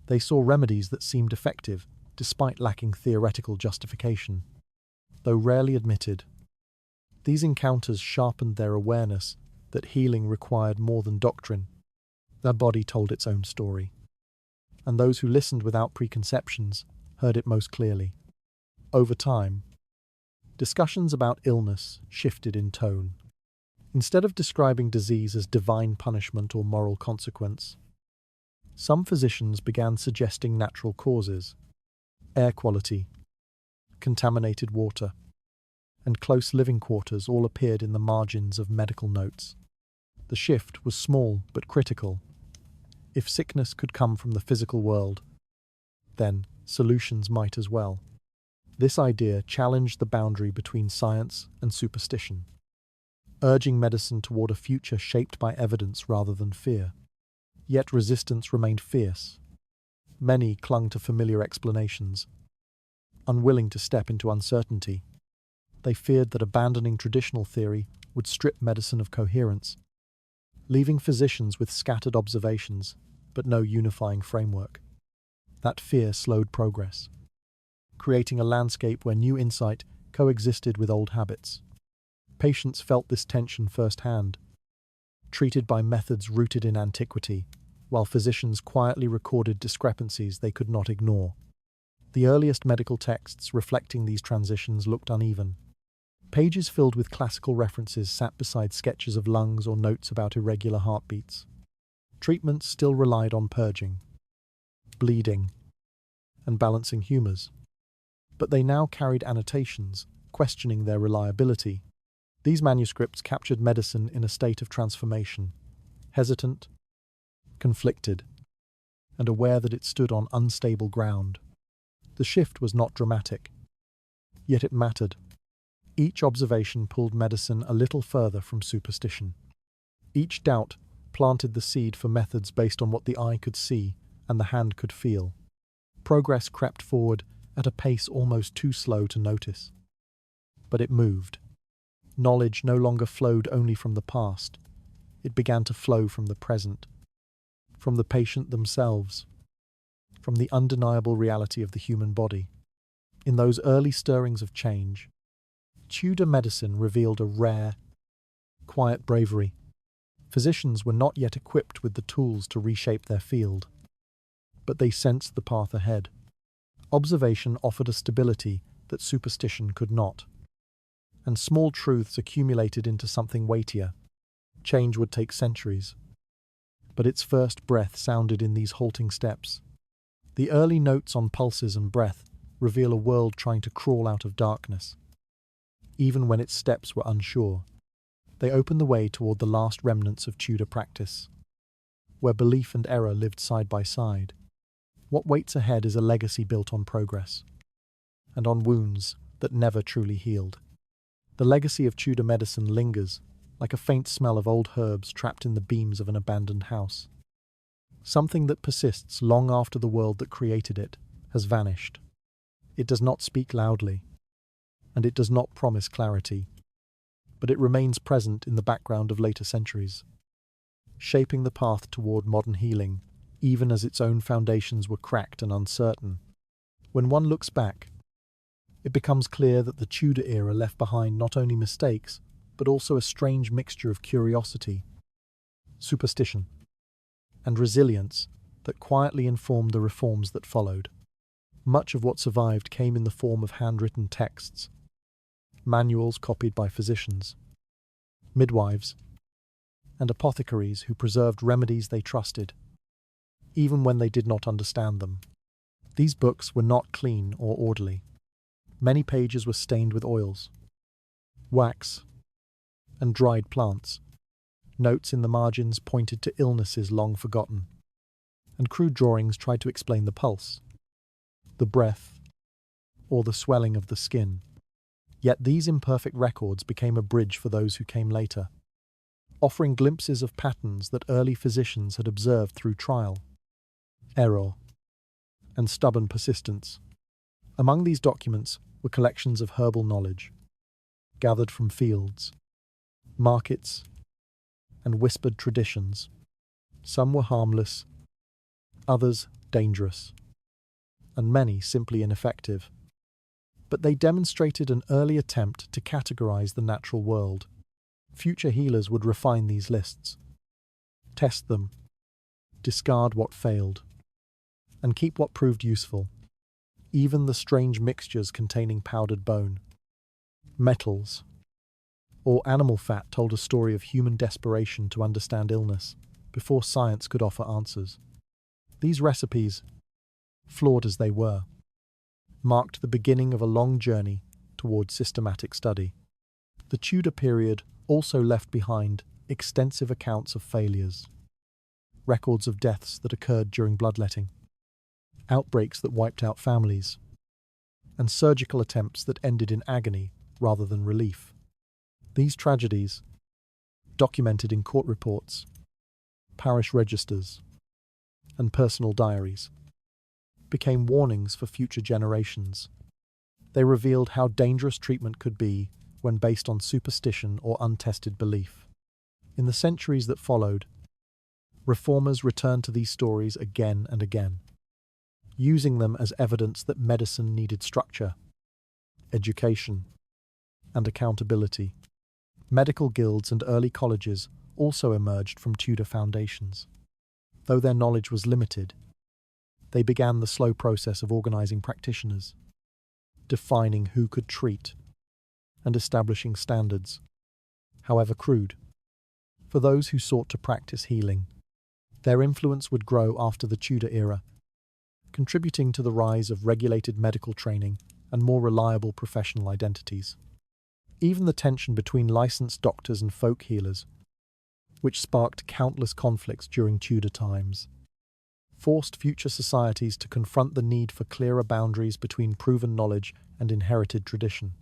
they saw remedies that seemed effective despite lacking theoretical justification. Though rarely admitted, these encounters sharpened their awareness that healing required more than doctrine. Their body told its own story, and those who listened without preconceptions heard it most clearly. Over time, discussions about illness shifted in tone. Instead of describing disease as divine punishment or moral consequence, some physicians began suggesting natural causes. Air quality, contaminated water, and close living quarters all appeared in the margins of medical notes. The shift was small but critical. If sickness could come from the physical world, then solutions might as well. This idea challenged the boundary between science and superstition, urging medicine toward a future shaped by evidence rather than fear. Yet resistance remained fierce. Many clung to familiar explanations, unwilling to step into uncertainty. They feared that abandoning traditional theory would strip medicine of coherence, leaving physicians with scattered observations but no unifying framework. That fear slowed progress, creating a landscape where new insight coexisted with old habits. Patients felt this tension firsthand, treated by methods rooted in antiquity, while physicians quietly recorded discrepancies they could not ignore. The earliest medical texts reflecting these transitions looked uneven. Pages filled with classical references sat beside sketches of lungs or notes about irregular heartbeats. Treatments still relied on purging, bleeding, and balancing humours, but they now carried annotations, questioning their reliability. These manuscripts captured medicine in a state of transformation, hesitant, conflicted, and aware that it stood on unstable ground. The shift was not dramatic, yet it mattered. Each observation pulled medicine a little further from superstition. Each doubt planted the seed for methods based on what the eye could see and the hand could feel. Progress crept forward at a pace almost too slow to notice. But it moved. Knowledge no longer flowed only from the past. It began to flow from the present, from the patient themselves, from the undeniable reality of the human body. In those early stirrings of change, Tudor medicine revealed a rare, quiet bravery. Physicians were not yet equipped with the tools to reshape their field, but they sensed the path ahead. Observation offered a stability that superstition could not, and small truths accumulated into something weightier. Change would take centuries, but its first breath sounded in these halting steps. The early notes on pulses and breath reveal a world trying to crawl out of darkness. Even when its steps were unsure, they opened the way toward the last remnants of Tudor practice, where belief and error lived side by side. What waits ahead is a legacy built on progress, and on wounds that never truly healed. The legacy of Tudor medicine lingers, like a faint smell of old herbs trapped in the beams of an abandoned house. Something that persists long after the world that created it has vanished. It does not speak loudly, and it does not promise clarity, but it remains present in the background of later centuries, shaping the path toward modern healing, even as its own foundations were cracked and uncertain. When one looks back, it becomes clear that the Tudor era left behind not only mistakes, but also a strange mixture of curiosity, superstition, and resilience that quietly informed the reforms that followed. Much of what survived came in the form of handwritten texts, manuals copied by physicians, midwives, and apothecaries who preserved remedies they trusted, even when they did not understand them. These books were not clean or orderly. Many pages were stained with oils, wax, and dried plants. Notes in the margins pointed to illnesses long forgotten, and crude drawings tried to explain the pulse, the breath, or the swelling of the skin. Yet these imperfect records became a bridge for those who came later, offering glimpses of patterns that early physicians had observed through trial, error, and stubborn persistence. Among these documents were collections of herbal knowledge, gathered from fields, markets, and whispered traditions. Some were harmless, others dangerous, and many simply ineffective. But they demonstrated an early attempt to categorize the natural world. Future healers would refine these lists, test them, discard what failed, and keep what proved useful. Even the strange mixtures containing powdered bone, metals, or animal fat told a story of human desperation to understand illness before science could offer answers. These recipes, flawed as they were, marked the beginning of a long journey toward systematic study. The Tudor period also left behind extensive accounts of failures, records of deaths that occurred during bloodletting, outbreaks that wiped out families, and surgical attempts that ended in agony rather than relief. These tragedies, documented in court reports, parish registers, and personal diaries, became warnings for future generations. They revealed how dangerous treatment could be when based on superstition or untested belief. In the centuries that followed, reformers returned to these stories again and again, using them as evidence that medicine needed structure, education, and accountability. Medical guilds and early colleges also emerged from Tudor foundations. Though their knowledge was limited, they began the slow process of organizing practitioners, defining who could treat, and establishing standards, however crude, for those who sought to practice healing. Their influence would grow after the Tudor era, contributing to the rise of regulated medical training and more reliable professional identities. Even the tension between licensed doctors and folk healers, which sparked countless conflicts during Tudor times, forced future societies to confront the need for clearer boundaries between proven knowledge and inherited tradition.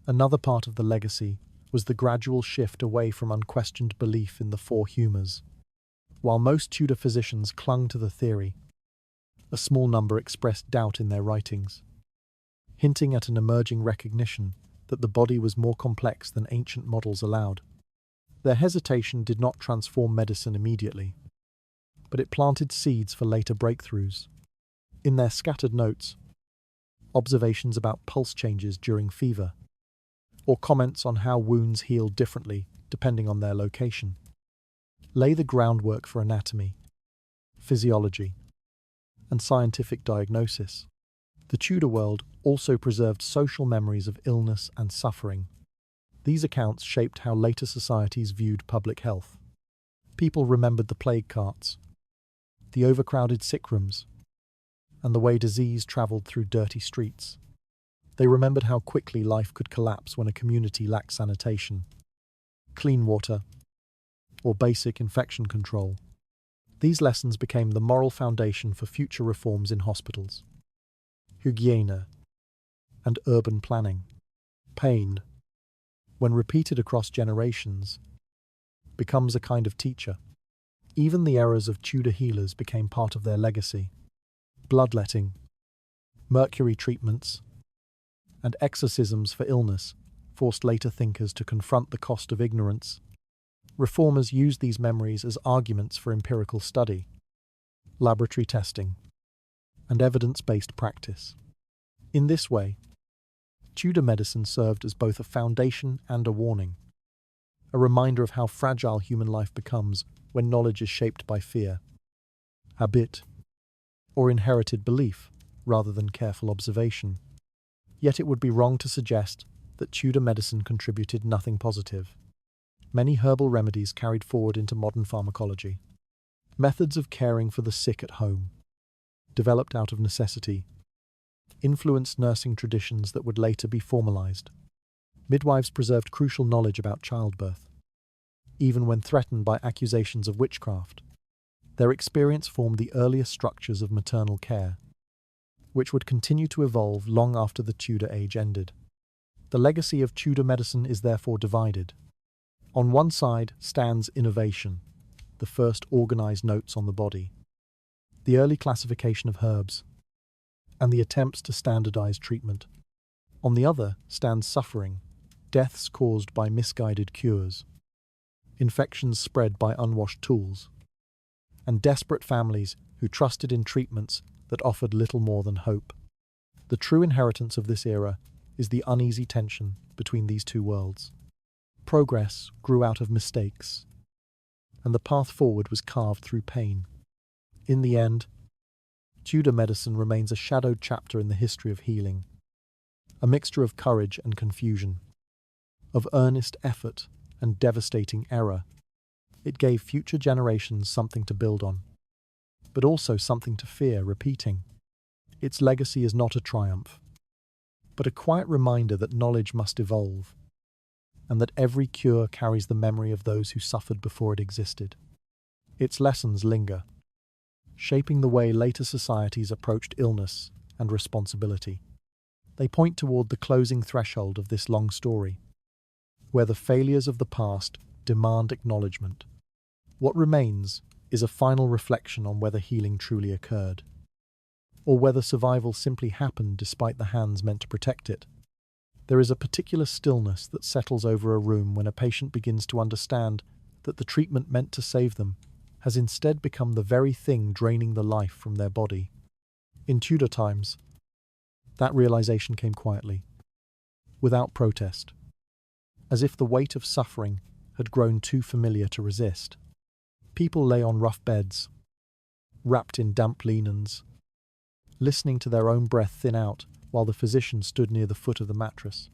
Another part of the legacy was the gradual shift away from unquestioned belief in the four humours. While most Tudor physicians clung to the theory, a small number expressed doubt in their writings, hinting at an emerging recognition that the body was more complex than ancient models allowed. Their hesitation did not transform medicine immediately, but it planted seeds for later breakthroughs. In their scattered notes, observations about pulse changes during fever, or comments on how wounds healed differently depending on their location, lay the groundwork for anatomy, physiology, and scientific diagnosis. The Tudor world also preserved social memories of illness and suffering. These accounts shaped how later societies viewed public health. People remembered the plague carts, the overcrowded sick rooms, and the way disease travelled through dirty streets. They remembered how quickly life could collapse when a community lacked sanitation, clean water, or basic infection control. These lessons became the moral foundation for future reforms in hospitals, hygiene, and urban planning. Pain, when repeated across generations, becomes a kind of teacher. Even the errors of Tudor healers became part of their legacy. Bloodletting, mercury treatments, and exorcisms for illness forced later thinkers to confront the cost of ignorance. Reformers used these memories as arguments for empirical study, laboratory testing, and evidence-based practice. In this way, Tudor medicine served as both a foundation and a warning, a reminder of how fragile human life becomes when knowledge is shaped by fear, habit, or inherited belief rather than careful observation. Yet it would be wrong to suggest that Tudor medicine contributed nothing positive. Many herbal remedies carried forward into modern pharmacology. Methods of caring for the sick at home, developed out of necessity, influenced nursing traditions that would later be formalized. Midwives preserved crucial knowledge about childbirth, even when threatened by accusations of witchcraft. Their experience formed the earliest structures of maternal care, which would continue to evolve long after the Tudor age ended. The legacy of Tudor medicine is therefore divided. On one side stands innovation, the first organized notes on the body, the early classification of herbs, and the attempts to standardize treatment. On the other stands suffering, deaths caused by misguided cures, infections spread by unwashed tools, and desperate families who trusted in treatments that offered little more than hope. The true inheritance of this era is the uneasy tension between these two worlds. Progress grew out of mistakes, and the path forward was carved through pain. In the end, Tudor medicine remains a shadowed chapter in the history of healing, a mixture of courage and confusion, of earnest effort and devastating error. It gave future generations something to build on, but also something to fear repeating. Its legacy is not a triumph, but a quiet reminder that knowledge must evolve, and that every cure carries the memory of those who suffered before it existed. Its lessons linger, shaping the way later societies approached illness and responsibility. They point toward the closing threshold of this long story, where the failures of the past demand acknowledgement. What remains is a final reflection on whether healing truly occurred, or whether survival simply happened despite the hands meant to protect it. There is a particular stillness that settles over a room when a patient begins to understand that the treatment meant to save them has instead become the very thing draining the life from their body. In Tudor times, that realization came quietly, without protest, as if the weight of suffering had grown too familiar to resist. People lay on rough beds, wrapped in damp linens, listening to their own breath thin out while the physician stood near the foot of the mattress,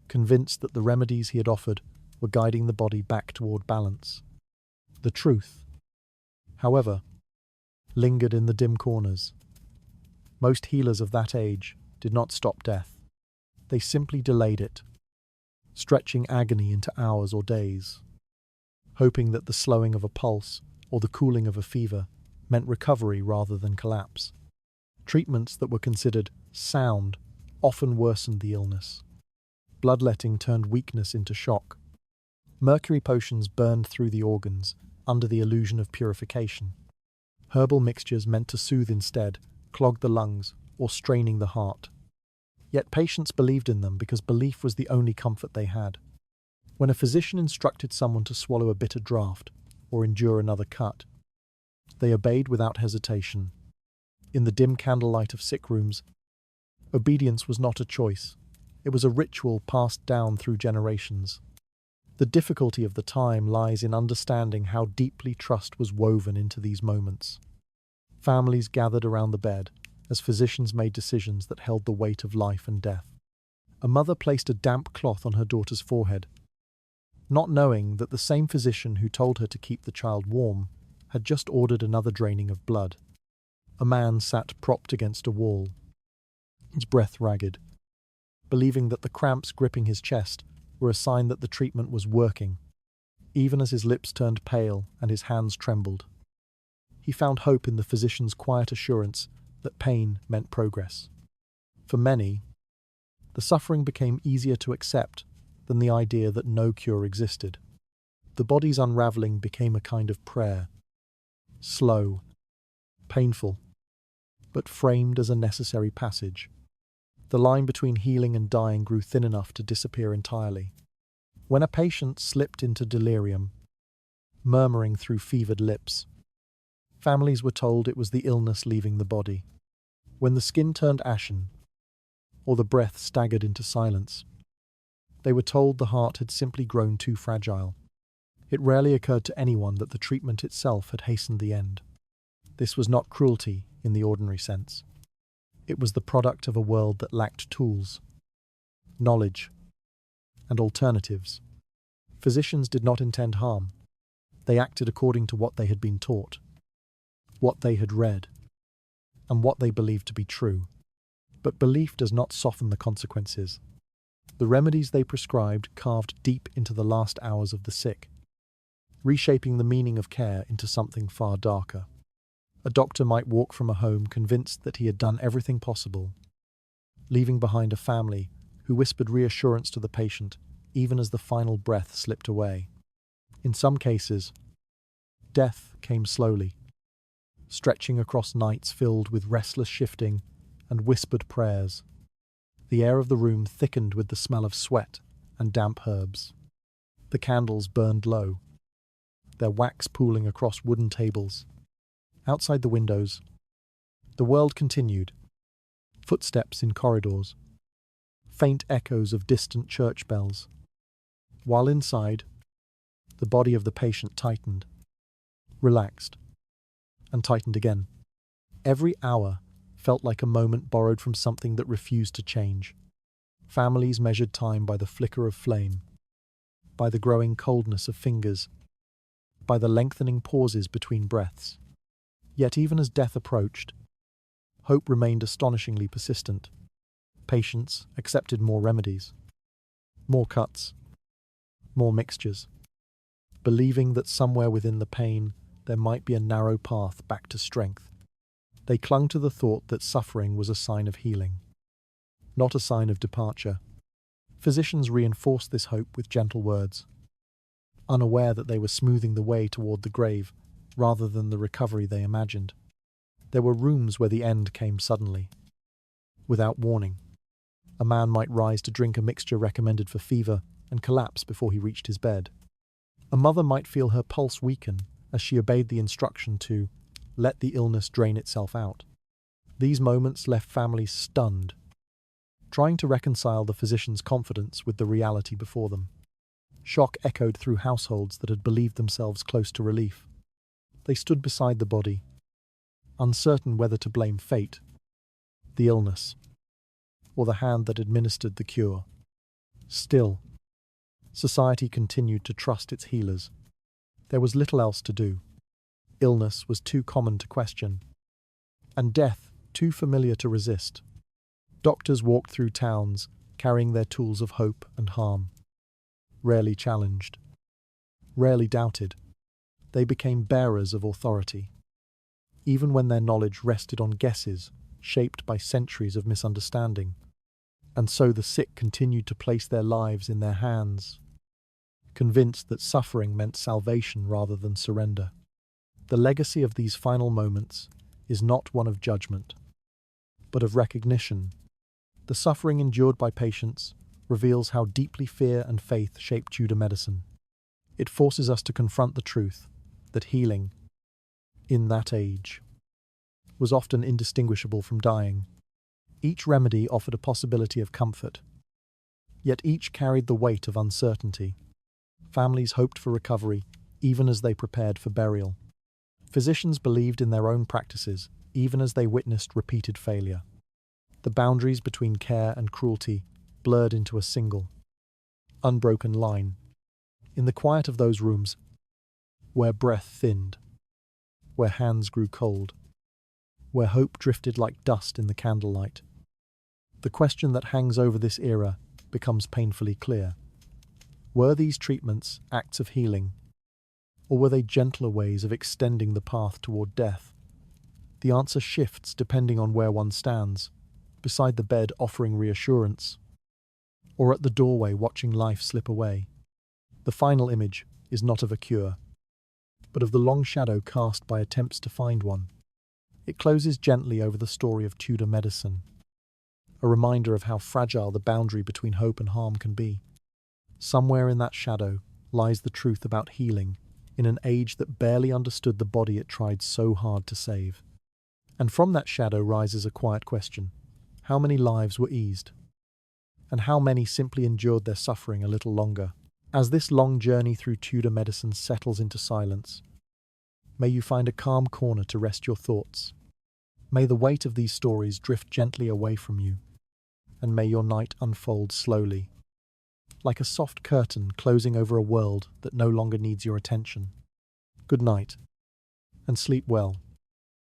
convinced that the remedies he had offered were guiding the body back toward balance. The truth, however, lingered in the dim corners. Most healers of that age did not stop death. They simply delayed it, stretching agony into hours or days, hoping that the slowing of a pulse or the cooling of a fever meant recovery rather than collapse. Treatments that were considered sound often worsened the illness. Bloodletting turned weakness into shock. Mercury potions burned through the organs under the illusion of purification. Herbal mixtures meant to soothe instead clogged the lungs or straining the heart. Yet patients believed in them because belief was the only comfort they had. When a physician instructed someone to swallow a bitter draught or endure another cut, they obeyed without hesitation. In the dim candlelight of sick rooms, obedience was not a choice. It was a ritual passed down through generations. The difficulty of the time lies in understanding how deeply trust was woven into these moments. Families gathered around the bed as physicians made decisions that held the weight of life and death. A mother placed a damp cloth on her daughter's forehead, not knowing that the same physician who told her to keep the child warm had just ordered another draining of blood. A man sat propped against a wall, his breath ragged, believing that the cramps gripping his chest were a sign that the treatment was working, even as his lips turned pale and his hands trembled. He found hope in the physician's quiet assurance that pain meant progress. For many, the suffering became easier to accept than the idea that no cure existed. The body's unraveling became a kind of prayer, slow, painful, but framed as a necessary passage. The line between healing and dying grew thin enough to disappear entirely. When a patient slipped into delirium, murmuring through fevered lips, families were told it was the illness leaving the body. When the skin turned ashen, or the breath staggered into silence, they were told the heart had simply grown too fragile. It rarely occurred to anyone that the treatment itself had hastened the end. This was not cruelty in the ordinary sense. It was the product of a world that lacked tools, knowledge, and alternatives. Physicians did not intend harm. They acted according to what they had been taught, what they had read, and what they believed to be true. But belief does not soften the consequences. The remedies they prescribed carved deep into the last hours of the sick, reshaping the meaning of care into something far darker. A doctor might walk from a home convinced that he had done everything possible, leaving behind a family who whispered reassurance to the patient even as the final breath slipped away. In some cases, death came slowly, stretching across nights filled with restless shifting and whispered prayers. The air of the room thickened with the smell of sweat and damp herbs. The candles burned low, their wax pooling across wooden tables. Outside the windows, the world continued. Footsteps in corridors, faint echoes of distant church bells. While inside, the body of the patient tightened, relaxed, and tightened again. Every hour felt like a moment borrowed from something that refused to change. Families measured time by the flicker of flame, by the growing coldness of fingers, by the lengthening pauses between breaths. Yet even as death approached, hope remained astonishingly persistent. Patients accepted more remedies, more cuts, more mixtures, believing that somewhere within the pain there might be a narrow path back to strength. They clung to the thought that suffering was a sign of healing, not a sign of departure. Physicians reinforced this hope with gentle words, unaware that they were smoothing the way toward the grave rather than the recovery they imagined. There were rooms where the end came suddenly, without warning. A man might rise to drink a mixture recommended for fever and collapse before he reached his bed. A mother might feel her pulse weaken as she obeyed the instruction to let the illness drain itself out. These moments left families stunned, trying to reconcile the physician's confidence with the reality before them. Shock echoed through households that had believed themselves close to relief. They stood beside the body, uncertain whether to blame fate, the illness, or the hand that administered the cure. Still, society continued to trust its healers. There was little else to do. Illness was too common to question, and death too familiar to resist. Doctors walked through towns, carrying their tools of hope and harm. Rarely challenged, rarely doubted, they became bearers of authority, even when their knowledge rested on guesses shaped by centuries of misunderstanding. And so the sick continued to place their lives in their hands, convinced that suffering meant salvation rather than surrender. The legacy of these final moments is not one of judgment, but of recognition. The suffering endured by patients reveals how deeply fear and faith shaped Tudor medicine. It forces us to confront the truth that healing, in that age, was often indistinguishable from dying. Each remedy offered a possibility of comfort, yet each carried the weight of uncertainty. Families hoped for recovery, even as they prepared for burial. Physicians believed in their own practices, even as they witnessed repeated failure. The boundaries between care and cruelty blurred into a single, unbroken line. In the quiet of those rooms, where breath thinned, where hands grew cold, where hope drifted like dust in the candlelight, the question that hangs over this era becomes painfully clear. Were these treatments acts of healing, or were they gentler ways of extending the path toward death? The answer shifts depending on where one stands, beside the bed offering reassurance, or at the doorway watching life slip away. The final image is not of a cure, but of the long shadow cast by attempts to find one. It closes gently over the story of Tudor medicine, a reminder of how fragile the boundary between hope and harm can be. Somewhere in that shadow lies the truth about healing in an age that barely understood the body it tried so hard to save. And from that shadow rises a quiet question. How many lives were eased? And how many simply endured their suffering a little longer? As this long journey through Tudor medicine settles into silence, may you find a calm corner to rest your thoughts. May the weight of these stories drift gently away from you, and may your night unfold slowly, like a soft curtain closing over a world that no longer needs your attention. Good night, and sleep well.